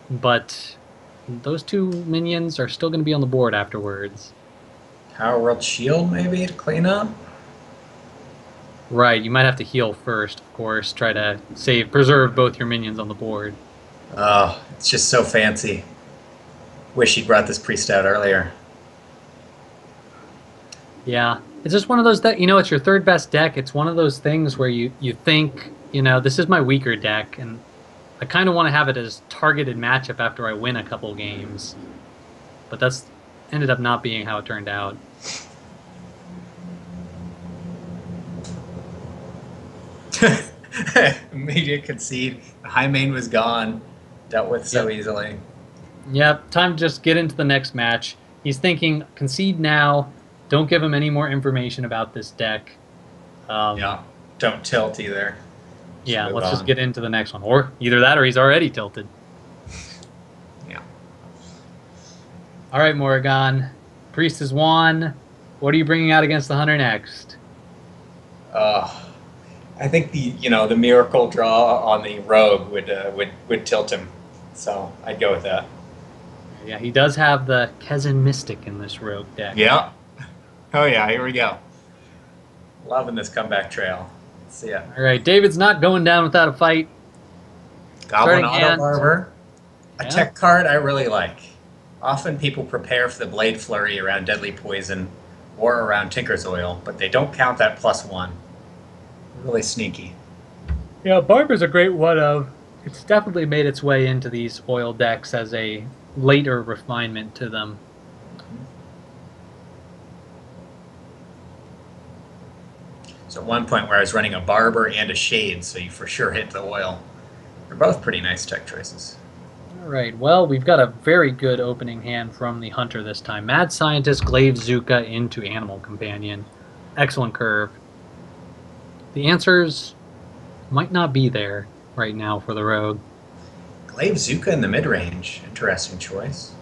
But those 2 minions are still going to be on the board afterwards. Power World Shield, maybe, to clean up? Right, you might have to heal first, of course. Try to preserve both your minions on the board. Oh, it's just so fancy. Wish he'd brought this priest out earlier. Yeah, it's just one of those that it's your third best deck. It's one of those things where you think this is my weaker deck, and I kind of want to have it as targeted matchup after I win a couple games, but that's ended up not being how it turned out. Immediate concede. The high main was gone. Dealt with so easily. Yep, time to just get into the next match. He's thinking, concede now. Don't give him any more information about this deck. Yeah, don't tilt either. Yeah, let's just get into the next one. Or either that or he's already tilted. Yeah. All right, Moragon. Priest is won. What are you bringing out against the Hunter next? I think the miracle draw on the rogue would tilt him. So I'd go with that. Yeah, he does have the Kezan Mystic in this rogue deck. Yeah. Oh yeah, here we go. Loving this comeback trail. Let's see ya. All right, David's not going down without a fight. Goblin Auto Barber. A tech card I really like. Often people prepare for the Blade Flurry around Deadly Poison or around Tinker's Oil, but they don't count that +1. Really sneaky. Yeah, Barber's a great one of. It's definitely made its way into these oil decks as a later refinement to them. So at one point where I was running a Barber and a Shade, so you for sure hit the oil. They're both pretty nice tech choices. All right, well, we've got a very good opening hand from the Hunter this time. Mad Scientist, Glaive Zuka into Animal Companion. Excellent curve. The answers might not be there right now for the Rogue. Glaive Zuka in the mid-range. Interesting choice.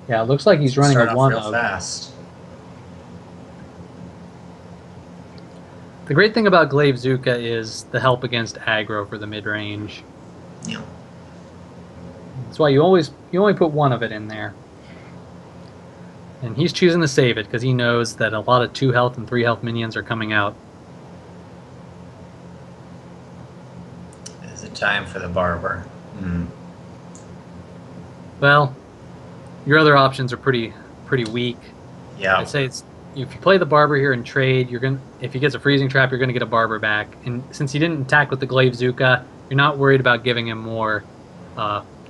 Yeah, it looks like he's running a one of. Fast. The great thing about Glaive Zuka is the help against aggro for the mid-range. Yeah. That's why you only put one of it in there. And he's choosing to save it because he knows that a lot of 2 health and 3 health minions are coming out. Is it time for the Barber? Well, your other options are pretty weak. Yeah. I'd say it's if you play the Barber here and trade, if he gets a freezing trap, you're gonna get a Barber back. And since he didn't attack with the Glaive Zuka, you're not worried about giving him more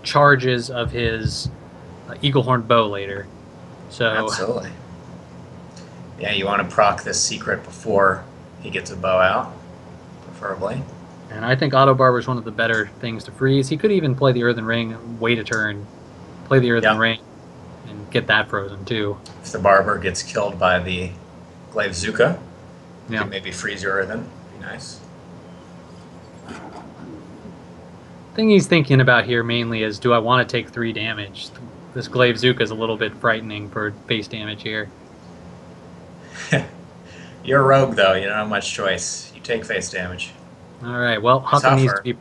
charges of his Eaglehorn Bow later. So absolutely. Yeah, you want to proc this secret before he gets a bow out, preferably. And I think Auto Barber is one of the better things to freeze. He could even play the Earthen Ring, wait a turn, play the Earthen Ring, and get that frozen too. If the Barber gets killed by the Glaive Zuka, you yeah, can maybe freeze your Earthen. Be nice. The thing he's thinking about here mainly is, do I want to take 3 damage? This Glaive Zuka is a little bit frightening for base damage here. You're a rogue, though. You don't have much choice. You take face damage. All right. Well, Huffer needs to be.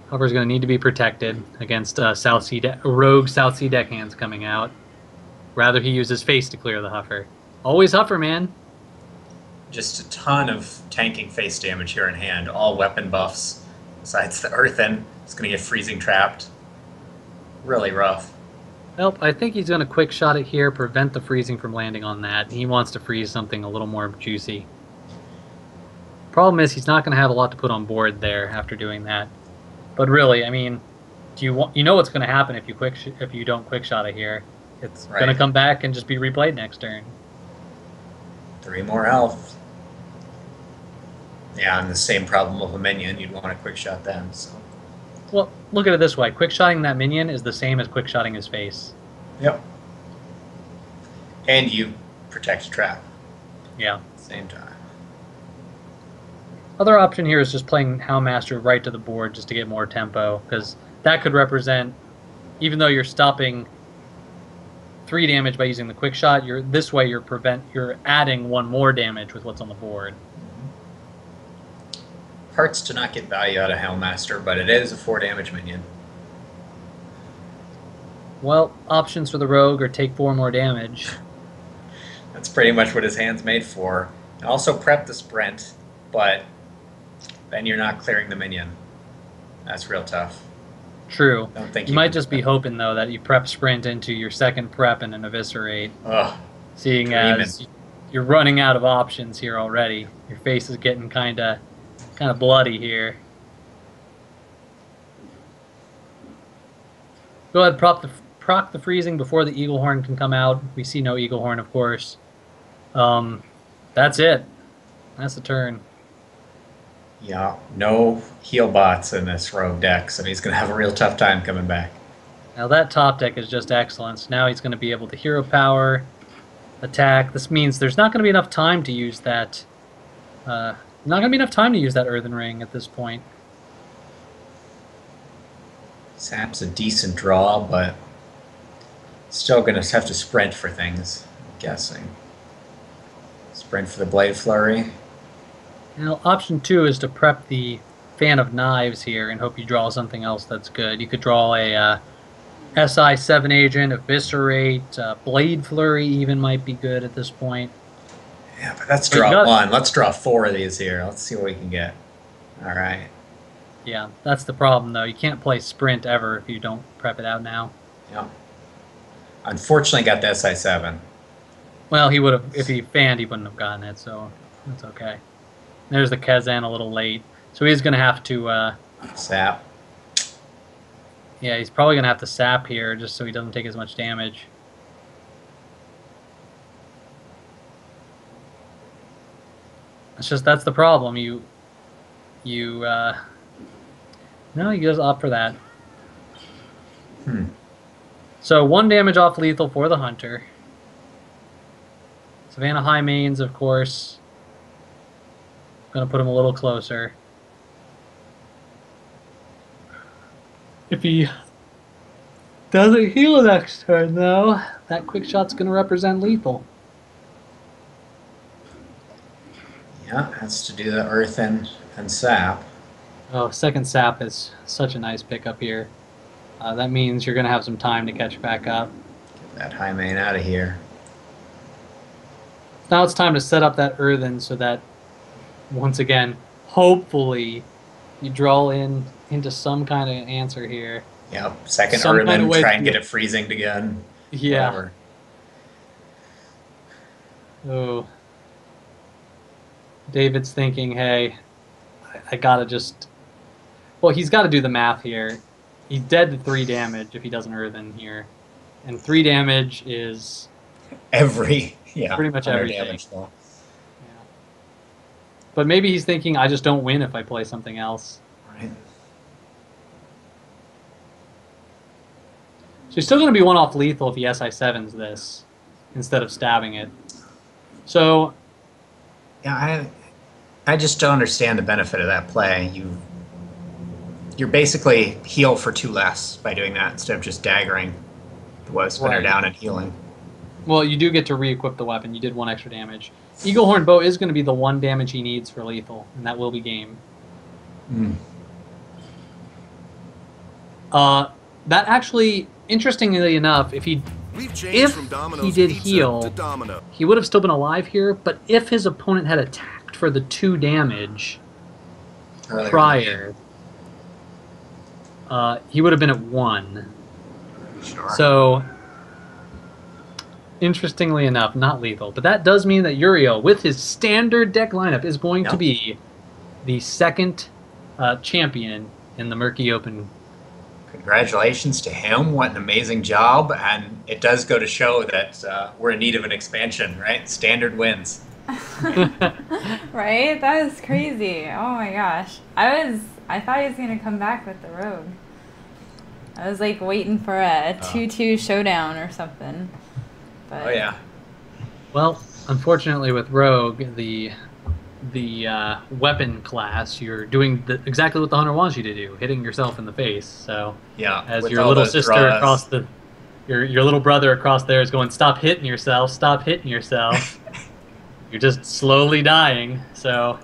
Huffer's going to need to be protected against rogue South Sea deckhands coming out. Rather, he uses face to clear the Huffer. Always Huffer, man. Just a ton of tanking face damage here in hand. All weapon buffs. Besides the Earthen, it's going to get freezing trapped. Really rough. Well, I think he's going to quick shot it here, prevent the freezing from landing on that. He wants to freeze something a little more juicy. Problem is, he's not going to have a lot to put on board there after doing that. But really, I mean, you know what's going to happen if you don't quick shot it here. It's going to come back and just be replayed next turn. 3 more health. Yeah, and the same problem with a minion. You'd want to quick shot them. So. Well, look at it this way. Quick shotting that minion is the same as quick shotting his face. Yep. And you protect a trap. Yeah. At the same time. Other option here is just playing Houndmaster right to the board just to get more tempo, because that could represent, even though you're stopping 3 damage by using the quick shot, this way you're adding 1 more damage with what's on the board. Hurts to not get value out of Houndmaster, but it is a 4 damage minion. Well, options for the rogue are take 4 more damage. That's pretty much what his hand's made for. And also prep the sprint, but then you're not clearing the minion. That's real tough. True. Don't think you might just be hoping, though, that you prep sprint into your second prep and an eviscerate. Ugh. seeing Dreaming. as you're running out of options here already. Your face is getting kind of bloody here. Go ahead, proc the freezing before the Eagle Horn can come out. We see no Eagle Horn, of course. That's it. That's the turn. Yeah, no heal bots in this rogue deck, so he's going to have a real tough time coming back. Now that top deck is just excellent. So now he's going to be able to hero power, attack. This means there's not going to be enough time to use that. Not going to be enough time to use that Earthen Ring at this point. Sap's a decent draw, but still going to have to sprint for things, I'm guessing. Sprint for the Blade Flurry. Now, option 2 is to prep the Fan of Knives here and hope you draw something else that's good. You could draw a SI7 agent, Eviscerate, Blade Flurry even might be good at this point. Yeah, but let's draw one. Let's draw 4 of these here. Let's see what we can get. All right. Yeah, that's the problem, though. You can't play Sprint ever if you don't prep it out now. Yeah. Unfortunately, got the SI7. Well, he would have, if he fanned, he wouldn't have gotten it, so that's okay. There's the Kazan a little late. So he's going to have to... Sap. Yeah, he's probably going to have to sap here just so he doesn't take as much damage. That's the problem. No, he goes opt for that. So 1 damage off lethal for the Hunter. Savannah High Mains, of course. Going to put him a little closer. If he doesn't heal next turn, though, that quick shot's going to represent lethal. Yeah, has to do the Earth and Sap. Oh, second sap is such a nice pickup here. That means you're going to have some time to catch back up. Get that High Main out of here. Now it's time to set up that Earthen so that, once again, hopefully you draw into some kind of answer here. Yep, second Some Earthen, kind of way try to and get it freezing again. Yeah. Whatever. Oh. David's thinking, hey, I gotta just... Well, he's got to do the math here. He's dead to 3 damage if he doesn't Earthen here. And 3 damage is... Pretty much everything. Damage yeah. But maybe he's thinking, I just don't win if I play something else. Right. So he's still going to be 1 off lethal if he SI7s this, instead of stabbing it. So... Yeah, I just don't understand the benefit of that play. You're basically heal for 2 less by doing that instead of just daggering the web spinner down and healing. Well, you do get to re-equip the weapon. You did 1 extra damage. Eagle Horn Bow is going to be the 1 damage he needs for lethal, and that will be game. That actually, interestingly enough, if he did heal, he would have still been alive here, but if his opponent had attacked for the 2 damage prior, he would have been at 1. Sure. So, interestingly enough, not lethal. But that does mean that Uriel, with his standard deck lineup, is going to be the second champion in the Murky Open. Congratulations to him. What an amazing job. And it does go to show that we're in need of an expansion, right? Standard wins. Right? That was crazy. Oh my gosh. I thought he was going to come back with the Rogue. I was like waiting for a 2-2 showdown or something. But... Oh yeah. Well, unfortunately with Rogue, the weapon class, you're doing exactly what the Hunter wants you to do, hitting yourself in the face. So yeah, as your little sister across the, your little brother across there is going, stop hitting yourself, stop hitting yourself. You're just slowly dying. So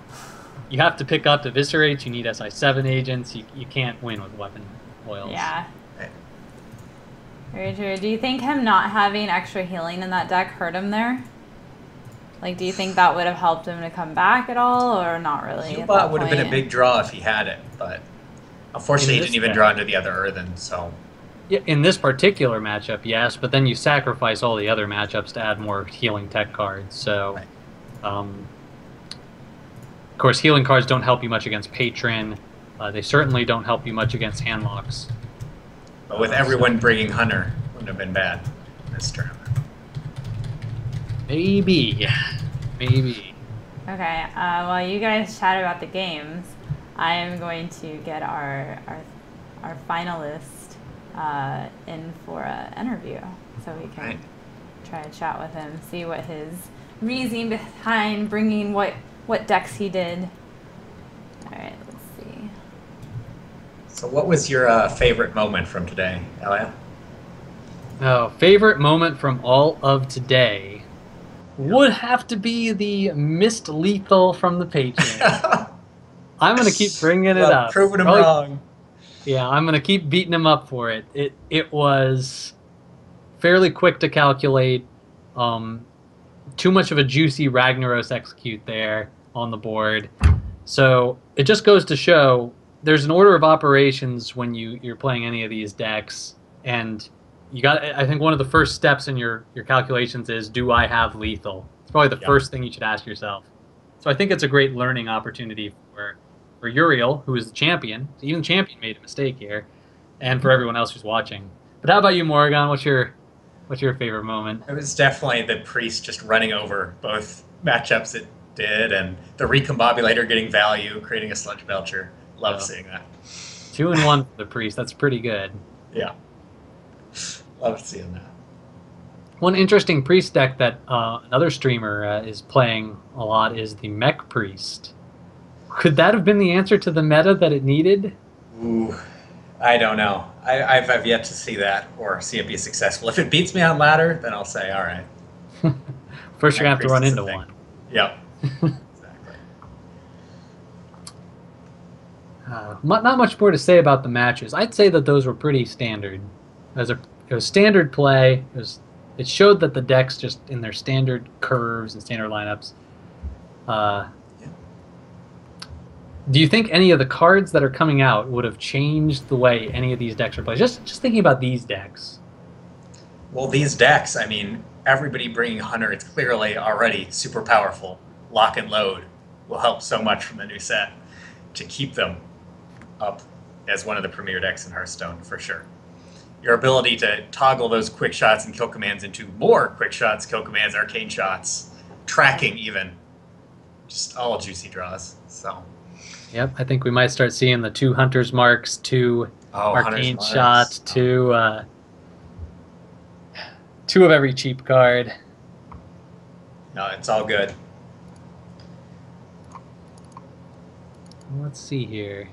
you have to pick up Eviscerate. You need SI7 agents. You can't win with weapon oils. Yeah. Very true. Do you think him not having extra healing in that deck hurt him there? Like, do you think that would have helped him to come back at all, or not really? Healbot would have been a big draw if he had it, but unfortunately he didn't even draw into the other Earthen, so... Yeah, in this particular matchup, yes, but then you sacrifice all the other matchups to add more healing tech cards. So, Right. Of course, healing cards don't help you much against Patron. They certainly don't help you much against handlocks. But with everyone bringing Hunter, wouldn't have been bad this tournament. Maybe. Maybe. Okay, while you guys chat about the games, I am going to get our finalist in for an interview, so we can try to chat with him, see what his reasoning behind bringing what decks he did. All right, let's see. So what was your favorite moment from today, Elia? Oh, favorite moment from all of today would have to be the missed lethal from the Patron. I'm going to keep bringing it up. Proving him wrong. Yeah, I'm going to keep beating him up for it. It was fairly quick to calculate. Too much of a juicy Ragnaros execute there on the board. So it just goes to show there's an order of operations when you're playing any of these decks, and I think one of the first steps in your calculations is, do I have lethal? It's probably the first thing you should ask yourself. So I think it's a great learning opportunity for Uriel, who is the champion. Even the champion made a mistake here, and for everyone else who's watching. But how about you, Moragon? What's your favorite moment? It was definitely the priest just running over both matchups it did, and the recombobulator getting value, creating a sludge belcher. Love seeing that. 2-1 for the priest. That's pretty good. Yeah. Love seeing that. One interesting priest deck that another streamer is playing a lot is the Mech Priest. Could that have been the answer to the meta that it needed? Ooh, I don't know. I've yet to see that or see it be successful. If it beats me on ladder, then I'll say, all right. First, you're going to have to run into one. Yep. Exactly. Not much more to say about the matches. I'd say that those were pretty standard. It was standard play. It showed that the decks just in their standard curves and standard lineups. Do you think any of the cards that are coming out would have changed the way any of these decks are played? Just thinking about these decks. Well, these decks, I mean, everybody bringing Hunter, it's clearly already super powerful. Lock and load will help so much from the new set to keep them up as one of the premier decks in Hearthstone, for sure. Your ability to toggle those quick shots and kill commands into more quick shots, kill commands, arcane shots, tracking even, just all juicy draws. So. Yep, I think we might start seeing the 2 Hunter's Marks, 2 arcane shots, 2 of every cheap card. No, it's all good. Let's see here.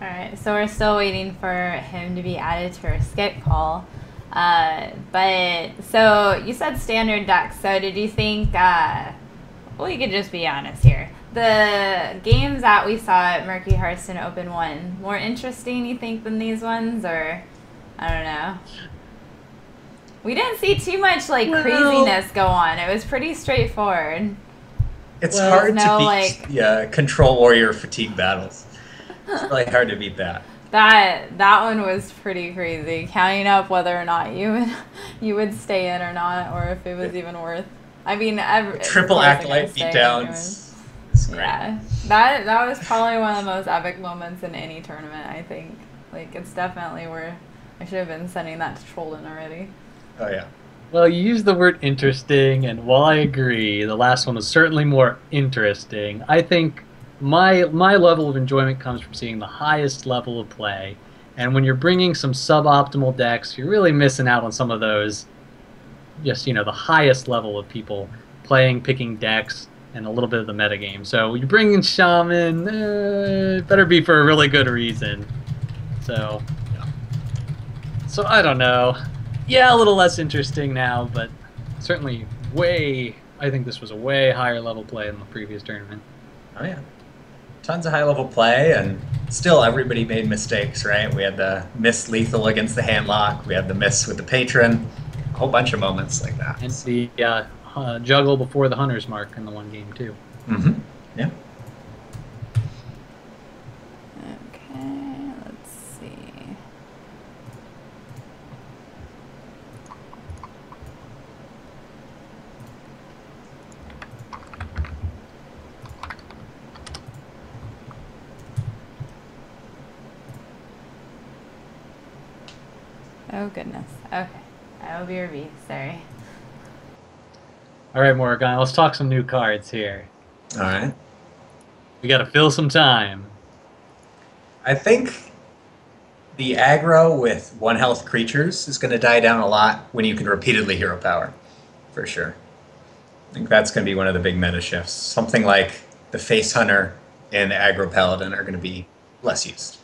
Alright, so we're still waiting for him to be added to our skip call. But, so, you said standard decks, so did you think, well, you could just be honest here. The games that we saw at Murky Hearthstone Open 1, more interesting, you think, than these ones, or, I don't know. We didn't see too much, craziness go on. It was pretty straightforward. It's hard to beat the Control Warrior fatigue battles. It's really hard to beat that. That one was pretty crazy. Counting up whether or not you would stay in or not, or if it was even worth. I mean, triple acolyte beatdowns. Yeah, that was probably one of the most epic moments in any tournament. I think, it's definitely where I should have been sending that to Trollden already. Oh yeah. Well, you used the word interesting, and while I agree, the last one was certainly more interesting. I think my level of enjoyment comes from seeing the highest level of play, and when you're bringing some suboptimal decks, you're really missing out on some of those. Just the highest level of people playing, picking decks, and a little bit of the metagame. So you bring in Shaman, it better be for a really good reason. So I don't know. Yeah, a little less interesting now, but certainly I think this was a way higher level play than the previous tournament. Oh yeah. Tons of high level play, and still everybody made mistakes, right? We had the miss lethal against the handlock, we had the miss with the patron, a whole bunch of moments like that. And the juggle before the Hunter's Mark in the one game too. Mm-hmm. Yeah. Okay, let's see. Oh, goodness. Okay. I will be your V. Sorry. All right, Moragon, let's talk some new cards here. All right. We got to fill some time. I think the aggro with 1 health creatures is going to die down a lot when you can repeatedly hero power, for sure. I think that's going to be one of the big meta shifts. Something like the Face Hunter and the Aggro Paladin are going to be less used.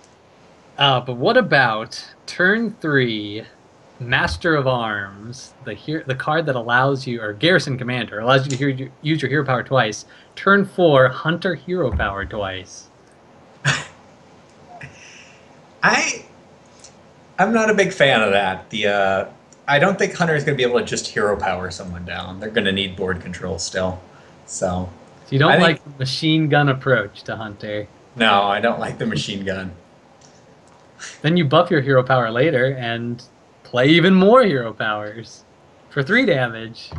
But what about turn 3, Master of Arms, the card that allows you, or Garrison Commander, allows you to use your hero power twice. Turn 4, Hunter hero power twice. I'm not a big fan of that. I don't think Hunter is going to be able to just hero power someone down. They're going to need board control still. So you don't like the machine gun approach to Hunter. No, I don't like the machine gun. Then you buff your hero power later and play even more hero powers for 3 damage.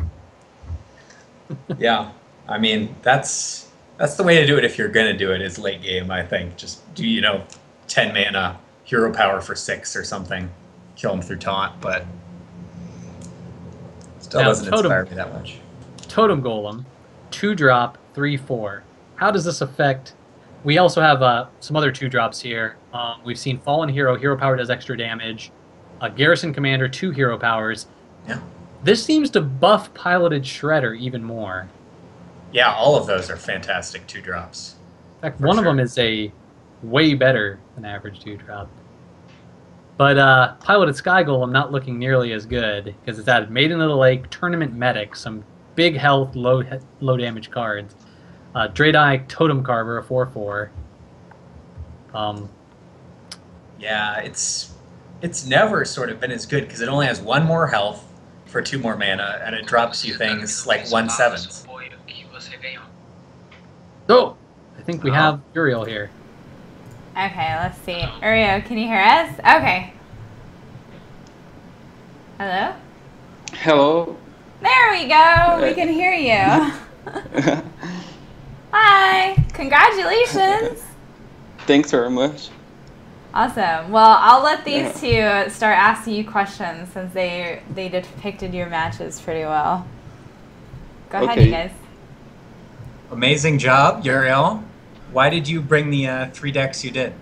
Yeah, I mean that's the way to do it if you're gonna do it. Is late game, I think. Just do 10 mana hero power for 6 or something, kill him through taunt, but still doesn't inspire me that much. Totem Golem, 2-drop, 3/4. How does this affect? We also have some other 2-drops here. We've seen Fallen Hero. Hero power does extra damage. Garrison Commander, 2 hero powers. Yeah. This seems to buff Piloted Shredder even more. Yeah, all of those are fantastic 2-drops. In fact, one of them is a way better than average 2-drop. But Piloted Sky Golem not looking nearly as good because it's added Maiden of the Lake, Tournament Medic, some big health, low damage cards. Dreadeye Totem Carver, a 4/4. Yeah, it's never sort of been as good because it only has 1 more health for 2 more mana, and it drops you things like 1/7. So, I think we have Uriel here. Okay, let's see. Uriel, can you hear us? Okay. Hello? Hello. There we go. We can hear you. Hi. Congratulations. Thanks very much. Awesome. Well, I'll let these two start asking you questions since they depicted your matches pretty well. Go ahead, you guys. Amazing job, Uriel. Why did you bring the 3 decks you did?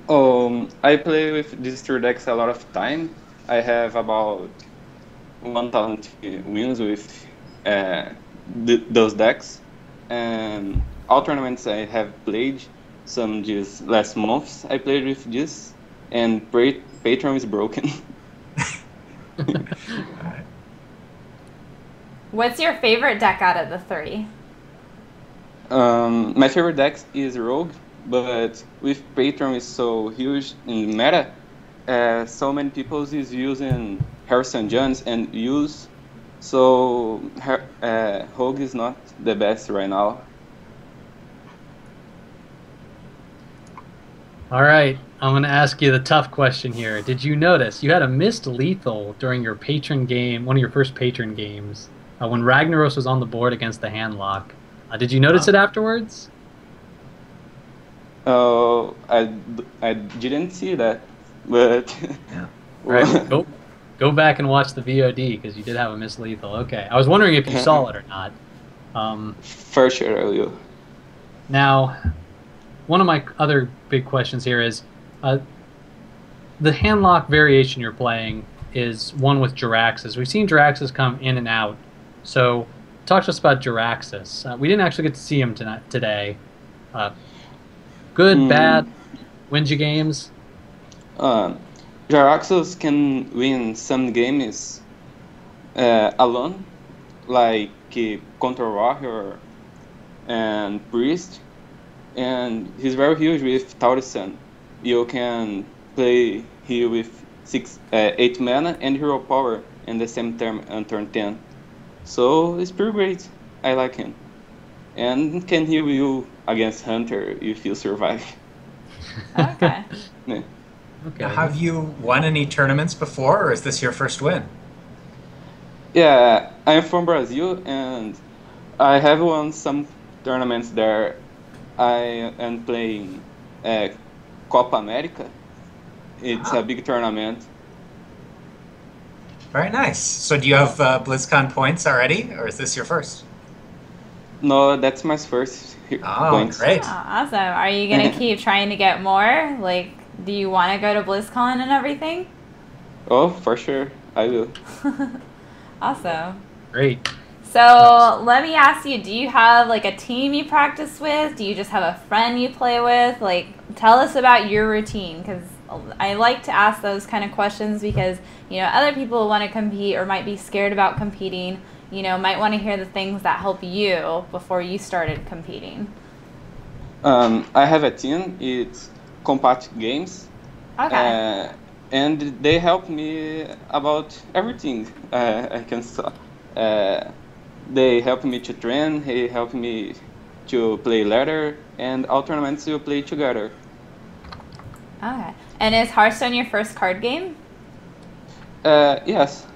I play with these 3 decks a lot of time. I have about 1,000 wins with those decks. And all tournaments I have played, some these last months I played with this, and Patreon is broken. What's your favorite deck out of the 3? My favorite deck is Rogue, but with Patreon is so huge in meta, so many people is using Hearthstone Jones and use, so Rogue is not the best right now. All right, I'm going to ask you the tough question here. Did you notice you had a missed lethal during your patron game, one of your first patron games, when Ragnaros was on the board against the Handlock? Did you notice it afterwards? Oh, I didn't see that, but Yeah. All right, go back and watch the VOD because you did have a missed lethal. Okay, I was wondering if you saw it or not. For sure I will. Now, one of my other big questions here is the Handlock variation you're playing is one with Jiraxis. We've seen Jiraxis come in and out, so talk to us about Jiraxis. We didn't actually get to see him today. Good, bad, wins you games? Jiraxis can win some games alone, like Control Warrior and Priest, and he's very huge with Taurisan. You can play here with 8 mana and hero power in the same term on turn 10. So it's pretty great. I like him. And can heal you against Hunter if you survive. Okay. Yeah. Okay. Now, have you won any tournaments before, or is this your first win? Yeah, I'm from Brazil and I have won some tournaments there. I am playing Copa America. It's a big tournament Very nice. So do you have BlizzCon points already, or is this your first? No, that's my first Oh, points. great. Oh, awesome. Are you going to keep trying to get more? Like, do you want to go to BlizzCon and everything? Oh, for sure, I will. Awesome. Great. So let me ask you, do you have like a team you practice with? Do you just have a friend you play with? Like, tell us about your routine, because I like to ask those kind of questions because, you know, other people want to compete or might be scared about competing, you know, might want to hear the things that help you before you started competing. I have a team, it's Combat Games. Okay. And they help me about everything. I can start. They help me to train, they help me to play ladder, and all tournaments we play together. Okay. And is Hearthstone your first card game? Yes.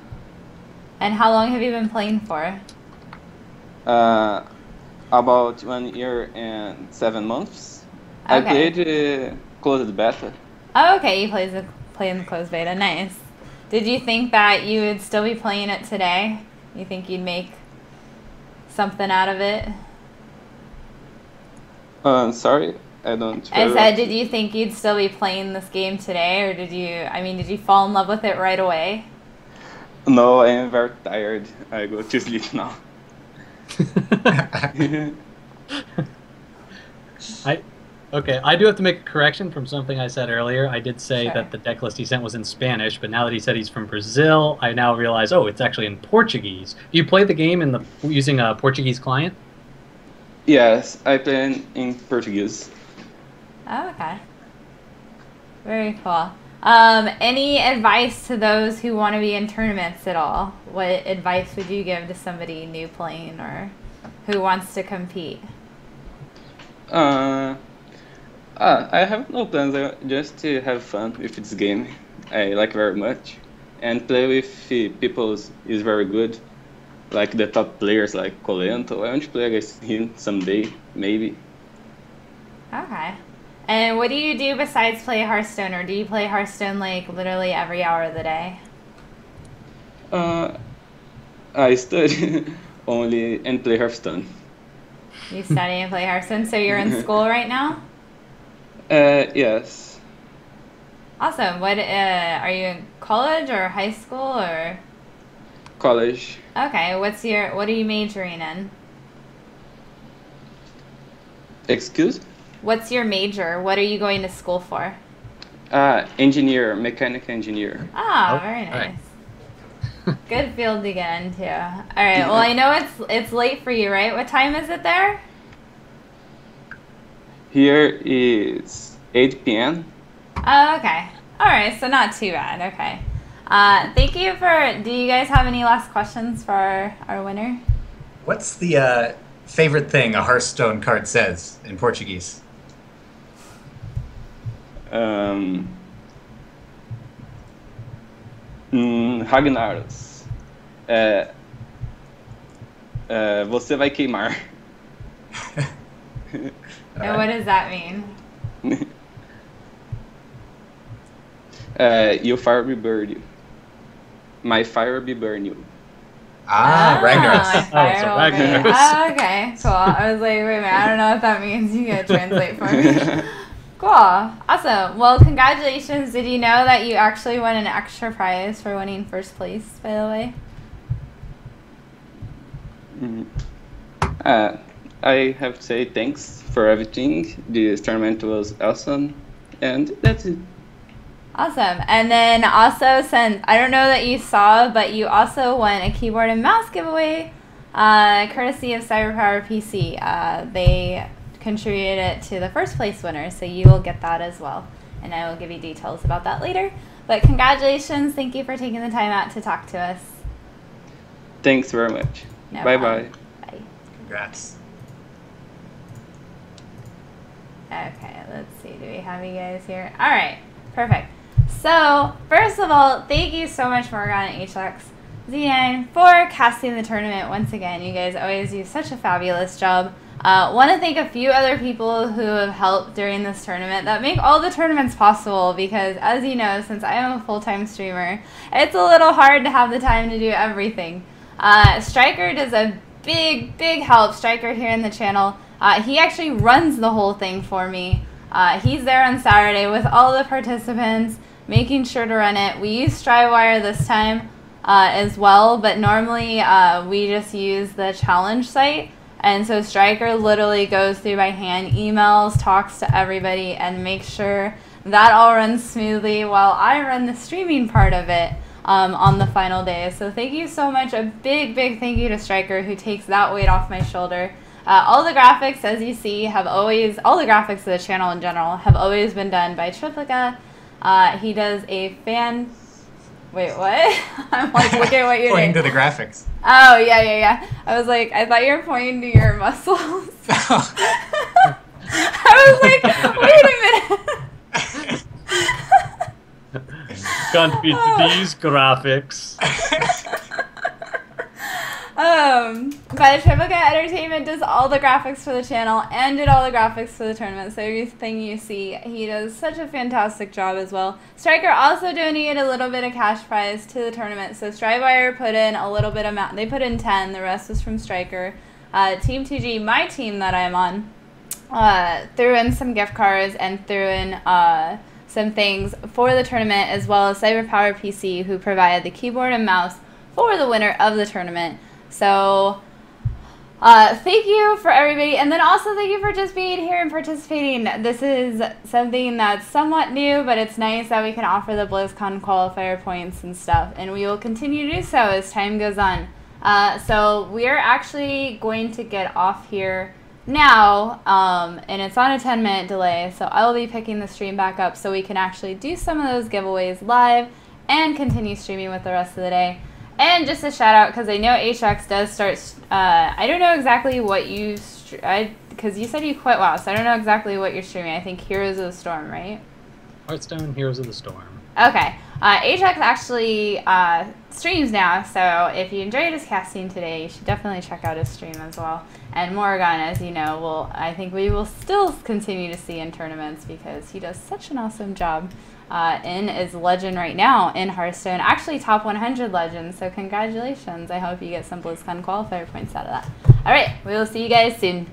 And how long have you been playing for? About 1 year and 7 months. Okay. I played closed beta. Oh, okay. You play in the closed beta. Nice. Did you think that you would still be playing it today? You think you'd make something out of it? Sorry, I don't. I said, did you think you'd still be playing this game today, or did you fall in love with it right away? No, I am very tired. I go to sleep now. I do have to make a correction from something I said earlier. I did say Sure. that the deck list he sent was in Spanish, but now that he said he's from Brazil, I now realize, oh, it's actually in Portuguese. Do you play the game using a Portuguese client? Yes, I play in Portuguese. Oh, okay. Very cool. Any advice to those who want to be in tournaments at all? What advice would you give to somebody new playing or who wants to compete? I have no plans, just to have fun with this game. I like very much. And play with people is very good. Like the top players like Colento. I want to play against him someday, maybe. Okay. And what do you do besides play Hearthstone, or do you play Hearthstone like literally every hour of the day? I study only and play Hearthstone. You study and play Hearthstone, so you're in school right now? Yes. Awesome. What are you in college or high school or? College. Okay. What are you majoring in? Excuse? What's your major? What are you going to school for? Engineer, mechanical engineer. Ah, very right. nice. Good field to get into. All right. Well, I know it's late for you, right? What time is it there? Here is 8 p.m. Oh, okay. All right. So not too bad. Okay. Thank you do you guys have any last questions for our winner? What's the favorite thing a Hearthstone card says in Portuguese? Ragnaros. Você vai queimar. And what does that mean? Your fire will burn you. My fire will burn you. Ah, Ragnaros. My fire so will Ragnaros. burn. Oh, okay, cool. I was like, wait a minute, I don't know what that means. You gotta translate for me. Cool. Awesome. Well, congratulations. Did you know that you actually won an extra prize for winning first place, by the way? I have to say thanks for everything. This tournament was awesome. And that's it. Awesome. And then also, since I don't know that you saw, but you also won a keyboard and mouse giveaway, courtesy of CyberPower PC. They contributed it to the first place winner, so you will get that as well. And I will give you details about that later. But congratulations. Thank you for taking the time out to talk to us. Thanks very much. No Bye problem. bye. Bye. Congrats. Okay, let's see. Do we have you guys here? All right. Perfect. So, first of all, thank you so much, Moragon and HX Z9 for casting the tournament once again. You guys always do such a fabulous job. Want to thank a few other people who have helped during this tournament that make all the tournaments possible because, as you know, since I am a full-time streamer, it's a little hard to have the time to do everything. Striker does a big help. Striker here in the channel. He actually runs the whole thing for me. He's there on Saturday with all the participants, making sure to run it. We use Strivewire this time as well, but normally we just use the challenge site. And so Striker literally goes through by hand, emails, talks to everybody, and makes sure that all runs smoothly while I run the streaming part of it on the final day. So thank you so much. A big thank you to Striker, who takes that weight off my shoulder. All the graphics, as you see, all the graphics of the channel in general have always been done by Triplica. He does a Wait, what? I'm like, look at what you're Pointing doing. to the graphics. Oh, yeah. I was like, I thought you were pointing to your muscles. I was like, wait a minute. Can't beat these graphics. But Triplica Entertainment does all the graphics for the channel and did all the graphics for the tournament. So everything you see, he does such a fantastic job as well. Striker also donated a little bit of cash prize to the tournament. So Strivewire put in a little bit amount. They put in 10. The rest was from Striker. Team 2G, my team that I'm on, threw in some gift cards and threw in some things for the tournament, as well as CyberPower PC, who provided the keyboard and mouse for the winner of the tournament. So thank you for everybody, and then also thank you for just being here and participating. This is something that's somewhat new, but it's nice that we can offer the BlizzCon qualifier points and stuff, and we will continue to do so as time goes on. So we are actually going to get off here now, and it's on a 10-minute delay, so I will be picking the stream back up so we can actually do some of those giveaways live and continue streaming with the rest of the day. And just a shout out, because I know HX does start, I don't know exactly what you, because you said you quit WoW, so I don't know exactly what you're streaming. I think Heroes of the Storm, right? Hearthstone, Heroes of the Storm. Okay. HX actually streams now, so if you enjoyed his casting today, you should definitely check out his stream as well. And Moragon, as you know, I think we will still continue to see in tournaments because he does such an awesome job. And is legend right now in Hearthstone, actually top 100 legend, so congratulations. I hope you get some BlizzCon qualifier points out of that. Alright, we will see you guys soon.